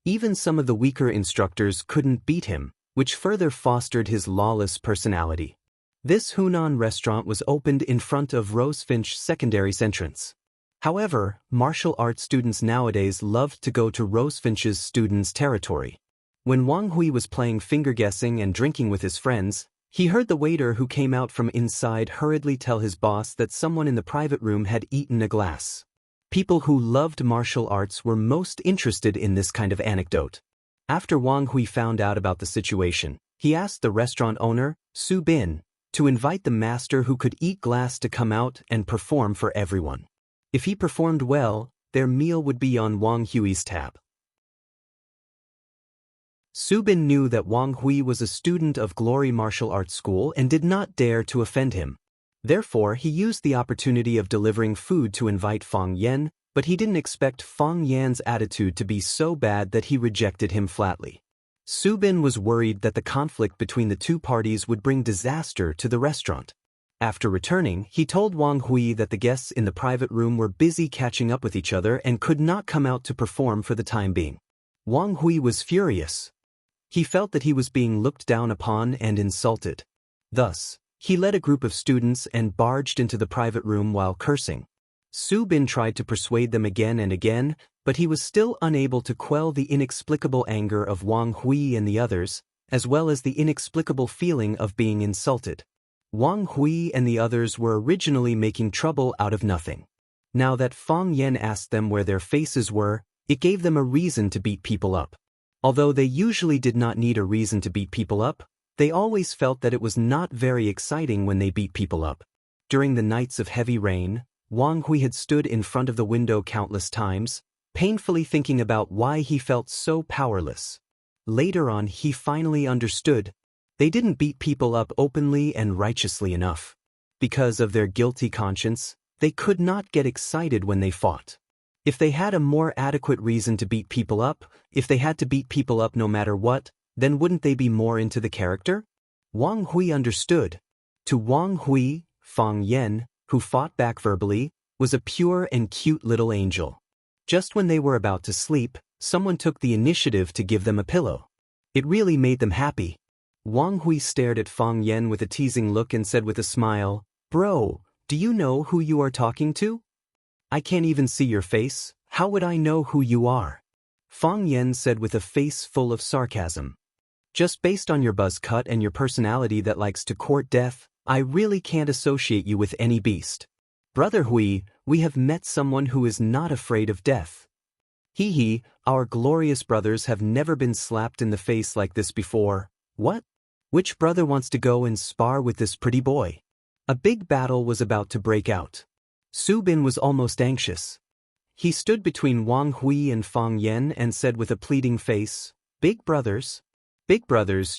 Even some of the weaker instructors couldn't beat him, which further fostered his lawless personality. This Hunan restaurant was opened in front of Rosefinch Secondary's entrance. However, martial arts students nowadays loved to go to Rosefinch's students' territory. When Wang Hui was playing finger guessing and drinking with his friends, he heard the waiter who came out from inside hurriedly tell his boss that someone in the private room had eaten a glass. People who loved martial arts were most interested in this kind of anecdote. After Wang Hui found out about the situation, he asked the restaurant owner, Su Bin, to invite the master who could eat glass to come out and perform for everyone. If he performed well, their meal would be on Wang Hui's tab. Su Bin knew that Wang Hui was a student of Glory Martial Arts School and did not dare to offend him. Therefore, he used the opportunity of delivering food to invite Fang Yan, but he didn't expect Fang Yan's attitude to be so bad that he rejected him flatly. Su Bin was worried that the conflict between the two parties would bring disaster to the restaurant. After returning, he told Wang Hui that the guests in the private room were busy catching up with each other and could not come out to perform for the time being. Wang Hui was furious. He felt that he was being looked down upon and insulted. Thus, he led a group of students and barged into the private room while cursing. Su Bin tried to persuade them again and again, but he was still unable to quell the inexplicable anger of Wang Hui and the others, as well as the inexplicable feeling of being insulted. Wang Hui and the others were originally making trouble out of nothing. Now that Fang Yan asked them where their faces were, it gave them a reason to beat people up. Although they usually did not need a reason to beat people up, they always felt that it was not very exciting when they beat people up. During the nights of heavy rain, Wang Hui had stood in front of the window countless times, painfully thinking about why he felt so powerless. Later on, he finally understood. They didn't beat people up openly and righteously enough. Because of their guilty conscience, they could not get excited when they fought. If they had a more adequate reason to beat people up, if they had to beat people up no matter what, then wouldn't they be more into the character? Wang Hui understood. To Wang Hui, Fang Yan, who fought back verbally, was a pure and cute little angel. Just when they were about to sleep, someone took the initiative to give them a pillow. It really made them happy. Wang Hui stared at Fang Yan with a teasing look and said with a smile, "Bro, do you know who you are talking to? I can't even see your face, how would I know who you are?" Fang Yan said with a face full of sarcasm. "Just based on your buzz cut and your personality that likes to court death, I really can't associate you with any beast. Brother Hui, we have met someone who is not afraid of death. Hee, our glorious brothers have never been slapped in the face like this before. What? Which brother wants to go and spar with this pretty boy?" A big battle was about to break out. Su Bin was almost anxious. He stood between Wang Hui and Fang Yan and said with a pleading face, Big brothers,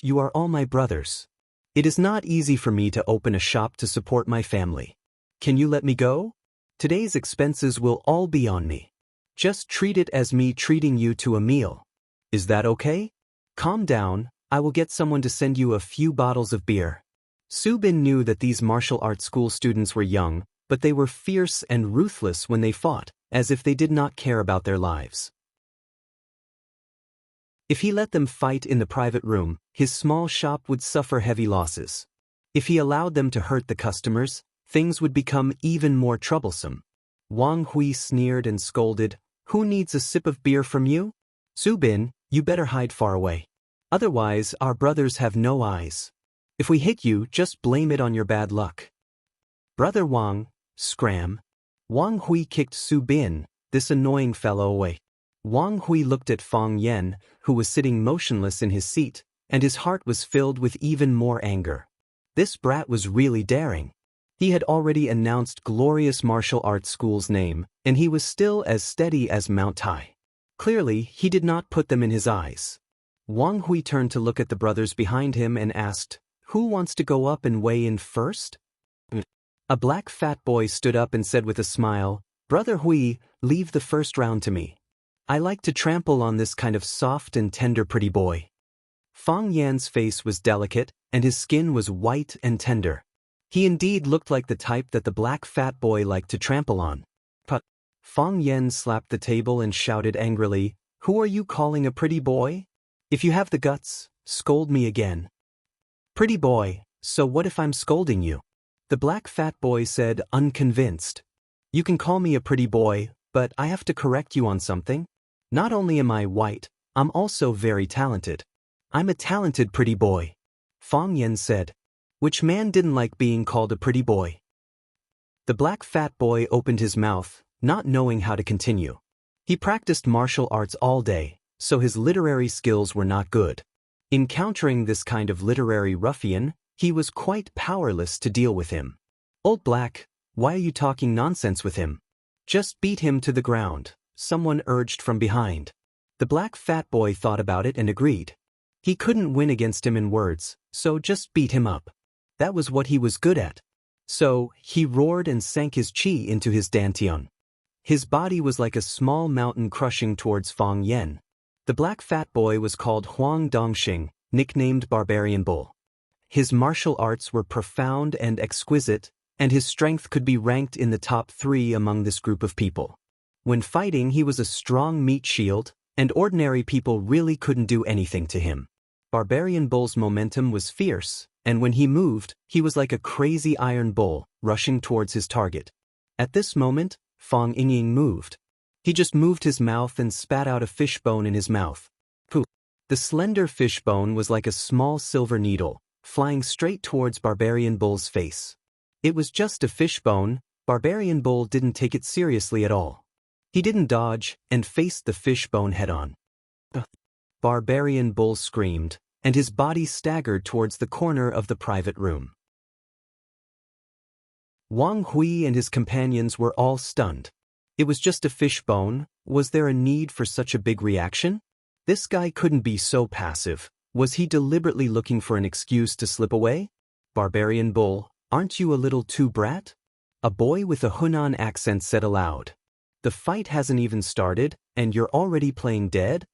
you are all my brothers. It is not easy for me to open a shop to support my family. Can you let me go? Today's expenses will all be on me. Just treat it as me treating you to a meal. Is that okay? Calm down, I will get someone to send you a few bottles of beer. Subin knew that these martial arts school students were young, but they were fierce and ruthless when they fought, as if they did not care about their lives. If he let them fight in the private room, his small shop would suffer heavy losses. If he allowed them to hurt the customers, things would become even more troublesome. Wang Hui sneered and scolded, "Who needs a sip of beer from you? Subin, you better hide far away. Otherwise, our brothers have no eyes. If we hit you, just blame it on your bad luck." Brother Wang, scram. Wang Hui kicked Subin, this annoying fellow, away. Wang Hui looked at Fang Yen, who was sitting motionless in his seat, and his heart was filled with even more anger. This brat was really daring. He had already announced glorious martial arts school's name, and he was still as steady as Mount Tai. Clearly, he did not put them in his eyes. Wang Hui turned to look at the brothers behind him and asked, "Who wants to go up and weigh in first?" A black fat boy stood up and said with a smile, "Brother Hui, leave the first round to me. I like to trample on this kind of soft and tender pretty boy." Fang Yan's face was delicate, and his skin was white and tender. He indeed looked like the type that the black fat boy liked to trample on. But Fang Yan slapped the table and shouted angrily, "Who are you calling a pretty boy? If you have the guts, scold me again." "Pretty boy, so what if I'm scolding you?" The black fat boy said, unconvinced. "You can call me a pretty boy, but I have to correct you on something. Not only am I white, I'm also very talented. I'm a talented pretty boy." Fang Yan said. Which man didn't like being called a pretty boy? The black fat boy opened his mouth, not knowing how to continue. He practiced martial arts all day, so his literary skills were not good. Encountering this kind of literary ruffian, he was quite powerless to deal with him. "Old Black, why are you talking nonsense with him? Just beat him to the ground," someone urged from behind. The black fat boy thought about it and agreed. He couldn't win against him in words, so just beat him up. That was what he was good at. So, he roared and sank his chi into his dantian. His body was like a small mountain crushing towards Fang Yen. The black fat boy was called Huang Dongxing, nicknamed Barbarian Bull. His martial arts were profound and exquisite, and his strength could be ranked in the top 3 among this group of people. When fighting, he was a strong meat shield, and ordinary people really couldn't do anything to him. Barbarian Bull's momentum was fierce, and when he moved, he was like a crazy iron bull, rushing towards his target. At this moment, Fang Yingying moved. He just moved his mouth and spat out a fishbone in his mouth. Pooh! The slender fishbone was like a small silver needle, flying straight towards Barbarian Bull's face. It was just a fishbone. Barbarian Bull didn't take it seriously at all. He didn't dodge, and faced the fishbone head-on. Barbarian Bull screamed, and his body staggered towards the corner of the private room. Wang Hui and his companions were all stunned. It was just a fishbone. Was there a need for such a big reaction? This guy couldn't be so passive. Was he deliberately looking for an excuse to slip away? Barbarian Bull, aren't you a little too brat? A boy with a Hunan accent said aloud. The fight hasn't even started, and you're already playing dead?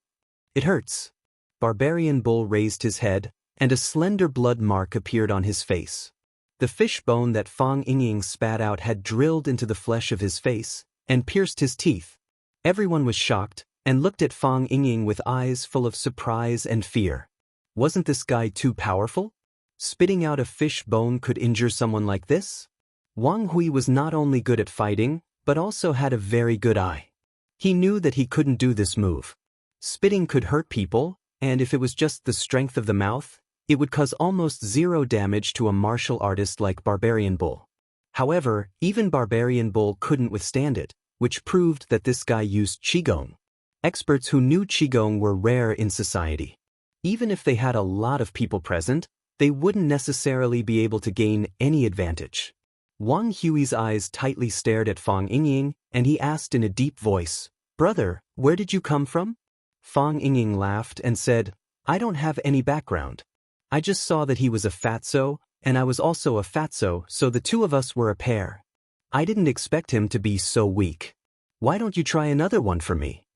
It hurts. Barbarian Bull raised his head, and a slender blood mark appeared on his face. The fishbone that Fang Yingying spat out had drilled into the flesh of his face, and pierced his teeth. Everyone was shocked, and looked at Fang Yingying with eyes full of surprise and fear. Wasn't this guy too powerful? Spitting out a fish bone could injure someone like this? Wang Hui was not only good at fighting, but also had a very good eye. He knew that he couldn't do this move. Spitting could hurt people, and if it was just the strength of the mouth, it would cause almost 0 damage to a martial artist like Barbarian Bull. However, even Barbarian Bull couldn't withstand it, which proved that this guy used Qigong. Experts who knew Qigong were rare in society. Even if they had a lot of people present, they wouldn't necessarily be able to gain any advantage. Wang Hui's eyes tightly stared at Fang Yingying, and he asked in a deep voice, "Brother, where did you come from?" Fang Yingying laughed and said, "I don't have any background. I just saw that he was a fatso, and I was also a fatso, so the two of us were a pair. I didn't expect him to be so weak." Why don't you try another one for me?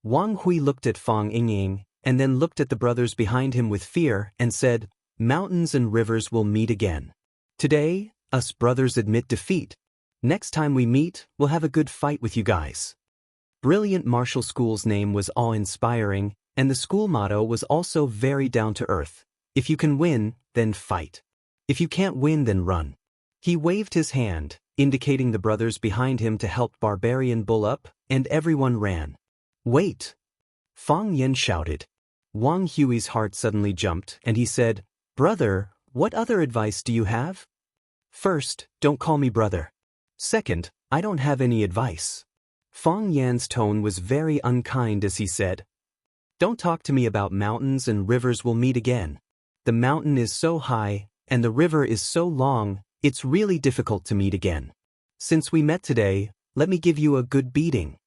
Wang Hui looked at Fang Yingying, and then looked at the brothers behind him with fear and said, "Mountains and rivers will meet again. Today, us brothers admit defeat. Next time we meet, we'll have a good fight with you guys." Brilliant Martial School's name was awe-inspiring, and the school motto was also very down-to-earth. If you can win, then fight. If you can't win, then run. He waved his hand, indicating the brothers behind him to help Barbarian Bull up, and everyone ran. "Wait!" Fang Yen shouted. Wang Hui's heart suddenly jumped, and he said, "Brother, what other advice do you have?" "First, don't call me brother. Second, I don't have any advice." Fang Yan's tone was very unkind as he said, "Don't talk to me about mountains and rivers will meet again. The mountain is so high, and the river is so long, it's really difficult to meet again. Since we met today, let me give you a good beating."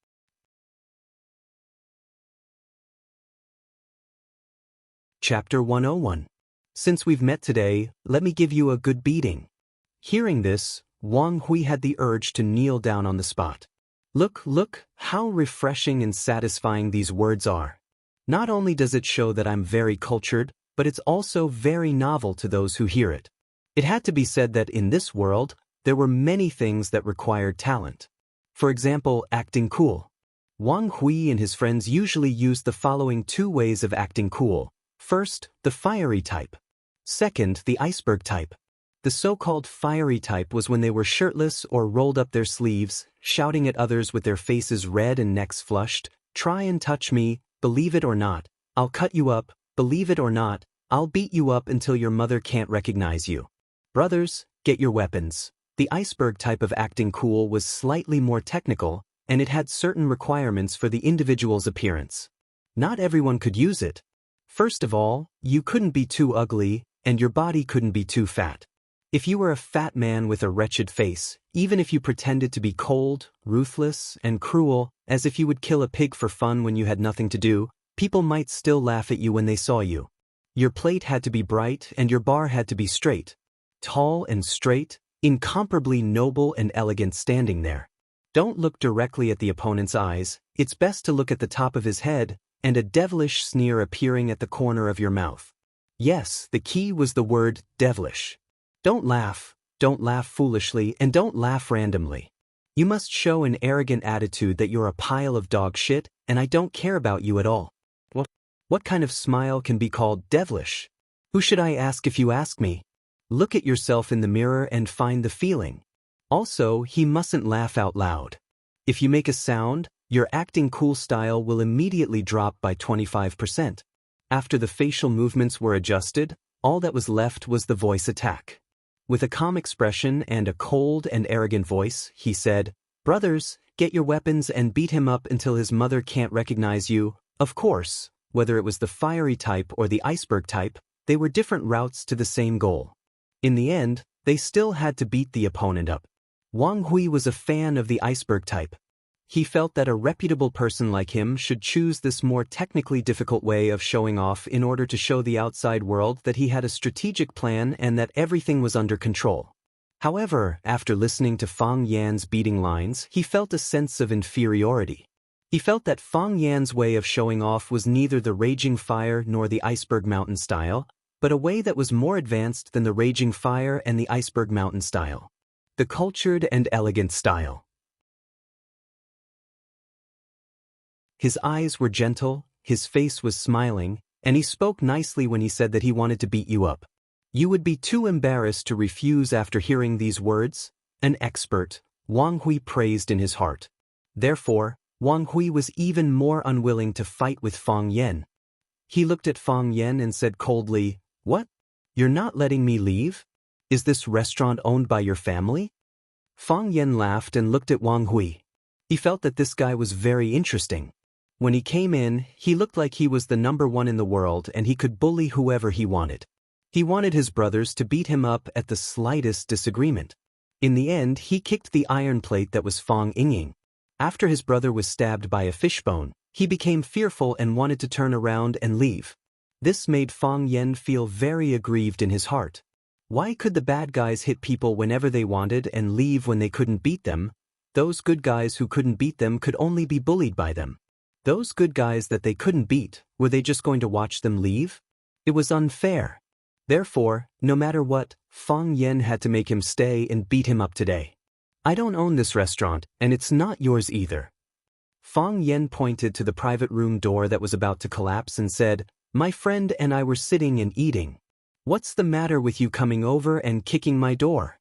Chapter 101. Since we've met today, let me give you a good beating. Hearing this, Wang Hui had the urge to kneel down on the spot. Look, how refreshing and satisfying these words are. Not only does it show that I'm very cultured, but it's also very novel to those who hear it. It had to be said that in this world, there were many things that required talent. For example, acting cool. Wang Hui and his friends usually used the following two ways of acting cool. First, the fiery type. Second, the iceberg type. The so-called fiery type was when they were shirtless or rolled up their sleeves, shouting at others with their faces red and necks flushed, "Try and touch me, believe it or not, I'll cut you up, believe it or not, I'll beat you up until your mother can't recognize you. Brothers, get your weapons." The iceberg type of acting cool was slightly more technical, and it had certain requirements for the individual's appearance. Not everyone could use it. First of all, you couldn't be too ugly, and your body couldn't be too fat. If you were a fat man with a wretched face, even if you pretended to be cold, ruthless, and cruel, as if you would kill a pig for fun when you had nothing to do, people might still laugh at you when they saw you. Your plate had to be bright and your bar had to be straight. Tall and straight, incomparably noble and elegant standing there. Don't look directly at the opponent's eyes, it's best to look at the top of his head, and a devilish sneer appearing at the corner of your mouth. Yes, the key was the word devilish. Don't laugh foolishly, and don't laugh randomly. You must show an arrogant attitude that you're a pile of dog shit, and I don't care about you at all. What kind of smile can be called devilish? Who should I ask if you ask me? Look at yourself in the mirror and find the feeling. Also, he mustn't laugh out loud. If you make a sound, your acting cool style will immediately drop by 25%. After the facial movements were adjusted, all that was left was the voice attack. With a calm expression and a cold and arrogant voice, he said, "Brothers, get your weapons and beat him up until his mother can't recognize you." Of course, whether it was the fiery type or the iceberg type, they were different routes to the same goal. In the end, they still had to beat the opponent up. Wang Hui was a fan of the iceberg type. He felt that a reputable person like him should choose this more technically difficult way of showing off in order to show the outside world that he had a strategic plan and that everything was under control. However, after listening to Fang Yan's beating lines, he felt a sense of inferiority. He felt that Fang Yan's way of showing off was neither the raging fire nor the iceberg mountain style, but a way that was more advanced than the raging fire and the iceberg mountain style. The cultured and elegant style. His eyes were gentle, his face was smiling, and he spoke nicely when he said that he wanted to beat you up. You would be too embarrassed to refuse after hearing these words. An expert, Wang Hui praised in his heart. Therefore, Wang Hui was even more unwilling to fight with Fang Yan. He looked at Fang Yan and said coldly, "What? You're not letting me leave? Is this restaurant owned by your family?" Fang Yan laughed and looked at Wang Hui. He felt that this guy was very interesting. When he came in, he looked like he was the #1 in the world and he could bully whoever he wanted. He wanted his brothers to beat him up at the slightest disagreement. In the end, he kicked the iron plate that was Fang Yingying. After his brother was stabbed by a fishbone, he became fearful and wanted to turn around and leave. This made Fang Yan feel very aggrieved in his heart. Why could the bad guys hit people whenever they wanted and leave when they couldn't beat them? Those good guys who couldn't beat them could only be bullied by them. Those good guys that they couldn't beat, were they just going to watch them leave? It was unfair. Therefore, no matter what, Fang Yen had to make him stay and beat him up today. I don't own this restaurant, and it's not yours either. Fang Yen pointed to the private room door that was about to collapse and said, "My friend and I were sitting and eating. What's the matter with you coming over and kicking my door?"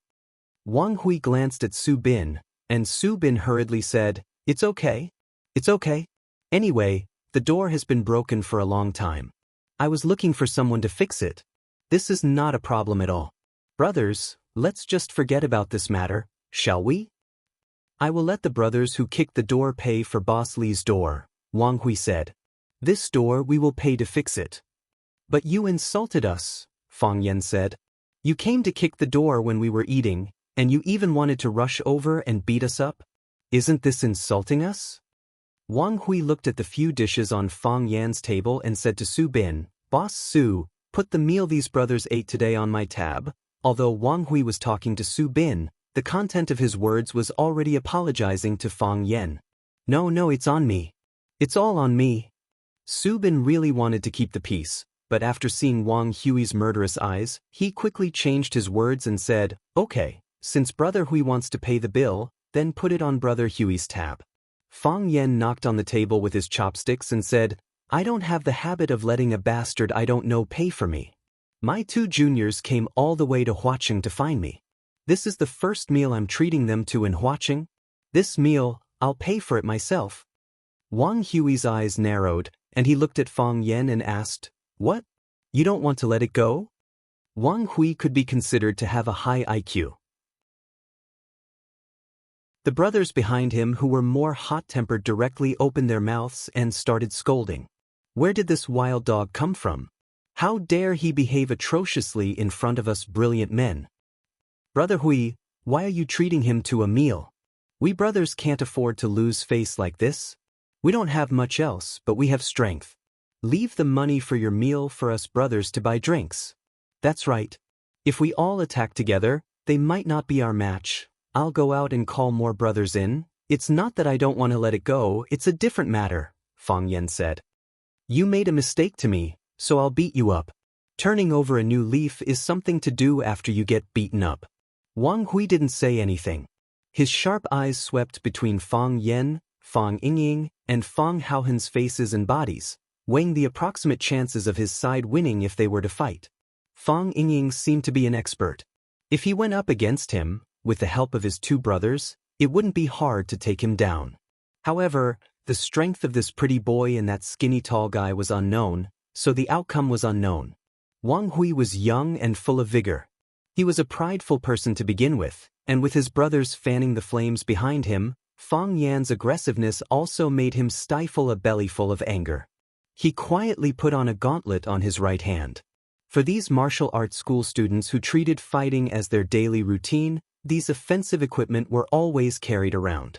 Wang Hui glanced at Su Bin, and Su Bin hurriedly said, "It's okay. It's okay. Anyway, the door has been broken for a long time. I was looking for someone to fix it. This is not a problem at all. Brothers, let's just forget about this matter, shall we?" "I will let the brothers who kicked the door pay for Boss Li's door," Wang Hui said. "This door we will pay to fix it." "But you insulted us," Fang Yen said. "You came to kick the door when we were eating, and you even wanted to rush over and beat us up? Isn't this insulting us?" Wang Hui looked at the few dishes on Fang Yan's table and said to Su Bin, "Boss Su, put the meal these brothers ate today on my tab." Although Wang Hui was talking to Su Bin, the content of his words was already apologizing to Fang Yen. No, it's on me. It's all on me." Su Bin really wanted to keep the peace, but after seeing Wang Hui's murderous eyes, he quickly changed his words and said, "Okay, since Brother Hui wants to pay the bill, then put it on Brother Hui's tab." Fang Yen knocked on the table with his chopsticks and said, "I don't have the habit of letting a bastard I don't know pay for me. My 2 juniors came all the way to Huacheng to find me. This is the first meal I'm treating them to in Huacheng. This meal, I'll pay for it myself." Wang Hui's eyes narrowed, and he looked at Fang Yen and asked, "What? You don't want to let it go?" Wang Hui could be considered to have a high IQ. The brothers behind him who were more hot-tempered directly opened their mouths and started scolding. Where did this wild dog come from? How dare he behave atrociously in front of us brilliant men? Brother Hui, why are you treating him to a meal? We brothers can't afford to lose face like this. We don't have much else, but we have strength. Leave the money for your meal for us brothers to buy drinks. That's right. If we all attack together, they might not be our match. I'll go out and call more brothers in. It's not that I don't want to let it go, it's a different matter, Fang Yen said. You made a mistake to me, so I'll beat you up. Turning over a new leaf is something to do after you get beaten up. Wang Hui didn't say anything. His sharp eyes swept between Fang Yen, Fang Yingying, and Fang Haohen's faces and bodies, weighing the approximate chances of his side winning if they were to fight. Fang Yingying seemed to be an expert. If he went up against him, with the help of his 2 brothers, it wouldn't be hard to take him down. However, the strength of this pretty boy and that skinny tall guy was unknown, so the outcome was unknown. Wang Hui was young and full of vigor. He was a prideful person to begin with, and with his brothers fanning the flames behind him, Fang Yan's aggressiveness also made him stifle a bellyful of anger. He quietly put on a gauntlet on his right hand. For these martial arts school students who treated fighting as their daily routine, these offensive equipment were always carried around.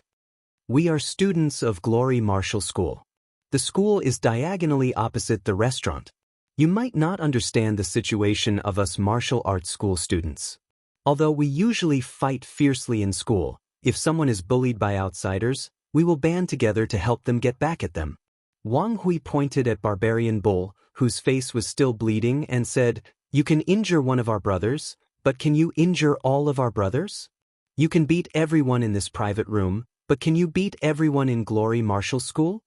We are students of Glory Martial School. The school is diagonally opposite the restaurant. You might not understand the situation of us martial arts school students. Although we usually fight fiercely in school, if someone is bullied by outsiders, we will band together to help them get back at them. Wang Hui pointed at Barbarian Bull, whose face was still bleeding, and said, You can injure one of our brothers, but can you injure all of our brothers? You can beat everyone in this private room, but can you beat everyone in Glory Martial School?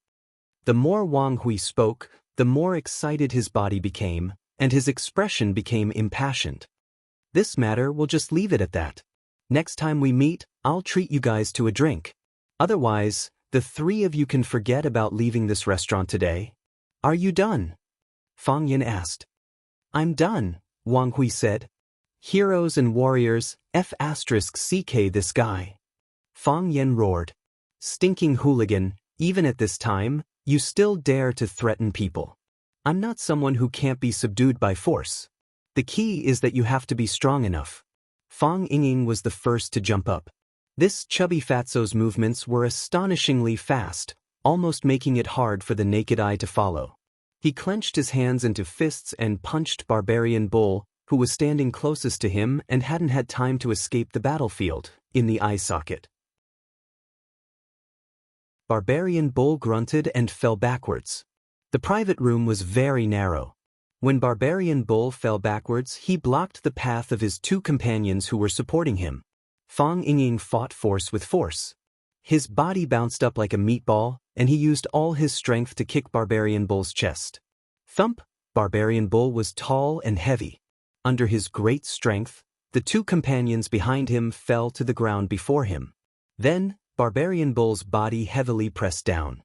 The more Wang Hui spoke, the more excited his body became, and his expression became impassioned. This matter, we'll just leave it at that. Next time we meet, I'll treat you guys to a drink. Otherwise, the 3 of you can forget about leaving this restaurant today. Are you done? Fang Yen asked. I'm done, Wang Hui said. Heroes and warriors, F***CK this guy. Fang Yen roared. Stinking hooligan, even at this time, you still dare to threaten people. I'm not someone who can't be subdued by force. The key is that you have to be strong enough. Fang Yingying was the first to jump up. This chubby fatso's movements were astonishingly fast, almost making it hard for the naked eye to follow. He clenched his hands into fists and punched Barbarian Bull, who was standing closest to him and hadn't had time to escape the battlefield, in the eye socket. Barbarian Bull grunted and fell backwards. The private room was very narrow. When Barbarian Bull fell backwards, he blocked the path of his two companions who were supporting him. Fang Yingying fought force with force. His body bounced up like a meatball, and he used all his strength to kick Barbarian Bull's chest. Thump! Barbarian Bull was tall and heavy. Under his great strength, the two companions behind him fell to the ground before him. Then, Barbarian Bull's body heavily pressed down.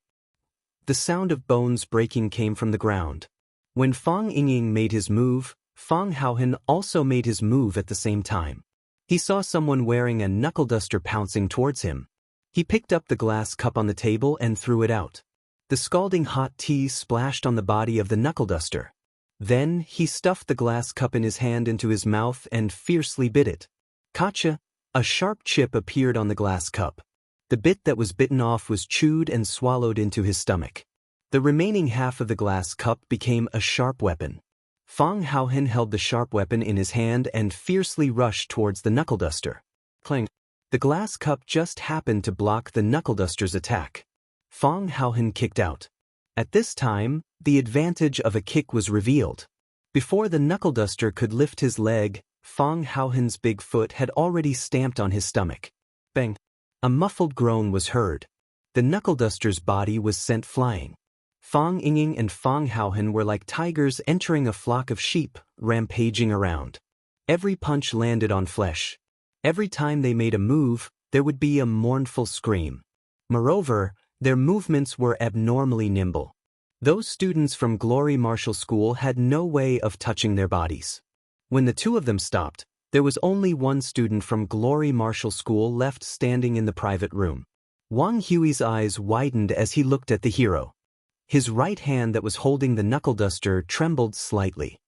The sound of bones breaking came from the ground. When Fang Yingying made his move, Fang Haohen also made his move at the same time. He saw someone wearing a knuckle duster pouncing towards him. He picked up the glass cup on the table and threw it out. The scalding hot tea splashed on the body of the knuckle duster. Then, he stuffed the glass cup in his hand into his mouth and fiercely bit it. Gotcha! A sharp chip appeared on the glass cup. The bit that was bitten off was chewed and swallowed into his stomach. The remaining half of the glass cup became a sharp weapon. Fang Haohen held the sharp weapon in his hand and fiercely rushed towards the knuckle duster. Clang! The glass cup just happened to block the knuckle duster's attack. Fang Haohen kicked out. At this time, the advantage of a kick was revealed. Before the knuckle duster could lift his leg, Fang Haohen's big foot had already stamped on his stomach. Bang! A muffled groan was heard. The knuckle duster's body was sent flying. Fang Yingying and Fang Haohen were like tigers entering a flock of sheep, rampaging around. Every punch landed on flesh. Every time they made a move, there would be a mournful scream. Moreover, their movements were abnormally nimble. Those students from Glory Martial School had no way of touching their bodies. When the two of them stopped, there was only one student from Glory Martial School left standing in the private room. Wang Hui's eyes widened as he looked at the hero. His right hand that was holding the knuckle duster trembled slightly.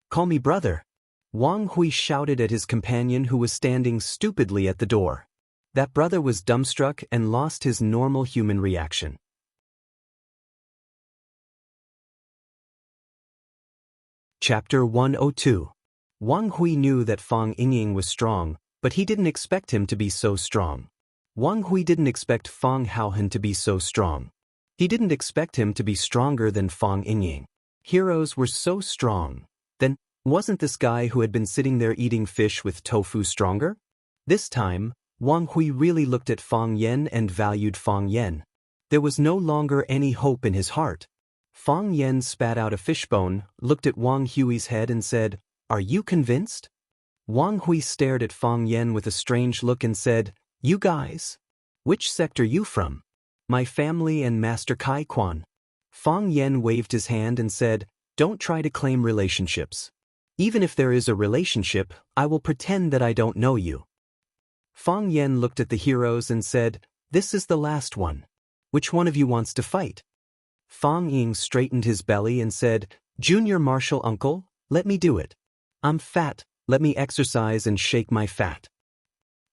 "Call me brother," Wang Hui shouted at his companion who was standing stupidly at the door. That brother was dumbstruck and lost his normal human reaction. Chapter 102. Wang Hui knew that Fang Yingying was strong, but he didn't expect him to be so strong. Wang Hui didn't expect Fang Haohen to be so strong. He didn't expect him to be stronger than Fang Yingying. Heroes were so strong. Then, wasn't this guy who had been sitting there eating fish with tofu stronger? This time, Wang Hui really looked at Fang Yan and valued Fang Yan. There was no longer any hope in his heart. Fang Yan spat out a fishbone, looked at Wang Hui's head and said, "Are you convinced?" Wang Hui stared at Fang Yan with a strange look and said, "You guys? Which sect are you from?" "My family and Master Kai Quan." Fang Yan waved his hand and said, "Don't try to claim relationships. Even if there is a relationship, I will pretend that I don't know you." Fang Yan looked at the heroes and said, "This is the last one. Which one of you wants to fight?" Fang Ying straightened his belly and said, "Junior Martial Uncle, let me do it. I'm fat, let me exercise and shake my fat."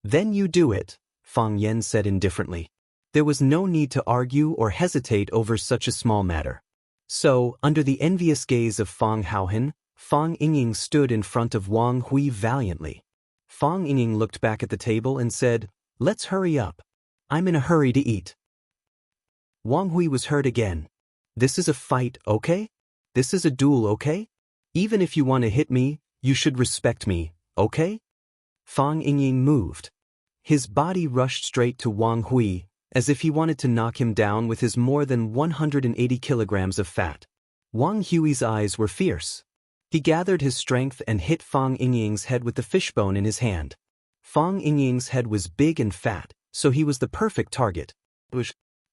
"Then you do it," Fang Yan said indifferently. There was no need to argue or hesitate over such a small matter. So, under the envious gaze of Fang Haohen, Fang Yingying stood in front of Wang Hui valiantly. Fang Yingying looked back at the table and said, "Let's hurry up. I'm in a hurry to eat." Wang Hui was hurt again. "This is a fight, okay? This is a duel, okay? Even if you want to hit me, you should respect me, okay?" Fang Yingying moved. His body rushed straight to Wang Hui, as if he wanted to knock him down with his more than 180 kilograms of fat. Wang Hui's eyes were fierce. He gathered his strength and hit Fang Yingying's head with the fishbone in his hand. Fang Yingying's head was big and fat, so he was the perfect target.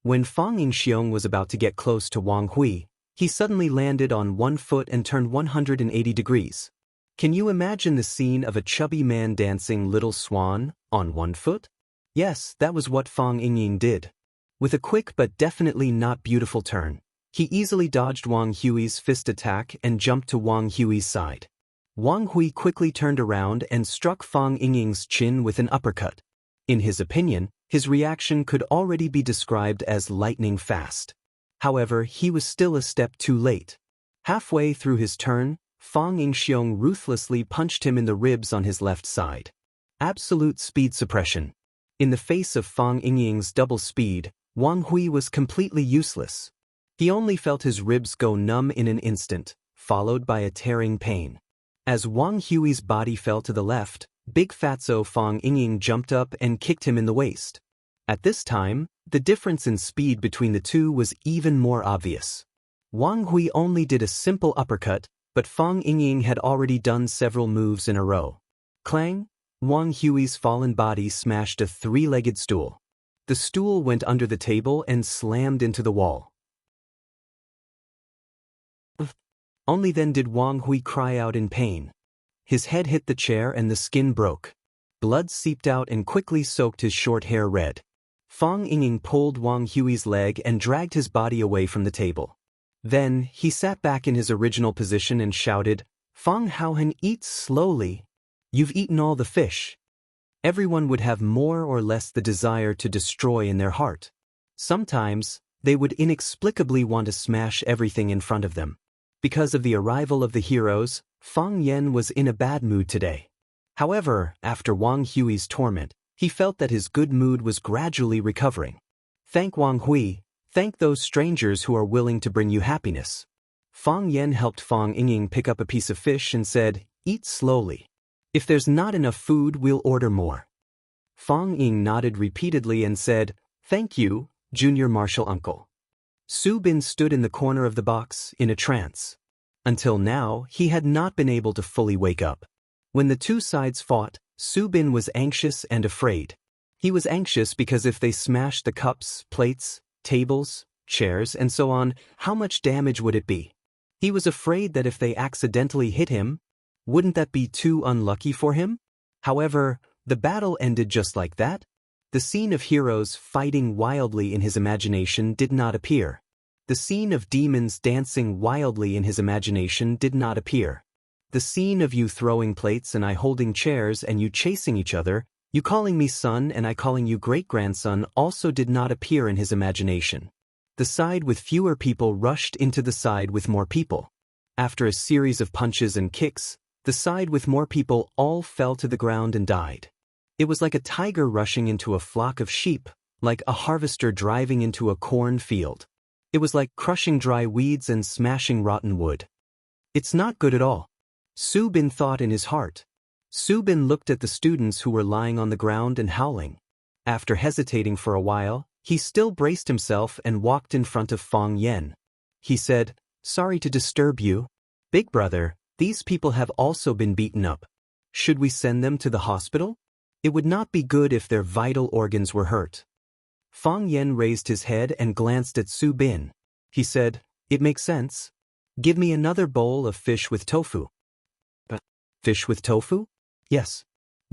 When Fang Yingxiong was about to get close to Wang Hui, he suddenly landed on one foot and turned 180 degrees. Can you imagine the scene of a chubby man dancing Little Swan on one foot? Yes, that was what Fang Yingying did. With a quick but definitely not beautiful turn, he easily dodged Wang Hui's fist attack and jumped to Wang Hui's side. Wang Hui quickly turned around and struck Fang Yingying's chin with an uppercut. In his opinion, his reaction could already be described as lightning fast. However, he was still a step too late. Halfway through his turn, Fang Yingxiong ruthlessly punched him in the ribs on his left side. Absolute speed suppression. In the face of Fang Yingying's double speed, Wang Hui was completely useless. He only felt his ribs go numb in an instant, followed by a tearing pain. As Wang Hui's body fell to the left, Big Fatso Fong Yingying jumped up and kicked him in the waist. At this time, the difference in speed between the two was even more obvious. Wang Hui only did a simple uppercut, but Fong Yingying had already done several moves in a row. Clang! Wang Hui's fallen body smashed a three-legged stool. The stool went under the table and slammed into the wall. Only then did Wang Hui cry out in pain. His head hit the chair and the skin broke. Blood seeped out and quickly soaked his short hair red. Fong Yingying pulled Wang Hui's leg and dragged his body away from the table. Then, he sat back in his original position and shouted, "Fong Haohan, eat slowly. You've eaten all the fish." Everyone would have more or less the desire to destroy in their heart. Sometimes, they would inexplicably want to smash everything in front of them. Because of the arrival of the heroes, Fang Yen was in a bad mood today. However, after Wang Hui's torment, he felt that his good mood was gradually recovering. Thank Wang Hui, thank those strangers who are willing to bring you happiness. Fang Yen helped Fong Yingying pick up a piece of fish and said, "Eat slowly. If there's not enough food, we'll order more." Fong Ying nodded repeatedly and said, "Thank you, junior martial uncle." Su Bin stood in the corner of the box, in a trance. Until now, he had not been able to fully wake up. When the two sides fought, Su Bin was anxious and afraid. He was anxious because if they smashed the cups, plates, tables, chairs, and so on, how much damage would it be? He was afraid that if they accidentally hit him, wouldn't that be too unlucky for him? However, the battle ended just like that. The scene of heroes fighting wildly in his imagination did not appear. The scene of demons dancing wildly in his imagination did not appear. The scene of you throwing plates and I holding chairs and you chasing each other, you calling me son and I calling you great-grandson also did not appear in his imagination. The side with fewer people rushed into the side with more people. After a series of punches and kicks, the side with more people all fell to the ground and died. It was like a tiger rushing into a flock of sheep, like a harvester driving into a corn field. It was like crushing dry weeds and smashing rotten wood. It's not good at all. Su Bin thought in his heart. Su Bin looked at the students who were lying on the ground and howling. After hesitating for a while, he still braced himself and walked in front of Fong Yen. He said, "Sorry to disturb you. Big brother, these people have also been beaten up. Should we send them to the hospital? It would not be good if their vital organs were hurt." Fong Yen raised his head and glanced at Su Bin. He said, "It makes sense. Give me another bowl of fish with tofu." "But fish with tofu?" "Yes.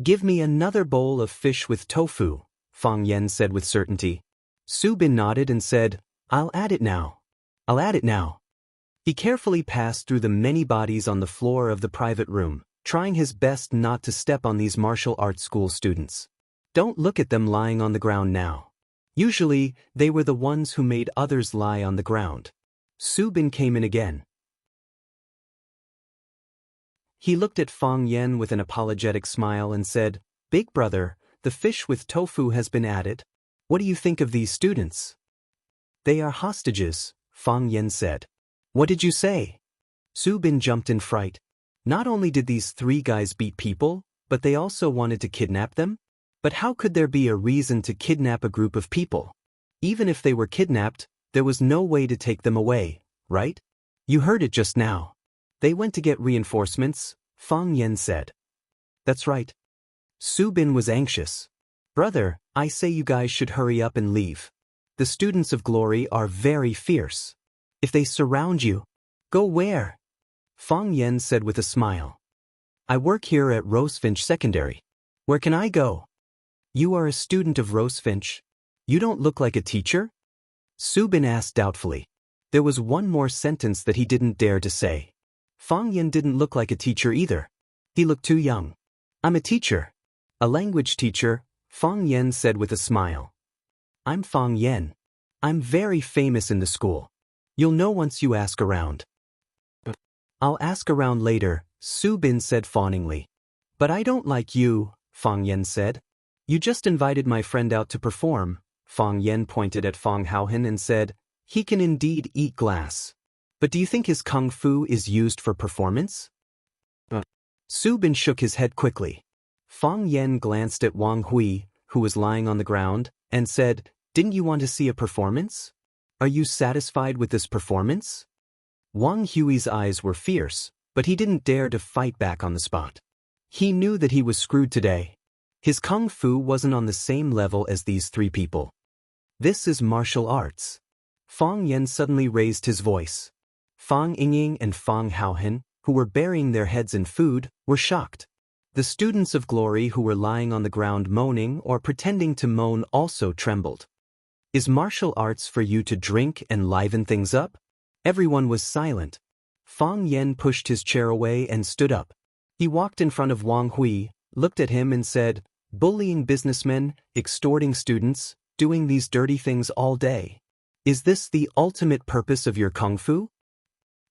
Give me another bowl of fish with tofu," Fong Yen said with certainty. Su Bin nodded and said, "I'll add it now. I'll add it now." He carefully passed through the many bodies on the floor of the private room, trying his best not to step on these martial arts school students. Don't look at them lying on the ground now. Usually, they were the ones who made others lie on the ground. Su Bin came in again. He looked at Fong Yen with an apologetic smile and said, "Big brother, the fish with tofu has been added. What do you think of these students?" "They are hostages," Fong Yen said. "What did you say?" Su Bin jumped in fright. Not only did these three guys beat people, but they also wanted to kidnap them? But how could there be a reason to kidnap a group of people? Even if they were kidnapped, there was no way to take them away, right? You heard it just now. They went to get reinforcements, Fong Yen said. That's right. Su Bin was anxious. Brother, I say you guys should hurry up and leave. The students of glory are very fierce. If they surround you, go where? Fong Yen said with a smile. I work here at Rosefinch Secondary. Where can I go? You are a student of Rosefinch. You don't look like a teacher? Su Bin asked doubtfully. There was one more sentence that he didn't dare to say. Fong Yen didn't look like a teacher either. He looked too young. I'm a teacher. A language teacher, Fong Yen said with a smile. I'm Fong Yen. I'm very famous in the school. You'll know once you ask around. I'll ask around later, Su Bin said fawningly. But I don't like you, Fong Yen said. You just invited my friend out to perform, Fang Yen pointed at Fang Haohan and said, "He can indeed eat glass. But do you think his kung fu is used for performance?" Su Bin shook his head quickly. Fang Yen glanced at Wang Hui, who was lying on the ground, and said, "Didn't you want to see a performance? Are you satisfied with this performance?" Wang Hui's eyes were fierce, but he didn't dare to fight back on the spot. He knew that he was screwed today. His kung fu wasn't on the same level as these three people. This is martial arts. Fang Yen suddenly raised his voice. Fang Yingying and Fang Haohan, who were burying their heads in food, were shocked. The students of glory who were lying on the ground moaning or pretending to moan also trembled. "Is martial arts for you to drink and liven things up?" Everyone was silent. Fang Yen pushed his chair away and stood up. He walked in front of Wang Hui, looked at him and said, "Bullying businessmen, extorting students, doing these dirty things all day. Is this the ultimate purpose of your kung fu?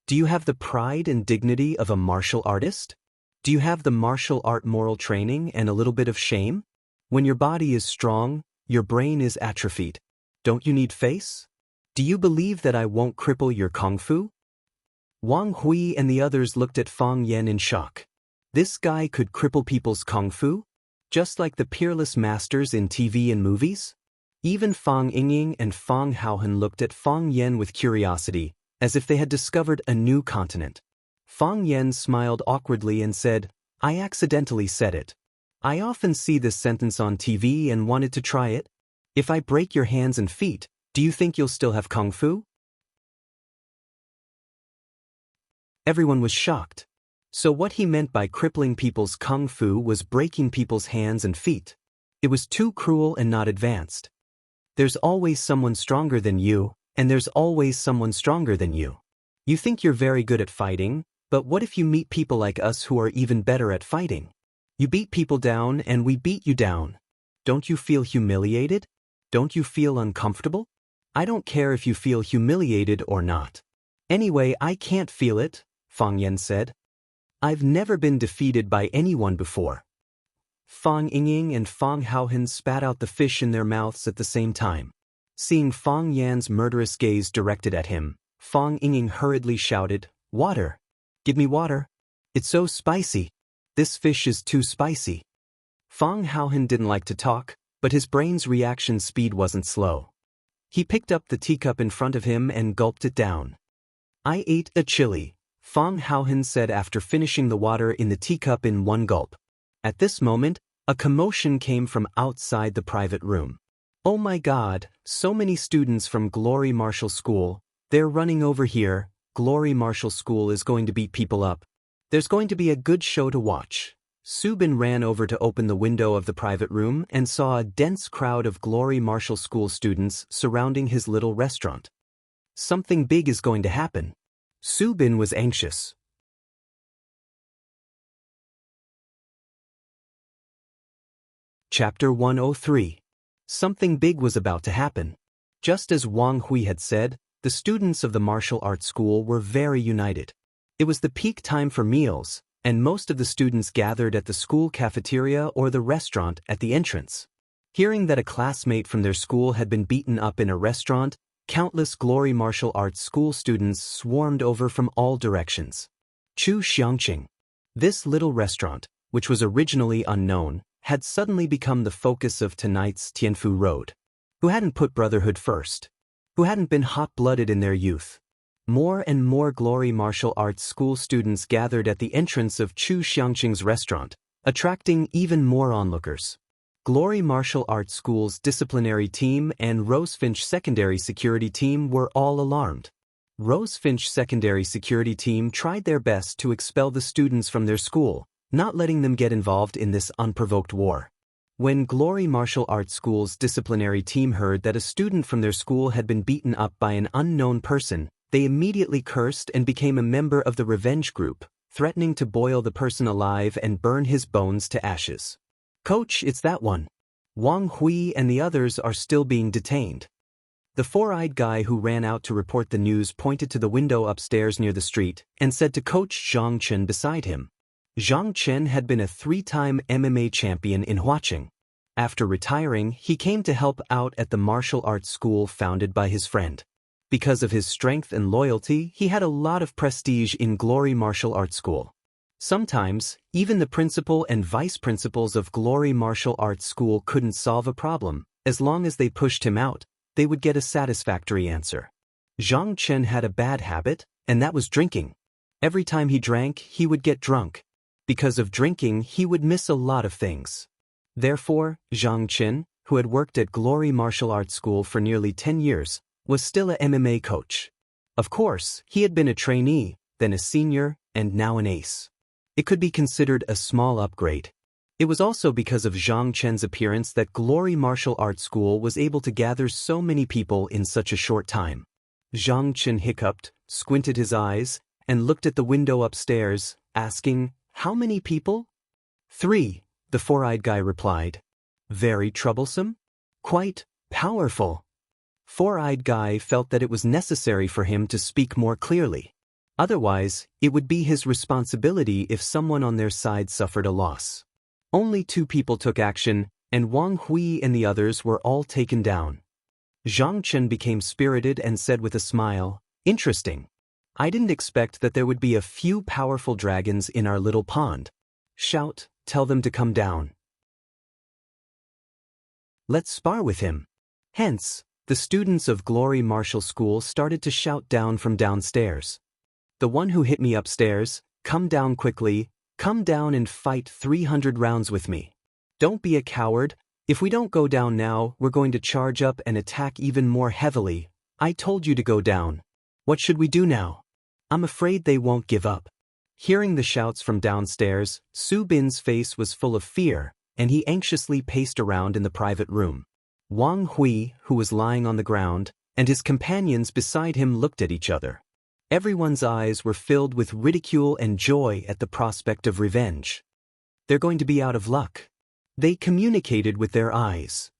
Do you have the pride and dignity of a martial artist? Do you have the martial art moral training and a little bit of shame? When your body is strong, your brain is atrophied. Don't you need face? Do you believe that I won't cripple your kung fu?" Wang Hui and the others looked at Fang Yen in shock. This guy could cripple people's kung fu? Just like the peerless masters in TV and movies? Even Fang Yingying and Fang Haohan looked at Fang Yen with curiosity, as if they had discovered a new continent. Fang Yen smiled awkwardly and said, "I accidentally said it. I often see this sentence on TV and wanted to try it. If I break your hands and feet, do you think you'll still have kung fu?" Everyone was shocked. So what he meant by crippling people's kung fu was breaking people's hands and feet. It was too cruel and not advanced. There's always someone stronger than you, and there's always someone stronger than you. You think you're very good at fighting, but what if you meet people like us who are even better at fighting? You beat people down and we beat you down. Don't you feel humiliated? Don't you feel uncomfortable? I don't care if you feel humiliated or not. Anyway, I can't feel it, Fang Yen said. I've never been defeated by anyone before. Fang Yingying and Fang Haohan spat out the fish in their mouths at the same time. Seeing Fang Yan's murderous gaze directed at him, Fang Yingying hurriedly shouted, "Water! Give me water! It's so spicy! This fish is too spicy!" Fang Haohan didn't like to talk, but his brain's reaction speed wasn't slow. He picked up the teacup in front of him and gulped it down. "I ate a chili," Fang Haohan said after finishing the water in the teacup in one gulp. At this moment, a commotion came from outside the private room. "Oh my God, so many students from Glory Martial School, they're running over here. Glory Martial School is going to beat people up. There's going to be a good show to watch." Su Bin ran over to open the window of the private room and saw a dense crowd of Glory Martial School students surrounding his little restaurant. Something big is going to happen. Su Bin was anxious. Chapter 103. Something big was about to happen. Just as Wang Hui had said, the students of the martial arts school were very united. It was the peak time for meals, and most of the students gathered at the school cafeteria or the restaurant at the entrance. Hearing that a classmate from their school had been beaten up in a restaurant, countless Glory Martial Arts school students swarmed over from all directions. Chu Xiangqing. This little restaurant, which was originally unknown, had suddenly become the focus of tonight's Tianfu Road. Who hadn't put brotherhood first? Who hadn't been hot-blooded in their youth? More and more Glory Martial Arts school students gathered at the entrance of Chu Xiangqing's restaurant, attracting even more onlookers. Glory Martial Arts School's disciplinary team and Rosefinch Secondary Security Team were all alarmed. Rosefinch Secondary Security Team tried their best to expel the students from their school, not letting them get involved in this unprovoked war. When Glory Martial Arts School's disciplinary team heard that a student from their school had been beaten up by an unknown person, they immediately cursed and became a member of the revenge group, threatening to boil the person alive and burn his bones to ashes. "Coach, it's that one. Wang Hui and the others are still being detained." The four-eyed guy who ran out to report the news pointed to the window upstairs near the street and said to Coach Zhang Chen beside him. Zhang Chen had been a 3-time MMA champion in Huaqing. After retiring, he came to help out at the martial arts school founded by his friend. Because of his strength and loyalty, he had a lot of prestige in Glory Martial Arts School. Sometimes, even the principal and vice principals of Glory Martial Arts School couldn't solve a problem. As long as they pushed him out, they would get a satisfactory answer. Zhang Chen had a bad habit, and that was drinking. Every time he drank, he would get drunk. Because of drinking, he would miss a lot of things. Therefore, Zhang Chen, who had worked at Glory Martial Arts School for nearly 10 years, was still a MMA coach. Of course, he had been a trainee, then a senior, and now an ace. It could be considered a small upgrade. It was also because of Zhang Chen's appearance that Glory Martial Arts School was able to gather so many people in such a short time. Zhang Chen hiccuped, squinted his eyes, and looked at the window upstairs, asking, "How many people?" "3," the four-eyed guy replied. "Very troublesome?" "Quite powerful." Four-eyed guy felt that it was necessary for him to speak more clearly. Otherwise, it would be his responsibility if someone on their side suffered a loss. Only 2 people took action, and Wang Hui and the others were all taken down. Zhang Chen became spirited and said with a smile, "Interesting. I didn't expect that there would be a few powerful dragons in our little pond. Shout, tell them to come down. Let's spar with him." Hence, the students of Glory Martial School started to shout down from downstairs. "The one who hit me upstairs, come down quickly, come down and fight 300 rounds with me. Don't be a coward. If we don't go down now, we're going to charge up and attack even more heavily. I told you to go down. What should we do now? I'm afraid they won't give up." Hearing the shouts from downstairs, Su Bin's face was full of fear, and he anxiously paced around in the private room. Wang Hui, who was lying on the ground, and his companions beside him looked at each other. Everyone's eyes were filled with ridicule and joy at the prospect of revenge. They're going to be out of luck. They communicated with their eyes.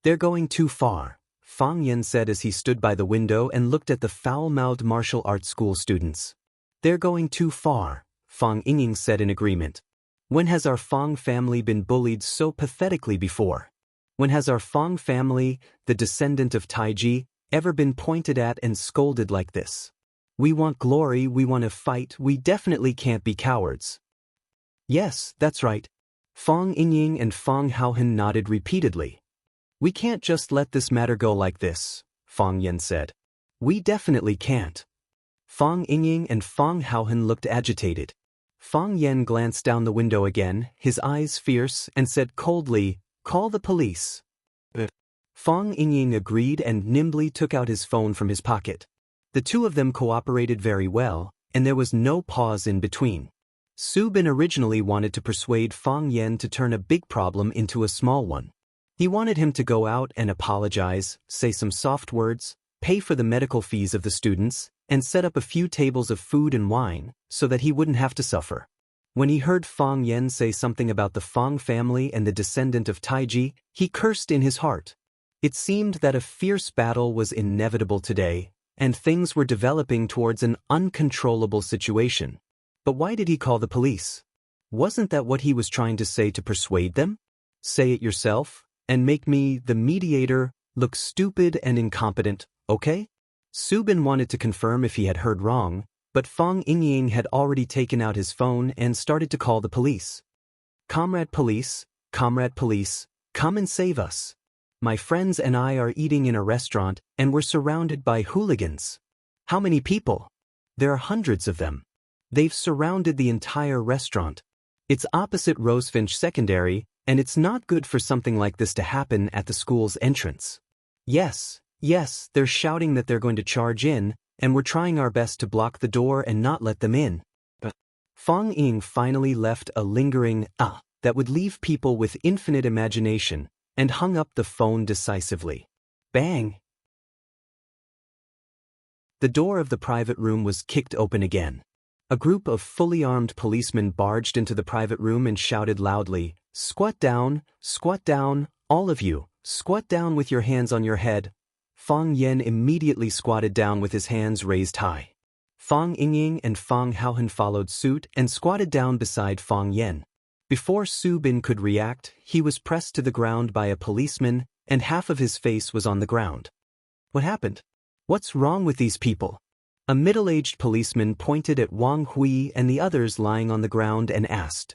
"They're going too far," Fang Yan said as he stood by the window and looked at the foul-mouthed martial arts school students. "They're going too far," Fang Yingying said in agreement. "When has our Fang family been bullied so pathetically before? When has our Fang family, the descendant of Taiji, ever been pointed at and scolded like this? We want glory, we want to fight, we definitely can't be cowards." "Yes, that's right." Fang Yingying and Fang Haohen nodded repeatedly. "We can't just let this matter go like this," Fang Yan said. "We definitely can't." Fang Yingying and Fang Haohen looked agitated. Fang Yan glanced down the window again, his eyes fierce, and said coldly, "Call the police." Fang Yingying agreed and nimbly took out his phone from his pocket. The 2 of them cooperated very well, and there was no pause in between. Su Bin originally wanted to persuade Fang Yan to turn a big problem into a small one. He wanted him to go out and apologize, say some soft words, pay for the medical fees of the students, and set up a few tables of food and wine, so that he wouldn't have to suffer. When he heard Fang Yan say something about the Fang family and the descendant of Taiji, he cursed in his heart. It seemed that a fierce battle was inevitable today, and things were developing towards an uncontrollable situation. But why did he call the police? Wasn't that what he was trying to say to persuade them? Say it yourself, and make me, the mediator, look stupid and incompetent, okay? Su Bin wanted to confirm if he had heard wrong, but Fang Yingying had already taken out his phone and started to call the police. Comrade police, come and save us. My friends and I are eating in a restaurant and we're surrounded by hooligans." "How many people?" "There are hundreds of them. They've surrounded the entire restaurant. It's opposite Rosefinch Secondary, and it's not good for something like this to happen at the school's entrance." Yes, they're shouting that they're going to charge in, and we're trying our best to block the door and not let them in." But Fang Ying finally left a lingering that would leave people with infinite imagination, and hung up the phone decisively. Bang! The door of the private room was kicked open again. A group of fully armed policemen barged into the private room and shouted loudly, squat down, all of you, squat down with your hands on your head." Fang Yan immediately squatted down with his hands raised high. Fang Yingying and Fang Haohen followed suit and squatted down beside Fang Yan. Before Su Bin could react, he was pressed to the ground by a policeman, and half of his face was on the ground. What happened? What's wrong with these people? A middle-aged policeman pointed at Wang Hui and the others lying on the ground and asked,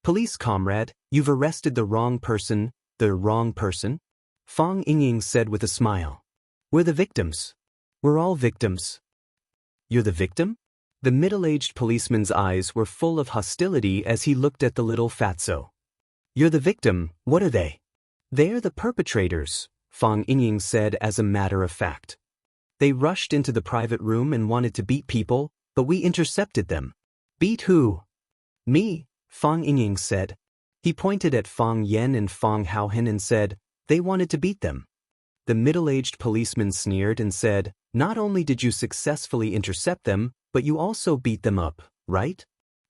"Police comrade, you've arrested the wrong person." "The wrong person?" Fang Yingying said with a smile. "We're the victims. We're all victims." "You're the victim?" The middle-aged policeman's eyes were full of hostility as he looked at the little fatso. "You're the victim, what are they?" "They're the perpetrators," Fang Yingying said as a matter of fact. "They rushed into the private room and wanted to beat people, but we intercepted them." "Beat who?" "Me," Fang Yingying said. He pointed at Fang Yen and Fang Haohen and said, "They wanted to beat them." The middle-aged policeman sneered and said, "Not only did you successfully intercept them, but you also beat them up, right?"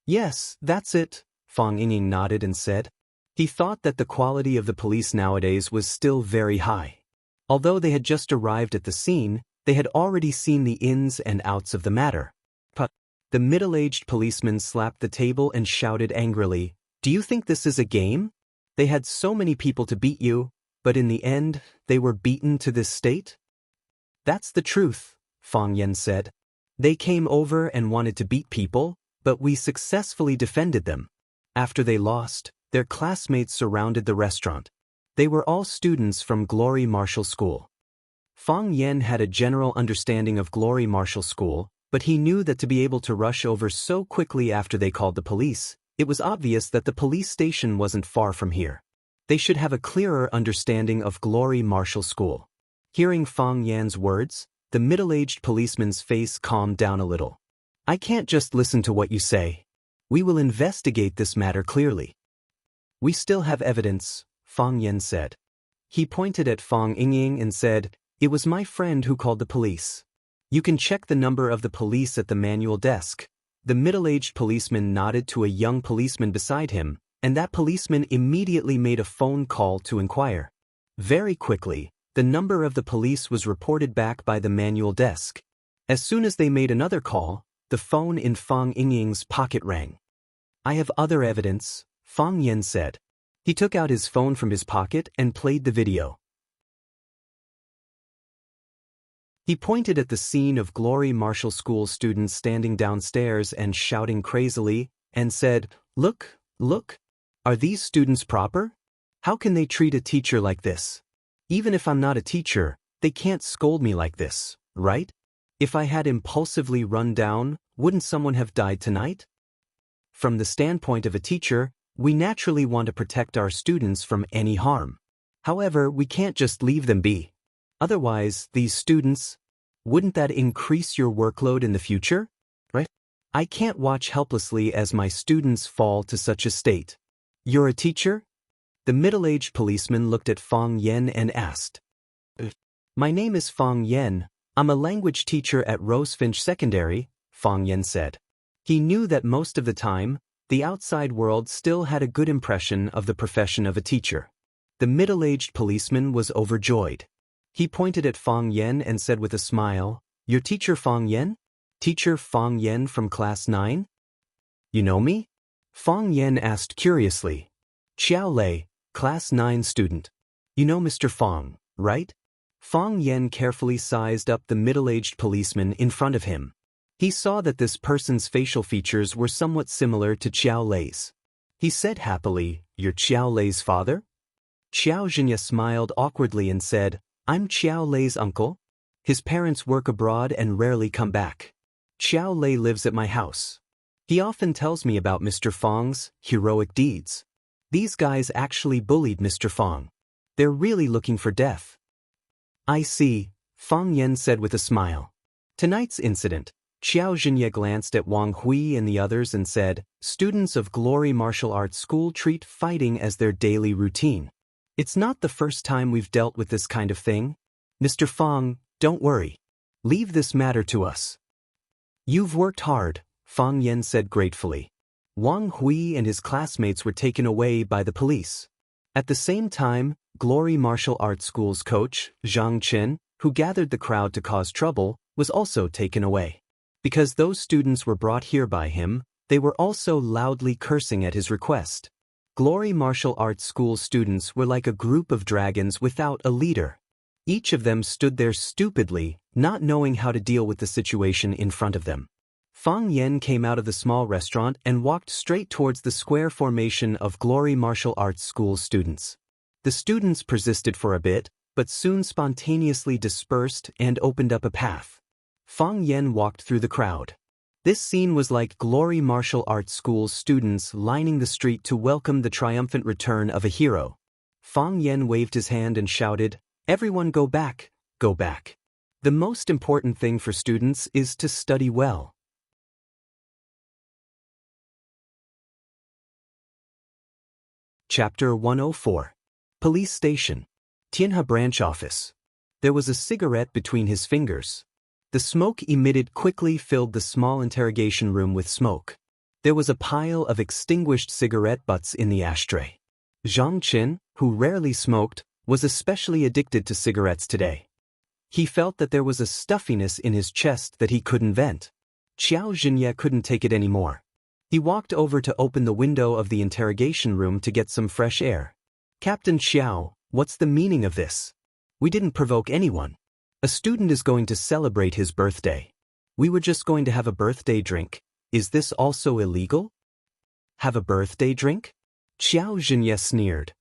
"Yes, that's it," Fang Yingying nodded and said. He thought that the quality of the police nowadays was still very high. Although they had just arrived at the scene, they had already seen the ins and outs of the matter. But the middle-aged policeman slapped the table and shouted angrily, "Do you think this is a game? They had so many people to beat you, but in the end, they were beaten to this state?" "That's the truth," Fang Yen said. "They came over and wanted to beat people, but we successfully defended them. After they lost, their classmates surrounded the restaurant. They were all students from Glory Martial School." Fang Yen had a general understanding of Glory Martial School, but he knew that to be able to rush over so quickly after they called the police, it was obvious that the police station wasn't far from here. They should have a clearer understanding of Glory Martial School. Hearing Fang Yan's words, the middle-aged policeman's face calmed down a little. "I can't just listen to what you say. We will investigate this matter clearly." "We still have evidence," Fang Yen said. He pointed at Fang Yingying and said, "It was my friend who called the police. You can check the number of the police at the manual desk." The middle-aged policeman nodded to a young policeman beside him, and that policeman immediately made a phone call to inquire. Very quickly, the number of the police was reported back by the manual desk. As soon as they made another call, the phone in Fang Yingying's pocket rang. "I have other evidence," Fang Yen said. He took out his phone from his pocket and played the video. He pointed at the scene of Glory Martial School students standing downstairs and shouting crazily, and said, "Look, look! Are these students proper? How can they treat a teacher like this? Even if I'm not a teacher, they can't scold me like this, right? If I had impulsively run down, wouldn't someone have died tonight?" From the standpoint of a teacher, we naturally want to protect our students from any harm. However, we can't just leave them be. Otherwise, these students, wouldn't that increase your workload in the future? Right? I can't watch helplessly as my students fall to such a state. "You're a teacher?" The middle-aged policeman looked at Fang Yen and asked. "My name is Fang Yen. I'm a language teacher at Rosefinch Secondary," Fang Yen said. He knew that most of the time, the outside world still had a good impression of the profession of a teacher. The middle-aged policeman was overjoyed. He pointed at Fang Yen and said with a smile, "Your teacher Fang Yen? Teacher Fang Yen from class 9? You know me?" Fang Yen asked curiously. "Qiao Lei, class 9 student. You know Mr. Fang, right?" Fang Yen carefully sized up the middle-aged policeman in front of him. He saw that this person's facial features were somewhat similar to Qiao Lei's. He said happily, "You're Qiao Lei's father?" Qiao Zhinya smiled awkwardly and said, "I'm Qiao Lei's uncle. His parents work abroad and rarely come back. Qiao Lei lives at my house. He often tells me about Mr. Fang's heroic deeds. These guys actually bullied Mr. Fang. They're really looking for death." "I see," Fang Yen said with a smile. Tonight's incident, Qiao Zhinya glanced at Wang Hui and the others and said, "Students of Glory Martial Arts School treat fighting as their daily routine. It's not the first time we've dealt with this kind of thing. Mr. Fang, don't worry. Leave this matter to us." "You've worked hard," Fang Yen said gratefully. Wang Hui and his classmates were taken away by the police. At the same time, Glory Martial Arts School's coach, Zhang Chen, who gathered the crowd to cause trouble, was also taken away. Because those students were brought here by him, they were also loudly cursing at his request. Glory Martial Arts School students were like a group of dragons without a leader. Each of them stood there stupidly, not knowing how to deal with the situation in front of them. Fang Yen came out of the small restaurant and walked straight towards the square formation of Glory Martial Arts School students. The students persisted for a bit, but soon spontaneously dispersed and opened up a path. Fang Yen walked through the crowd. This scene was like Glory Martial Arts School students lining the street to welcome the triumphant return of a hero. Fang Yen waved his hand and shouted, "Everyone go back, go back. The most important thing for students is to study well." Chapter 104. Police Station. Tianhe Branch Office. There was a cigarette between his fingers. The smoke emitted quickly filled the small interrogation room with smoke. There was a pile of extinguished cigarette butts in the ashtray. Zhang Qin, who rarely smoked, was especially addicted to cigarettes today. He felt that there was a stuffiness in his chest that he couldn't vent. Qiao Zhenye couldn't take it anymore. He walked over to open the window of the interrogation room to get some fresh air. "Captain Xiao, what's the meaning of this? We didn't provoke anyone. A student is going to celebrate his birthday. We were just going to have a birthday drink. Is this also illegal?" "Have a birthday drink?" Qiao Zhenye sneered.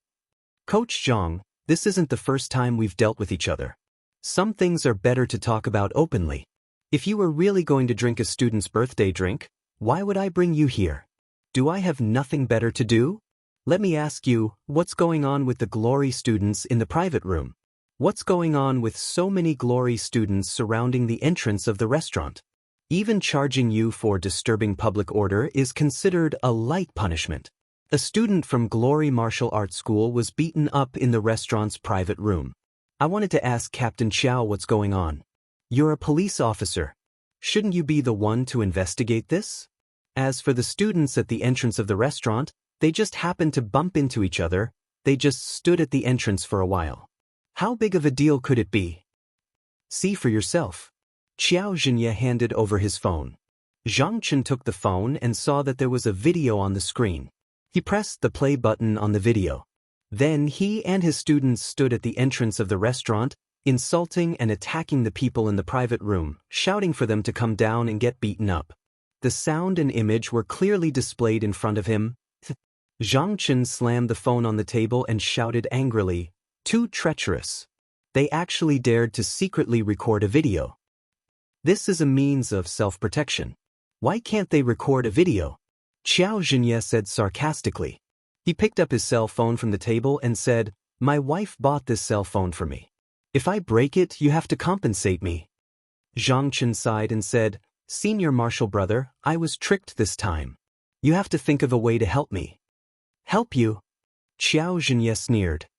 "Coach Zhang, this isn't the first time we've dealt with each other. Some things are better to talk about openly. If you were really going to drink a student's birthday drink, why would I bring you here? Do I have nothing better to do? Let me ask you, what's going on with the Glory students in the private room? What's going on with so many Glory students surrounding the entrance of the restaurant? Even charging you for disturbing public order is considered a light punishment. A student from Glory Martial Arts School was beaten up in the restaurant's private room. I wanted to ask Captain Xiao what's going on. You're a police officer. Shouldn't you be the one to investigate this? As for the students at the entrance of the restaurant, they just happened to bump into each other. They just stood at the entrance for a while. How big of a deal could it be? See for yourself." Qiao Zhenye handed over his phone. Zhang Chen took the phone and saw that there was a video on the screen. He pressed the play button on the video. Then he and his students stood at the entrance of the restaurant, insulting and attacking the people in the private room, shouting for them to come down and get beaten up. The sound and image were clearly displayed in front of him. Zhang Chen slammed the phone on the table and shouted angrily, "Too treacherous. They actually dared to secretly record a video. This is a means of self-protection. Why can't they record a video?" Qiao Zhenye said sarcastically. He picked up his cell phone from the table and said, "My wife bought this cell phone for me. If I break it, you have to compensate me." Zhang Chen sighed and said, "Senior Marshal brother, I was tricked this time. You have to think of a way to help me." "Help you?" Qiao Zhenye sneered.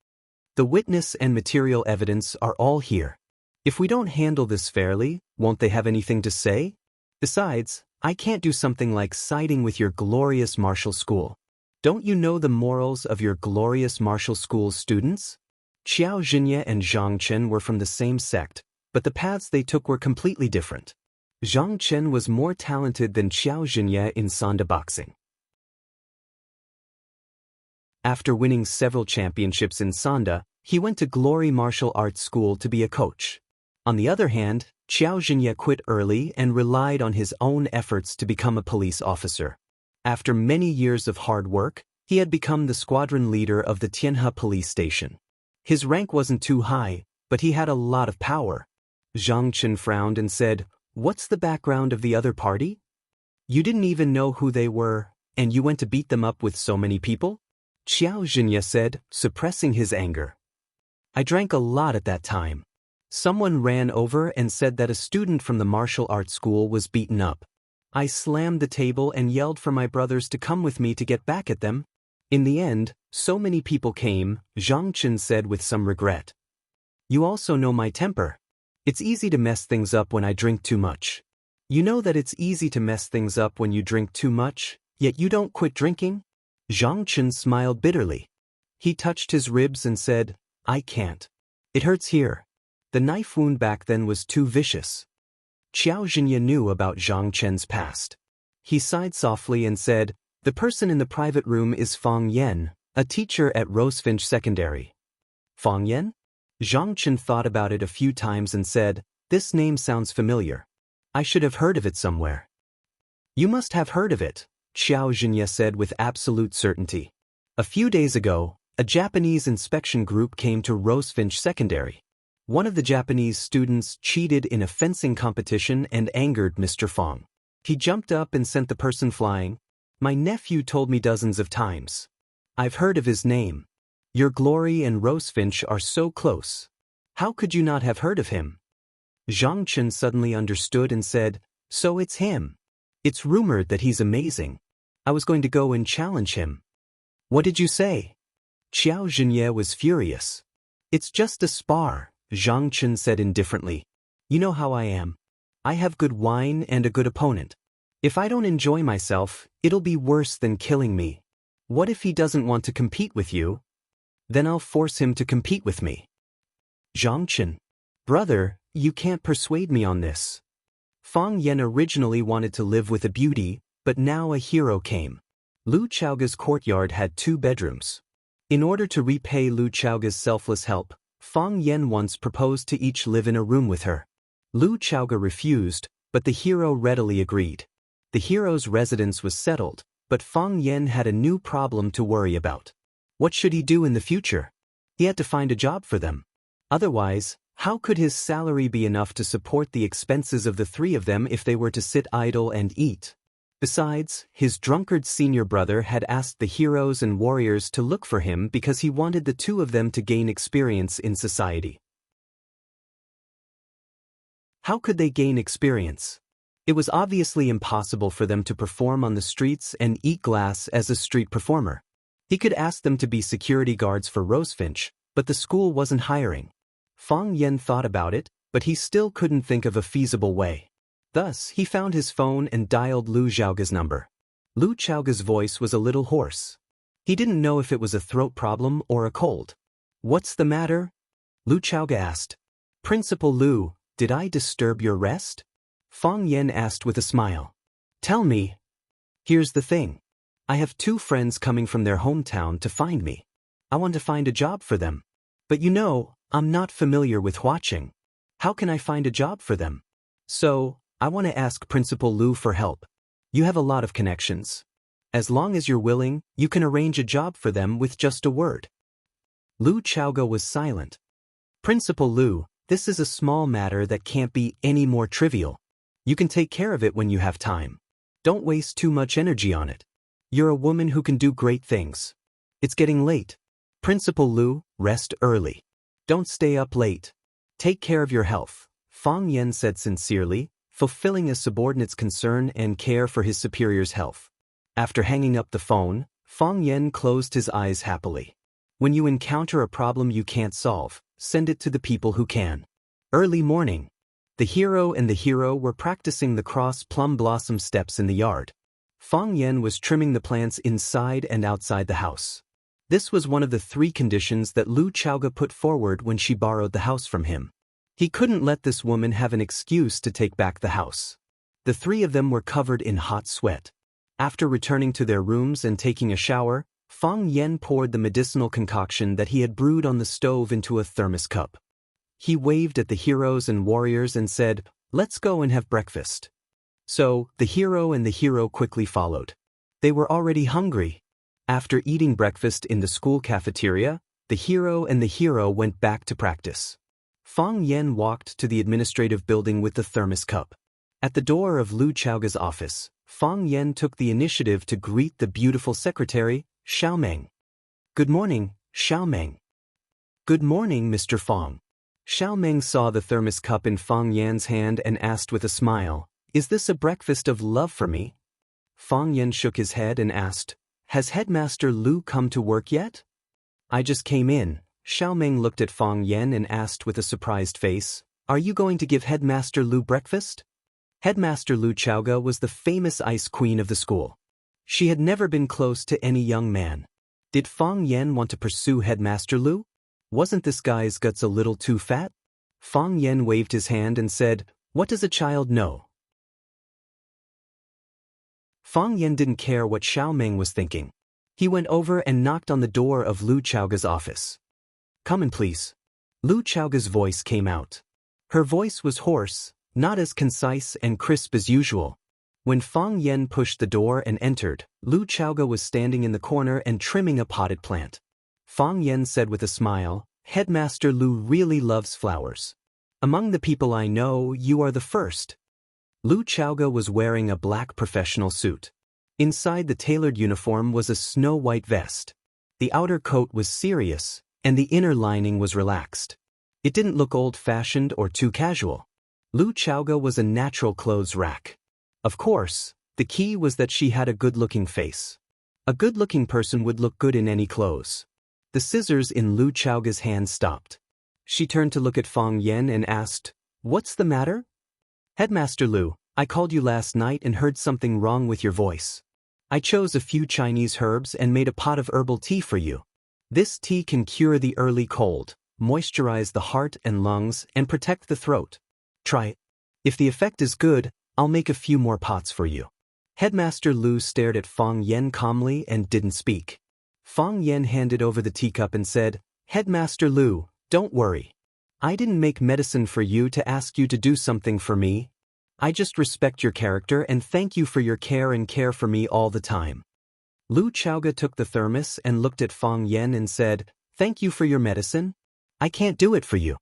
"The witness and material evidence are all here. If we don't handle this fairly, won't they have anything to say? Besides, I can't do something like siding with your glorious martial school. Don't you know the morals of your glorious martial school students?" Qiao Zhenye and Zhang Chen were from the same sect, but the paths they took were completely different. Zhang Chen was more talented than Qiao Zhenye in Sanda boxing. After winning several championships in Sanda, he went to Glory Martial Arts School to be a coach. On the other hand, Qiao Zhenye quit early and relied on his own efforts to become a police officer. After many years of hard work, he had become the squadron leader of the Tianhe police station. His rank wasn't too high, but he had a lot of power. Zhang Chen frowned and said, "What's the background of the other party? You didn't even know who they were, and you went to beat them up with so many people?" Qiao Zhenye said, suppressing his anger. "I drank a lot at that time. Someone ran over and said that a student from the martial arts school was beaten up. I slammed the table and yelled for my brothers to come with me to get back at them. In the end, so many people came," Zhang Chen said with some regret. "You also know my temper. It's easy to mess things up when I drink too much. You know that it's easy to mess things up when you drink too much, yet you don't quit drinking?" Zhang Chen smiled bitterly. He touched his ribs and said, "I can't. It hurts here." The knife wound back then was too vicious. Qiao Zhenye knew about Zhang Chen's past. He sighed softly and said, "The person in the private room is Fang Yen, A teacher at Rosefinch Secondary. Fang Yan? Zhang Chen thought about it a few times and said, "This name sounds familiar. I should have heard of it somewhere." "You must have heard of it," Xiao Zhenye said with absolute certainty. "A few days ago, a Japanese inspection group came to Rosefinch Secondary. One of the Japanese students cheated in a fencing competition and angered Mr. Fang. He jumped up and sent the person flying. My nephew told me dozens of times. I've heard of his name. Your Glory and Rosefinch are so close. How could you not have heard of him?" Zhang Chen suddenly understood and said, "So it's him. It's rumored that he's amazing. I was going to go and challenge him." "What did you say?" Xiao Zhenye was furious. "It's just a spar," Zhang Chen said indifferently. "You know how I am. I have good wine and a good opponent. If I don't enjoy myself, it'll be worse than killing me. What if he doesn't want to compete with you? Then I'll force him to compete with me." Zhang Chen. "Brother, you can't persuade me on this. Fang Yan originally wanted to live with a beauty, but now a hero came. Lu Chaoga's courtyard had 2 bedrooms. In order to repay Lu Chaoga's selfless help, Fang Yan once proposed to each live in a room with her. Lu Chaoga refused, but the hero readily agreed. The hero's residence was settled, but Fang Yan had a new problem to worry about. What should he do in the future? He had to find a job for them. Otherwise, how could his salary be enough to support the expenses of the 3 of them if they were to sit idle and eat? Besides, his drunkard senior brother had asked the heroes and warriors to look for him because he wanted the 2 of them to gain experience in society. How could they gain experience? It was obviously impossible for them to perform on the streets and eat glass as a street performer. He could ask them to be security guards for Rosefinch, but the school wasn't hiring. Fang Yan thought about it, but he still couldn't think of a feasible way. Thus, he found his phone and dialed Lu Xiaoga's number. Lu Xiaoga's voice was a little hoarse. He didn't know if it was a throat problem or a cold. "What's the matter?" Lu Xiaoga asked. "Principal Lu, did I disturb your rest?" Fang Yan asked with a smile. "Tell me." "Here's the thing. I have 2 friends coming from their hometown to find me. I want to find a job for them. But you know, I'm not familiar with watching. How can I find a job for them? So, I want to ask Principal Lu for help. You have a lot of connections. As long as you're willing, you can arrange a job for them with just a word." Lu Xiaoga was silent. "Principal Lu, this is a small matter that can't be any more trivial. You can take care of it when you have time. Don't waste too much energy on it. You're a woman who can do great things. It's getting late. Principal Lu, rest early. Don't stay up late. Take care of your health," Fang Yan said sincerely, fulfilling a subordinate's concern and care for his superior's health. After hanging up the phone, Fang Yan closed his eyes happily. When you encounter a problem you can't solve, send it to the people who can. Early morning. The hero and the hero were practicing the cross plum blossom steps in the yard. Fang Yan was trimming the plants inside and outside the house. This was one of the 3 conditions that Lu Xiaoga put forward when she borrowed the house from him. He couldn't let this woman have an excuse to take back the house. The 3 of them were covered in hot sweat. After returning to their rooms and taking a shower, Fang Yan poured the medicinal concoction that he had brewed on the stove into a thermos cup. He waved at the heroes and warriors and said, "Let's go and have breakfast." So, the hero and the hero quickly followed. They were already hungry. After eating breakfast in the school cafeteria, the hero and the hero went back to practice. Fang Yan walked to the administrative building with the thermos cup. At the door of Lu Xiaoga's office, Fang Yan took the initiative to greet the beautiful secretary, Xiaomeng. "Good morning, Xiaomeng." "Good morning, Mr. Fang." Xiaomeng saw the thermos cup in Fang Yan's hand and asked with a smile, "Is this a breakfast of love for me?" Fang Yan shook his head and asked, "Has Headmaster Lu come to work yet?" "I just came in." Xiaomeng looked at Fang Yan and asked with a surprised face, "Are you going to give Headmaster Lu breakfast?" Headmaster Lu Xiaoga was the famous ice queen of the school. She had never been close to any young man. Did Fang Yan want to pursue Headmaster Lu? Wasn't this guy's guts a little too fat? Fang Yan waved his hand and said, "What does a child know?" Fang Yan didn't care what Xiaomeng was thinking. He went over and knocked on the door of Lu Chaoga's office. "Come in, please." Lu Chaoga's voice came out. Her voice was hoarse, not as concise and crisp as usual. When Fang Yen pushed the door and entered, Lu Chaoga was standing in the corner and trimming a potted plant. Fang Yen said with a smile, "Headmaster Lu really loves flowers. Among the people I know, you are the first." Lu Chaoga was wearing a black professional suit. Inside the tailored uniform was a snow-white vest. The outer coat was serious, and the inner lining was relaxed. It didn't look old-fashioned or too casual. Lu Chaoga was a natural clothes rack. Of course, the key was that she had a good-looking face. A good-looking person would look good in any clothes. The scissors in Lu Chaoga's hand stopped. She turned to look at Fang Yen and asked, "What's the matter?" "Headmaster Lu, I called you last night and heard something wrong with your voice. I chose a few Chinese herbs and made a pot of herbal tea for you. This tea can cure the early cold, moisturize the heart and lungs, and protect the throat. Try it. If the effect is good, I'll make a few more pots for you." Headmaster Lu stared at Fang Yen calmly and didn't speak. Fang Yen handed over the teacup and said, "Headmaster Lu, don't worry. I didn't make medicine for you to ask you to do something for me. I just respect your character and thank you for your care for me all the time." Lu Chaoga took the thermos and looked at Fang Yen and said, "Thank you for your medicine? I can't do it for you."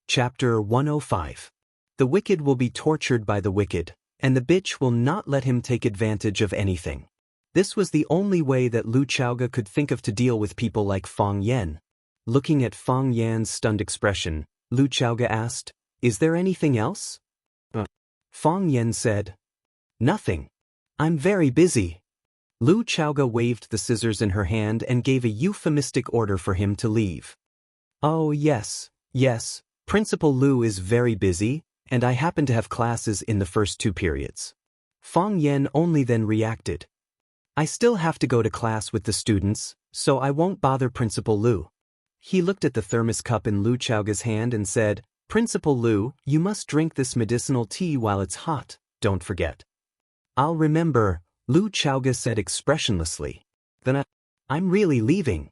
Chapter 105. The wicked will be tortured by the wicked, and the bitch will not let him take advantage of anything. This was the only way that Lu Chaoga could think of to deal with people like Fang Yen. Looking at Fang Yan's stunned expression, Lu Chaoga asked, "Is there anything else?" Fang Yen said, "Nothing. I'm very busy." Lu Chaoga waved the scissors in her hand and gave a euphemistic order for him to leave. "Oh yes, Principal Lu is very busy, and I happen to have classes in the first 2 periods. Fang Yen only then reacted, "I still have to go to class with the students, so I won't bother Principal Lu." He looked at the thermos cup in Lu Chaoga's hand and said, "Principal Lu, you must drink this medicinal tea while it's hot, don't forget." "I'll remember," Lu Chaoga said expressionlessly. "Then I'm really leaving."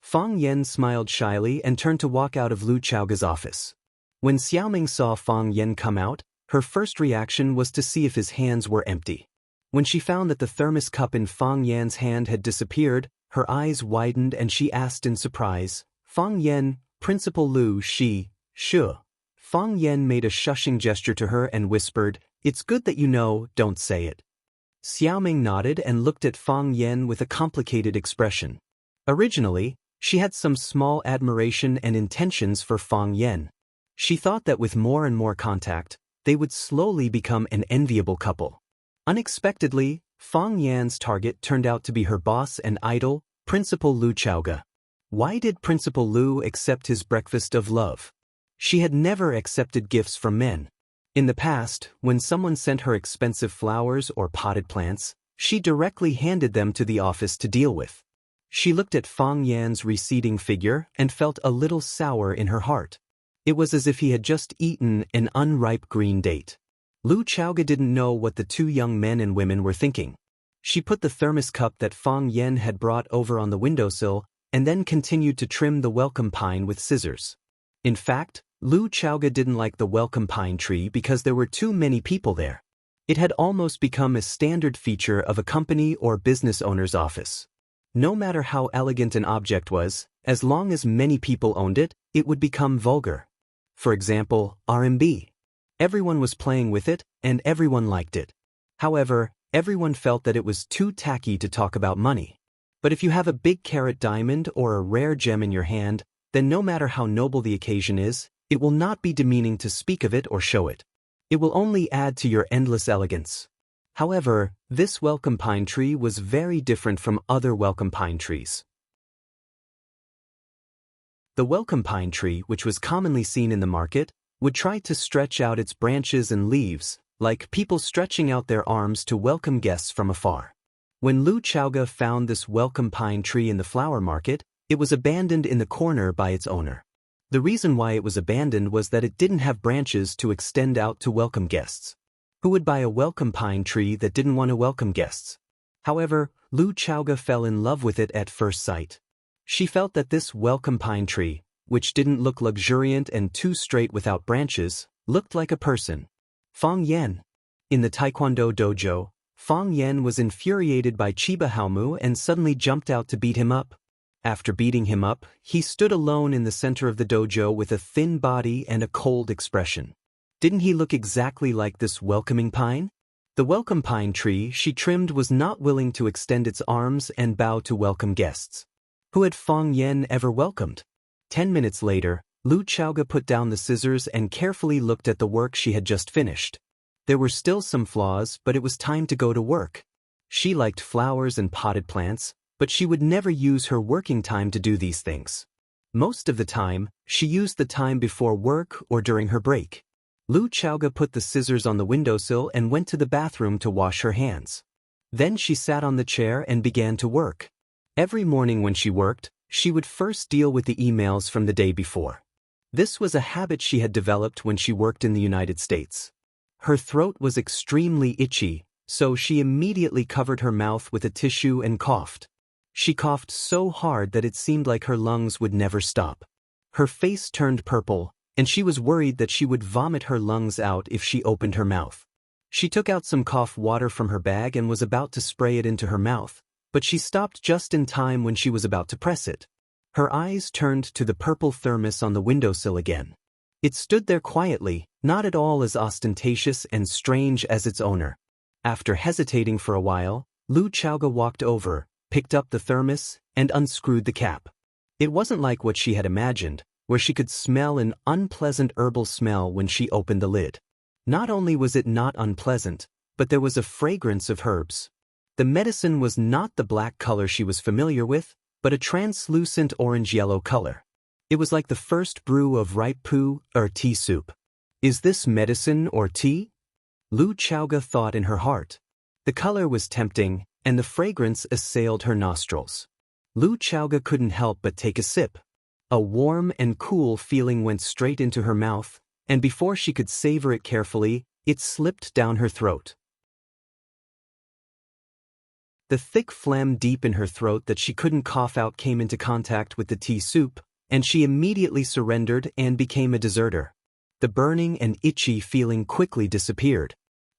Fang Yen smiled shyly and turned to walk out of Lu Chaoga's office. When Xiaoming saw Fang Yen come out, her first reaction was to see if his hands were empty. When she found that the thermos cup in Fang Yan's hand had disappeared, her eyes widened and she asked in surprise, "Fang Yen, Principal Lu, sure." Fang Yen made a shushing gesture to her and whispered, "It's good that you know, don't say it." Xiaoming nodded and looked at Fang Yen with a complicated expression. Originally, she had some small admiration and intentions for Fang Yen. She thought that with more and more contact, they would slowly become an enviable couple. Unexpectedly, Fang Yan's target turned out to be her boss and idol, Principal Lu Chaoga. Why did Principal Lu accept his breakfast of love? She had never accepted gifts from men. In the past, when someone sent her expensive flowers or potted plants, she directly handed them to the office to deal with. She looked at Fang Yan's receding figure and felt a little sour in her heart. It was as if he had just eaten an unripe green date. Lu Chaoga didn't know what the 2 young men and women were thinking. She put the thermos cup that Fang Yen had brought over on the windowsill and then continued to trim the welcome pine with scissors. In fact, Lu Chaoga didn't like the welcome pine tree because there were too many people there. It had almost become a standard feature of a company or business owner's office. No matter how elegant an object was, as long as many people owned it, it would become vulgar. For example, RMB. Everyone was playing with it, and everyone liked it. However, everyone felt that it was too tacky to talk about money. But if you have a big carat diamond or a rare gem in your hand, then no matter how noble the occasion is, it will not be demeaning to speak of it or show it. It will only add to your endless elegance. However, this welcome pine tree was very different from other welcome pine trees. The welcome pine tree, which was commonly seen in the market, would try to stretch out its branches and leaves, like people stretching out their arms to welcome guests from afar. When Lu Chaoga found this welcome pine tree in the flower market, it was abandoned in the corner by its owner. The reason why it was abandoned was that it didn't have branches to extend out to welcome guests. Who would buy a welcome pine tree that didn't want to welcome guests? However, Lu Chaoga fell in love with it at first sight. She felt that this welcome pine tree, which didn't look luxuriant and too straight without branches, looked like a person. Fang Yan. In the Taekwondo dojo, Fang Yan was infuriated by Chiba Haomu and suddenly jumped out to beat him up. After beating him up, he stood alone in the center of the dojo with a thin body and a cold expression. Didn't he look exactly like this welcoming pine? The welcome pine tree she trimmed was not willing to extend its arms and bow to welcome guests. Who had Fang Yan ever welcomed? 10 minutes later, Lu Chaoga put down the scissors and carefully looked at the work she had just finished. There were still some flaws, but it was time to go to work. She liked flowers and potted plants, but she would never use her working time to do these things. Most of the time, she used the time before work or during her break. Lu Chaoga put the scissors on the windowsill and went to the bathroom to wash her hands. Then she sat on the chair and began to work. Every morning when she worked, she would first deal with the emails from the day before. This was a habit she had developed when she worked in the United States. Her throat was extremely itchy, so she immediately covered her mouth with a tissue and coughed. She coughed so hard that it seemed like her lungs would never stop. Her face turned purple, and she was worried that she would vomit her lungs out if she opened her mouth. She took out some cough water from her bag and was about to spray it into her mouth, but she stopped just in time when she was about to press it. Her eyes turned to the purple thermos on the windowsill again. It stood there quietly, not at all as ostentatious and strange as its owner. After hesitating for a while, Lu Chaoga walked over, picked up the thermos, and unscrewed the cap. It wasn't like what she had imagined, where she could smell an unpleasant herbal smell when she opened the lid. Not only was it not unpleasant, but there was a fragrance of herbs. The medicine was not the black color she was familiar with, but a translucent orange-yellow color. It was like the first brew of ripe poo or tea soup. Is this medicine or tea? Lu Chaoga thought in her heart. The color was tempting, and the fragrance assailed her nostrils. Lu Chaoga couldn't help but take a sip. A warm and cool feeling went straight into her mouth, and before she could savor it carefully, it slipped down her throat. The thick phlegm deep in her throat that she couldn't cough out came into contact with the tea soup, and she immediately surrendered and became a deserter. The burning and itchy feeling quickly disappeared.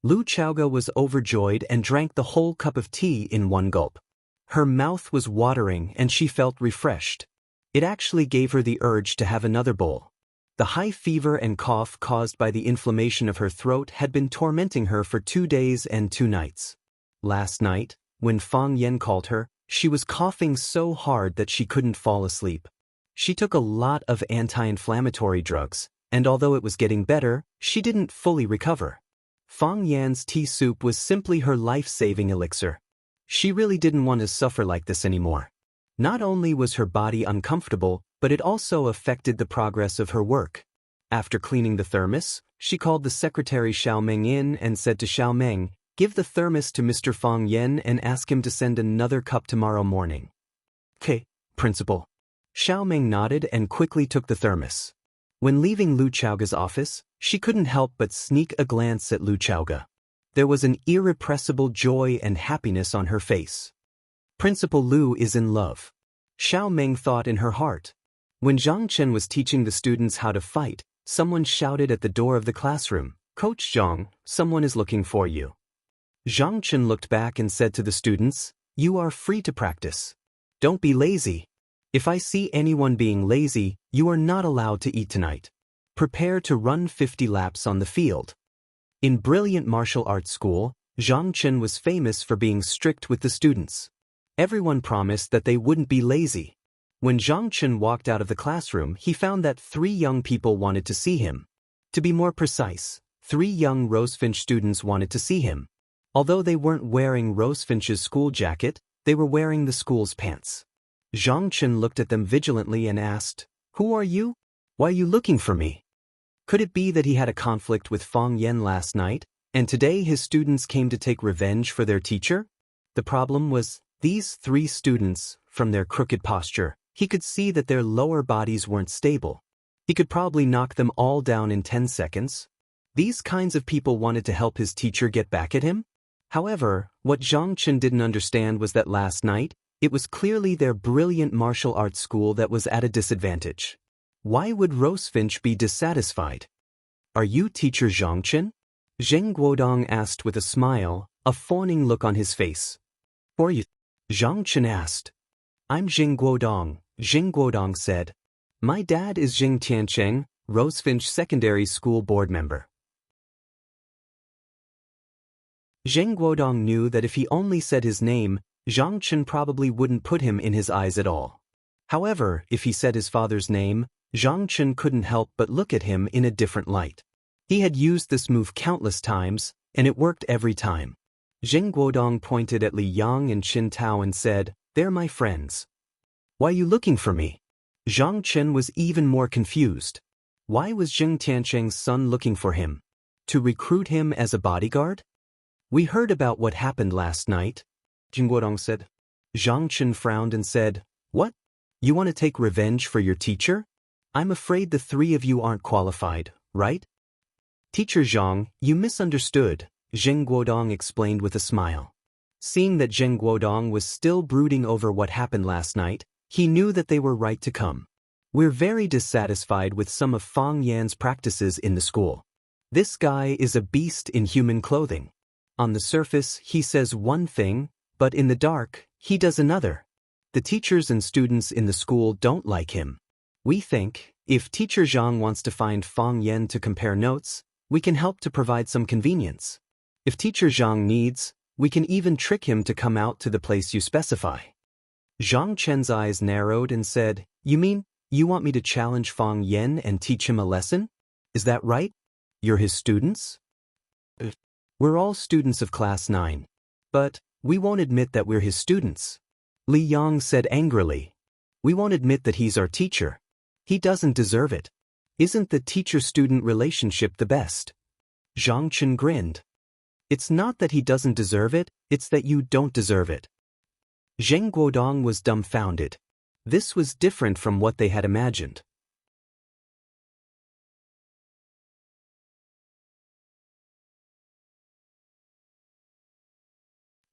Lu Chaoga was overjoyed and drank the whole cup of tea in one gulp. Her mouth was watering and she felt refreshed. It actually gave her the urge to have another bowl. The high fever and cough caused by the inflammation of her throat had been tormenting her for 2 days and 2 nights. Last night, when Fang Yan called her, she was coughing so hard that she couldn't fall asleep. She took a lot of anti-inflammatory drugs, and although it was getting better, she didn't fully recover. Fang Yan's tea soup was simply her life-saving elixir. She really didn't want to suffer like this anymore. Not only was her body uncomfortable, but it also affected the progress of her work. After cleaning the thermos, she called the secretary Xiao Meng in and said to Xiao Meng, "Give the thermos to Mr. Fang Yan and ask him to send another cup tomorrow morning." "Okay, principal." Xiao Meng nodded and quickly took the thermos. When leaving Lu Chaoga's office, she couldn't help but sneak a glance at Lu Chaoga. There was an irrepressible joy and happiness on her face. Principal Lu is in love. Xiao Meng thought in her heart. When Zhang Chen was teaching the students how to fight, someone shouted at the door of the classroom, "Coach Zhang, someone is looking for you." Zhang Chen looked back and said to the students, "You are free to practice. Don't be lazy. If I see anyone being lazy, you are not allowed to eat tonight. Prepare to run 50 laps on the field." In brilliant martial arts school, Zhang Chen was famous for being strict with the students. Everyone promised that they wouldn't be lazy. When Zhang Chen walked out of the classroom, he found that 3 young people wanted to see him. To be more precise, 3 young Rosefinch students wanted to see him. Although they weren't wearing Rosefinch's school jacket, they were wearing the school's pants. Zhang Chen looked at them vigilantly and asked, "Who are you? Why are you looking for me?" Could it be that he had a conflict with Fang Yan last night, and today his students came to take revenge for their teacher? The problem was, these 3 students, from their crooked posture, he could see that their lower bodies weren't stable. He could probably knock them all down in 10 seconds. These kinds of people wanted to help his teacher get back at him? However, what Zhang Chen didn't understand was that last night, it was clearly their brilliant martial arts school that was at a disadvantage. Why would Rosefinch be dissatisfied? Are you teacher Zhang Chen? Zheng Guodong asked with a smile, a fawning look on his face. Or you? Zhang Chen asked. I'm Zheng Guodong, Zheng Guodong said. My dad is Zheng Tiancheng, Rosefinch Secondary School board member. Zheng Guodong knew that if he only said his name, Zhang Chen probably wouldn't put him in his eyes at all. However, if he said his father's name, Zhang Chen couldn't help but look at him in a different light. He had used this move countless times, and it worked every time. Zheng Guodong pointed at Li Yang and Qin Tao and said, "They're my friends. Why are you looking for me?" Zhang Chen was even more confused. Why was Zheng Tiancheng's son looking for him? To recruit him as a bodyguard? We heard about what happened last night, Zheng Guodong said. Zhang Chen frowned and said, "What? You want to take revenge for your teacher? I'm afraid the three of you aren't qualified, right?" "Teacher Zhang, you misunderstood," Zheng Guodong explained with a smile. Seeing that Zheng Guodong was still brooding over what happened last night, he knew that they were right to come. "We're very dissatisfied with some of Fang Yan's practices in the school. This guy is a beast in human clothing. On the surface, he says one thing, but in the dark, he does another. The teachers and students in the school don't like him. We think, if Teacher Zhang wants to find Fang Yan to compare notes, we can help to provide some convenience. If Teacher Zhang needs, we can even trick him to come out to the place you specify." Zhang Chen's eyes narrowed and said, "You mean, you want me to challenge Fang Yan and teach him a lesson? Is that right? You're his students?" "We're all students of Class 9. But, we won't admit that we're his students," Li Yang said angrily. "We won't admit that he's our teacher. He doesn't deserve it. Isn't the teacher-student relationship the best?" Zhang Chen grinned. "It's not that he doesn't deserve it, it's that you don't deserve it." Zheng Guodong was dumbfounded. This was different from what they had imagined.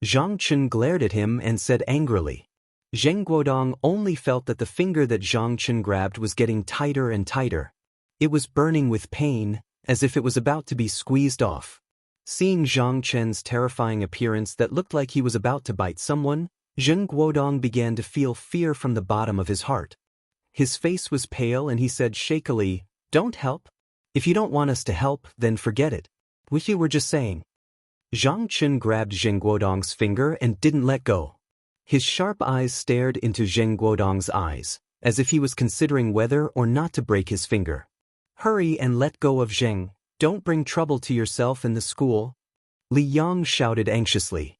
Zhang Chen glared at him and said angrily. Zheng Guodong only felt that the finger that Zhang Chen grabbed was getting tighter and tighter. It was burning with pain, as if it was about to be squeezed off. Seeing Zhang Chen's terrifying appearance that looked like he was about to bite someone, Zheng Guodong began to feel fear from the bottom of his heart. His face was pale and he said shakily, "Don't help. If you don't want us to help, then forget it. We were just saying." Zhang Chen grabbed Zheng Guodong's finger and didn't let go. His sharp eyes stared into Zheng Guodong's eyes, as if he was considering whether or not to break his finger. "Hurry and let go of Zheng. Don't bring trouble to yourself and the school," Li Yang shouted anxiously.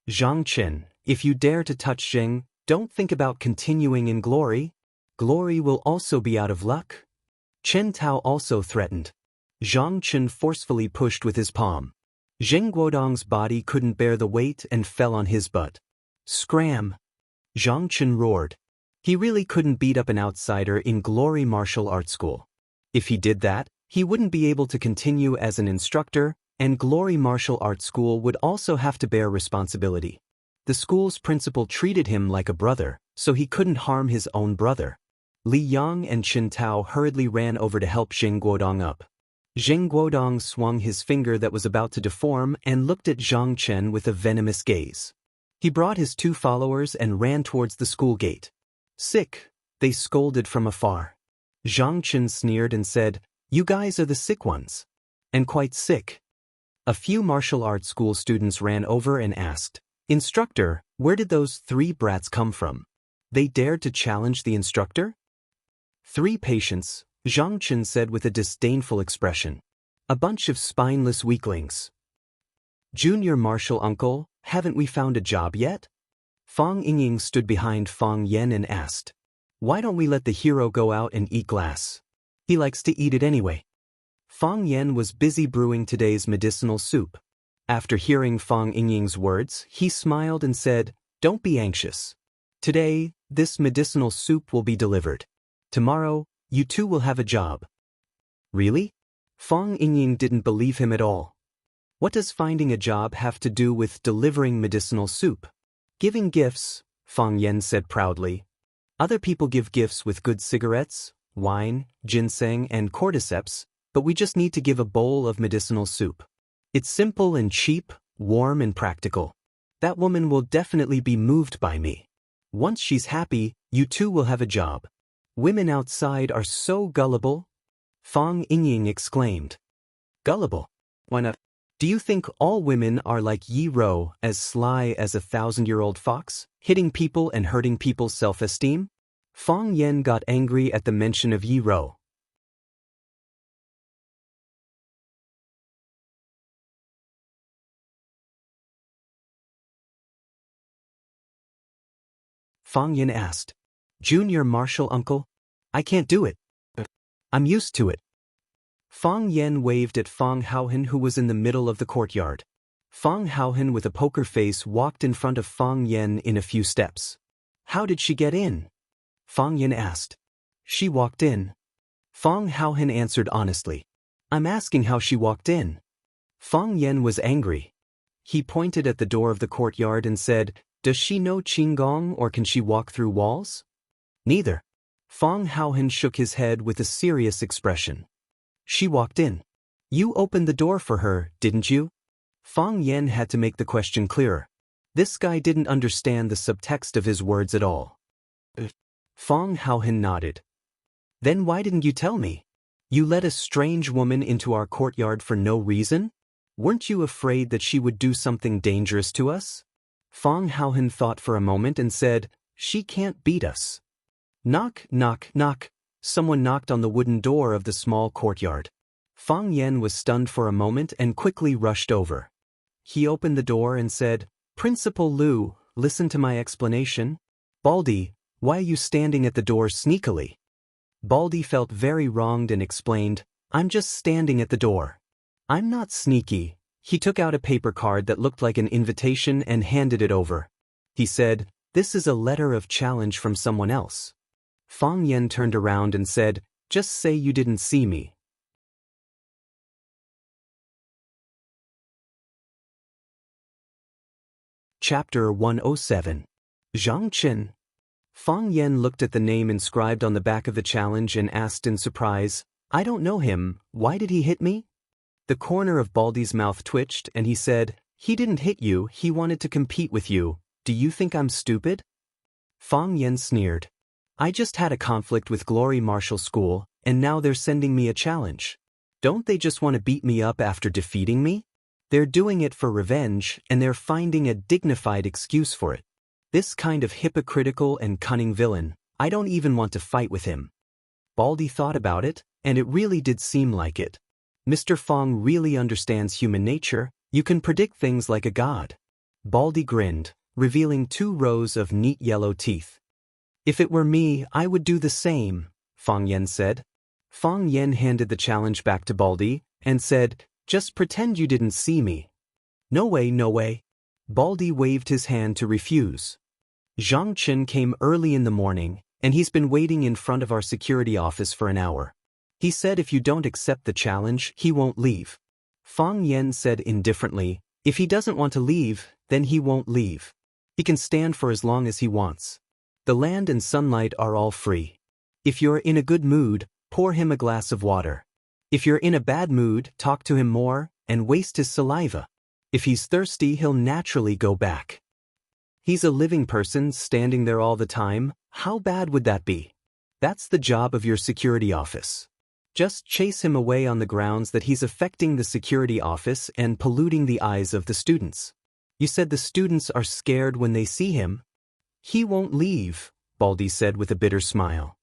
"Zhang Chen, if you dare to touch Zheng, don't think about continuing in glory. Glory will also be out of luck." Chen Tao also threatened. Zhang Chen forcefully pushed with his palm. Zheng Guodong's body couldn't bear the weight and fell on his butt. "Scram!" Zhang Chen roared. He really couldn't beat up an outsider in Glory Martial Arts School. If he did that, he wouldn't be able to continue as an instructor, and Glory Martial Arts School would also have to bear responsibility. The school's principal treated him like a brother, so he couldn't harm his own brother. Li Yang and Qin Tao hurriedly ran over to help Zheng Guodong up. Zheng Guodong swung his finger that was about to deform and looked at Zhang Chen with a venomous gaze. He brought his two followers and ran towards the school gate. "Sick," they scolded from afar. Zhang Chen sneered and said, "You guys are the sick ones. And quite sick." A few martial arts school students ran over and asked, "Instructor, where did those three brats come from? They dared to challenge the instructor?" "Three patients," Zhang Chen said with a disdainful expression. "A bunch of spineless weaklings." "Junior martial uncle, haven't we found a job yet?" Fang Yingying stood behind Fang Yan and asked. "Why don't we let the hero go out and eat glass? He likes to eat it anyway." Fang Yan was busy brewing today's medicinal soup. After hearing Fang Yingying's words, he smiled and said, "Don't be anxious. Today, this medicinal soup will be delivered. Tomorrow, you too will have a job. Really? Fang Yingying didn't believe him at all. What does finding a job have to do with delivering medicinal soup? Giving gifts, Fang Yan said proudly. Other people give gifts with good cigarettes, wine, ginseng, and cordyceps, but we just need to give a bowl of medicinal soup. It's simple and cheap, warm and practical. That woman will definitely be moved by me. Once she's happy, you too will have a job. Women outside are so gullible, Fang Yingying exclaimed. Gullible? Why not? Do you think all women are like Yi Ro, as sly as a 1,000-year-old fox, hitting people and hurting people's self-esteem? Fang Yan got angry at the mention of Yi Ro. Fang Yan asked, Junior Marshal Uncle? I can't do it. I'm used to it. Fang Yan waved at Fang Haohen, who was in the middle of the courtyard. Fang Haohen with a poker face walked in front of Fang Yan in a few steps. How did she get in? Fang Yan asked. She walked in. Fang Haohen answered honestly. I'm asking how she walked in. Fang Yan was angry. He pointed at the door of the courtyard and said, Does she know Qinggong or can she walk through walls? Neither. Fang Haohen shook his head with a serious expression. She walked in. You opened the door for her, didn't you? Fang Yan had to make the question clearer. This guy didn't understand the subtext of his words at all. Fang Haohen nodded. Then why didn't you tell me? You let a strange woman into our courtyard for no reason? Weren't you afraid that she would do something dangerous to us? Fang Haohen thought for a moment and said, She can't beat us. Knock, knock, knock. Someone knocked on the wooden door of the small courtyard. Fang Yan was stunned for a moment and quickly rushed over. He opened the door and said, Principal Lu, listen to my explanation. Baldy, why are you standing at the door sneakily? Baldy felt very wronged and explained, I'm just standing at the door. I'm not sneaky. He took out a paper card that looked like an invitation and handed it over. He said, This is a letter of challenge from someone else. Fang Yan turned around and said, Just say you didn't see me. Chapter 107. Zhang Chen. Fang Yan looked at the name inscribed on the back of the challenge and asked in surprise, I don't know him, why did he hit me? The corner of Baldy's mouth twitched and he said, He didn't hit you, he wanted to compete with you. Do you think I'm stupid? Fang Yan sneered. I just had a conflict with Glory Martial School, and now they're sending me a challenge. Don't they just want to beat me up after defeating me? They're doing it for revenge, and they're finding a dignified excuse for it. This kind of hypocritical and cunning villain, I don't even want to fight with him. Baldy thought about it, and it really did seem like it. Mr. Fang really understands human nature, you can predict things like a god. Baldy grinned, revealing 2 rows of neat yellow teeth. If it were me, I would do the same, Fang Yan said. Fang Yan handed the challenge back to Baldy and said, Just pretend you didn't see me. No way, no way. Baldy waved his hand to refuse. Zhang Chen came early in the morning, and he's been waiting in front of our security office for an hour. He said if you don't accept the challenge, he won't leave. Fang Yan said indifferently, If he doesn't want to leave, then he won't leave. He can stand for as long as he wants. The land and sunlight are all free. If you're in a good mood, pour him a glass of water. If you're in a bad mood, talk to him more, and waste his saliva. If he's thirsty, he'll naturally go back. He's a living person standing there all the time, how bad would that be? That's the job of your security office. Just chase him away on the grounds that he's affecting the security office and polluting the eyes of the students. You said the students are scared when they see him. He won't leave, Baldy said with a bitter smile.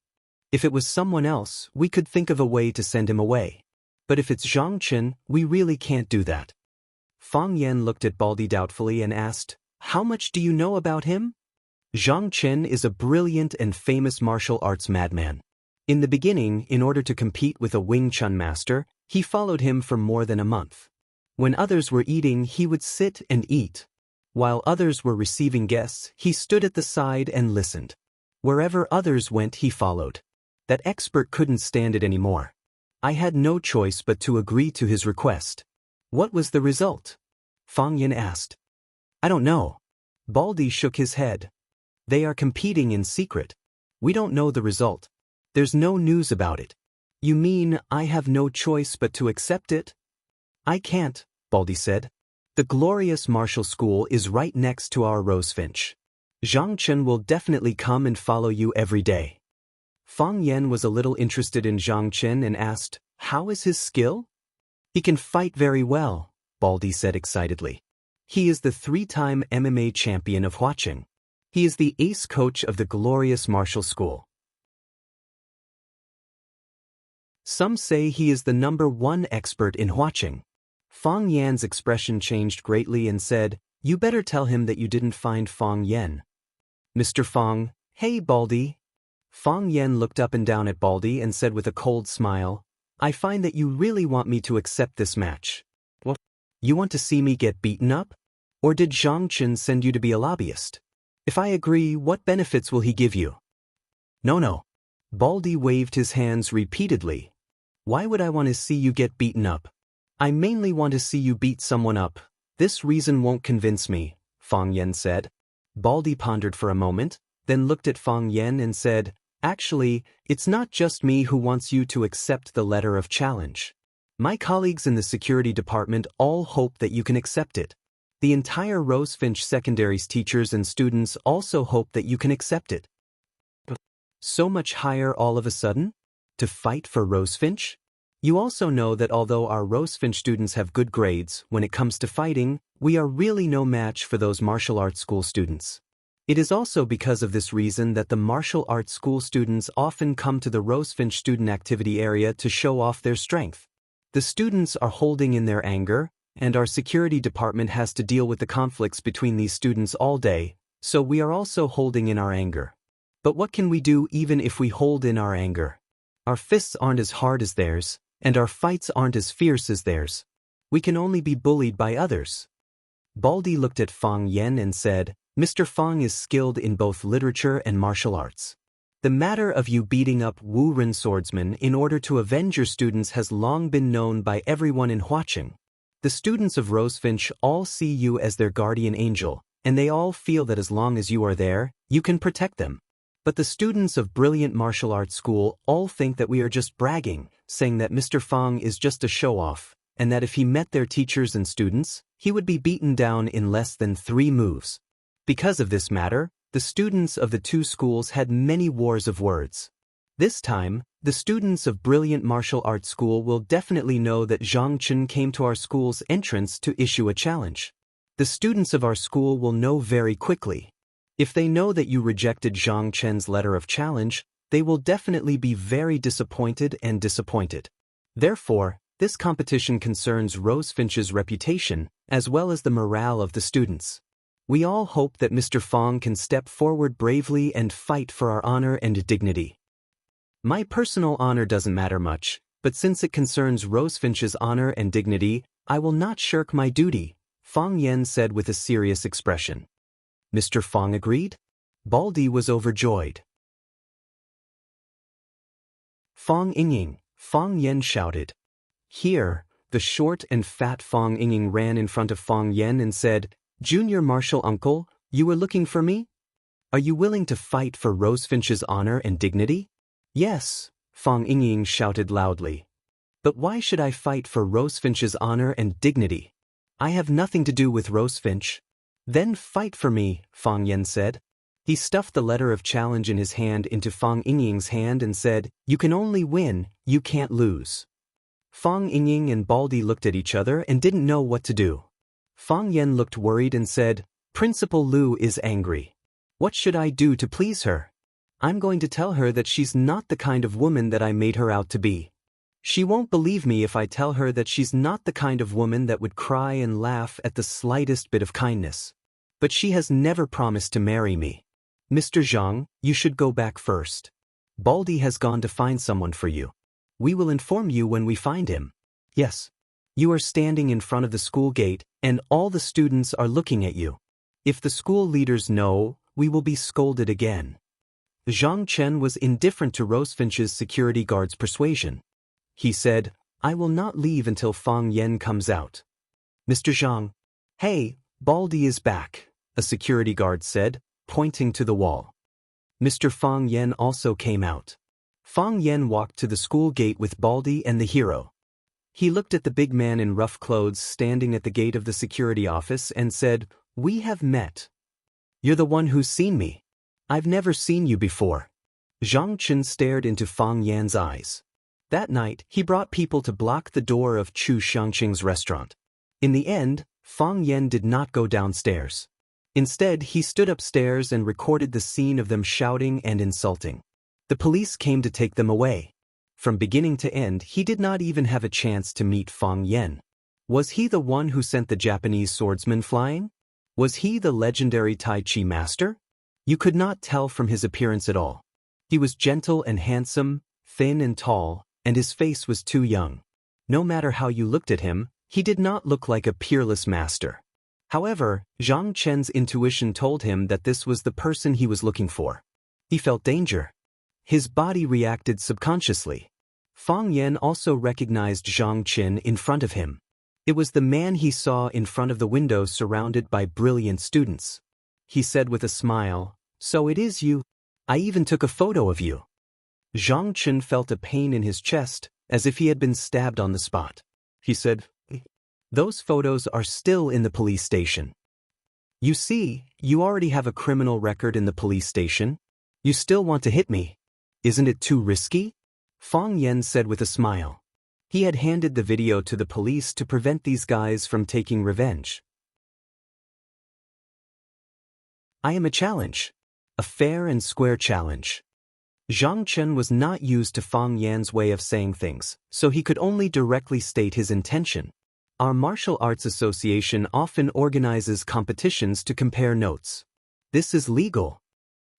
If it was someone else, we could think of a way to send him away. But if it's Zhang Chen, we really can't do that. Fang Yan looked at Baldy doubtfully and asked, How much do you know about him? Zhang Chen is a brilliant and famous martial arts madman. In the beginning, in order to compete with a Wing Chun master, he followed him for more than a month. When others were eating, he would sit and eat. While others were receiving guests, he stood at the side and listened. Wherever others went, he followed. That expert couldn't stand it anymore. I had no choice but to agree to his request. What was the result? Fang Yan asked. I don't know. Baldy shook his head. They are competing in secret. We don't know the result. There's no news about it. You mean I have no choice but to accept it? I can't, Baldy said. The glorious martial school is right next to our rosefinch. Zhang Chen will definitely come and follow you every day. Fang Yan was a little interested in Zhang Chen and asked, how is his skill? He can fight very well, Baldy said excitedly. He is the 3-time MMA champion of Huaqing. He is the ace coach of the glorious martial school. Some say he is the #1 expert in Huaqing. Fang Yan's expression changed greatly and said, you better tell him that you didn't find Fang Yan. Mr. Fang, hey Baldy. Fang Yan looked up and down at Baldy and said with a cold smile, I find that you really want me to accept this match. What? You want to see me get beaten up? Or did Zhang Chen send you to be a lobbyist? If I agree, what benefits will he give you? No. Baldy waved his hands repeatedly. Why would I want to see you get beaten up? I mainly want to see you beat someone up. This reason won't convince me, Fang Yan said. Baldy pondered for a moment, then looked at Fang Yan and said, actually, it's not just me who wants you to accept the letter of challenge. My colleagues in the security department all hope that you can accept it. The entire Rosefinch Secondary's teachers and students also hope that you can accept it. So much higher all of a sudden? To fight for Rosefinch? You also know that although our Rosefinch students have good grades, when it comes to fighting, we are really no match for those martial arts school students. It is also because of this reason that the martial arts school students often come to the Rosefinch student activity area to show off their strength. The students are holding in their anger, and our security department has to deal with the conflicts between these students all day, so we are also holding in our anger. But what can we do even if we hold in our anger? Our fists aren't as hard as theirs, and our fights aren't as fierce as theirs. We can only be bullied by others. Baldy looked at Fang Yan and said, Mr. Fang is skilled in both literature and martial arts. The matter of you beating up Wu Ren swordsmen in order to avenge your students has long been known by everyone in Huaqing. The students of Rosefinch all see you as their guardian angel, and they all feel that as long as you are there, you can protect them. But the students of Brilliant Martial Arts School all think that we are just bragging, saying that Mr. Fang is just a show-off, and that if he met their teachers and students, he would be beaten down in less than 3 moves. Because of this matter, the students of the 2 schools had many wars of words. This time, the students of Brilliant Martial Arts School will definitely know that Zhang Chen came to our school's entrance to issue a challenge. The students of our school will know very quickly. If they know that you rejected Zhang Chen's letter of challenge, they will definitely be very disappointed. Therefore, this competition concerns Rosefinch's reputation, as well as the morale of the students. We all hope that Mr. Fang can step forward bravely and fight for our honor and dignity. My personal honor doesn't matter much, but since it concerns Rosefinch's honor and dignity, I will not shirk my duty, Fang Yan said with a serious expression. Mr. Fang agreed? Baldy was overjoyed. Fang Yingying, Fang Yan shouted. Here, the short and fat Fang Yingying ran in front of Fang Yan and said, Junior Martial Uncle, you were looking for me? Are you willing to fight for Rosefinch's honor and dignity? Yes, Fang Yingying shouted loudly. But why should I fight for Rosefinch's honor and dignity? I have nothing to do with Rosefinch. Then fight for me, Fang Yan said. He stuffed the letter of challenge in his hand into Fang Yingying's hand and said, You can only win, you can't lose. Fang Yingying and Baldy looked at each other and didn't know what to do. Fang Yan looked worried and said, Principal Lu is angry. What should I do to please her? I'm going to tell her that she's not the kind of woman that I made her out to be. She won't believe me if I tell her that she's not the kind of woman that would cry and laugh at the slightest bit of kindness. But she has never promised to marry me. Mr. Zhang, you should go back first. Baldy has gone to find someone for you. We will inform you when we find him. Yes. You are standing in front of the school gate, and all the students are looking at you. If the school leaders know, we will be scolded again. Zhang Chen was indifferent to Rosefinch's security guard's persuasion. He said, "I will not leave until Fang Yen comes out." "Mr. Zhang." "Hey, Baldy is back," a security guard said, pointing to the wall. Mr. Fang Yen also came out. Fang Yen walked to the school gate with Baldy and the hero. He looked at the big man in rough clothes standing at the gate of the security office and said, "We have met. You're the one who's seen me. I've never seen you before." Zhang Chen stared into Fang Yan's eyes. That night, he brought people to block the door of Chu Xiangqing's restaurant. In the end, Fang Yan did not go downstairs. Instead, he stood upstairs and recorded the scene of them shouting and insulting. The police came to take them away. From beginning to end, he did not even have a chance to meet Fang Yan. Was he the one who sent the Japanese swordsman flying? Was he the legendary Tai Chi master? You could not tell from his appearance at all. He was gentle and handsome, thin and tall, and his face was too young. No matter how you looked at him, he did not look like a peerless master. However, Zhang Chen's intuition told him that this was the person he was looking for. He felt danger. His body reacted subconsciously. Fang Yan also recognized Zhang Chen in front of him. It was the man he saw in front of the window surrounded by brilliant students. He said with a smile, "So it is you. I even took a photo of you." Zhang Chen felt a pain in his chest, as if he had been stabbed on the spot. He said, "Those photos are still in the police station." "You see, you already have a criminal record in the police station. You still want to hit me. Isn't it too risky?" Fang Yan said with a smile. He had handed the video to the police to prevent these guys from taking revenge. "I am a challenge. A fair and square challenge." Zhang Chen was not used to Fang Yan's way of saying things, so he could only directly state his intention. Our martial arts association often organizes competitions to compare notes. This is legal.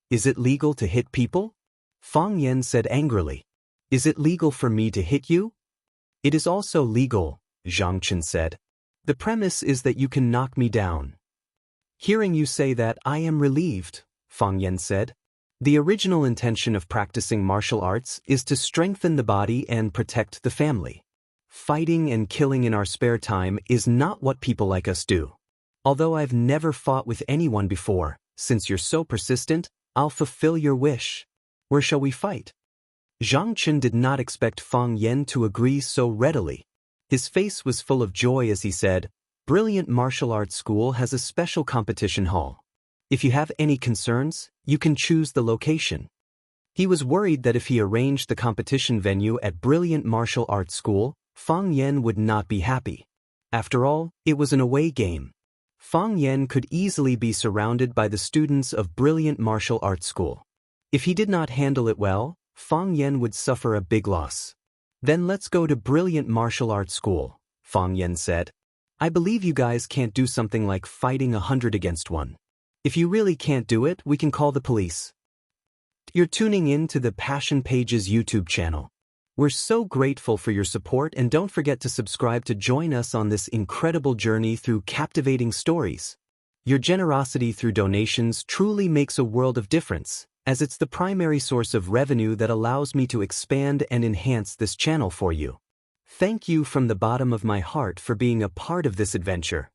"Is it legal to hit people?" Fang Yan said angrily. "Is it legal for me to hit you?" "It is also legal," Zhang Chen said. "The premise is that you can knock me down." "Hearing you say that, I am relieved," Fang Yan said. "The original intention of practicing martial arts is to strengthen the body and protect the family. Fighting and killing in our spare time is not what people like us do. Although I've never fought with anyone before, since you're so persistent, I'll fulfill your wish. Where shall we fight?" Zhang Chen did not expect Fang Yan to agree so readily. His face was full of joy as he said, "Brilliant Martial Arts School has a special competition hall. If you have any concerns, you can choose the location." He was worried that if he arranged the competition venue at Brilliant Martial Arts School, Fang Yan would not be happy. After all, it was an away game. Fang Yan could easily be surrounded by the students of Brilliant Martial Arts School. If he did not handle it well, Fang Yan would suffer a big loss. "Then let's go to Brilliant Martial Arts School," Fang Yan said. "I believe you guys can't do something like fighting 100 against 1. If you really can't do it, we can call the police." You're tuning in to the Passion Pages YouTube channel. We're so grateful for your support, and don't forget to subscribe to join us on this incredible journey through captivating stories. Your generosity through donations truly makes a world of difference, as it's the primary source of revenue that allows me to expand and enhance this channel for you. Thank you from the bottom of my heart for being a part of this adventure.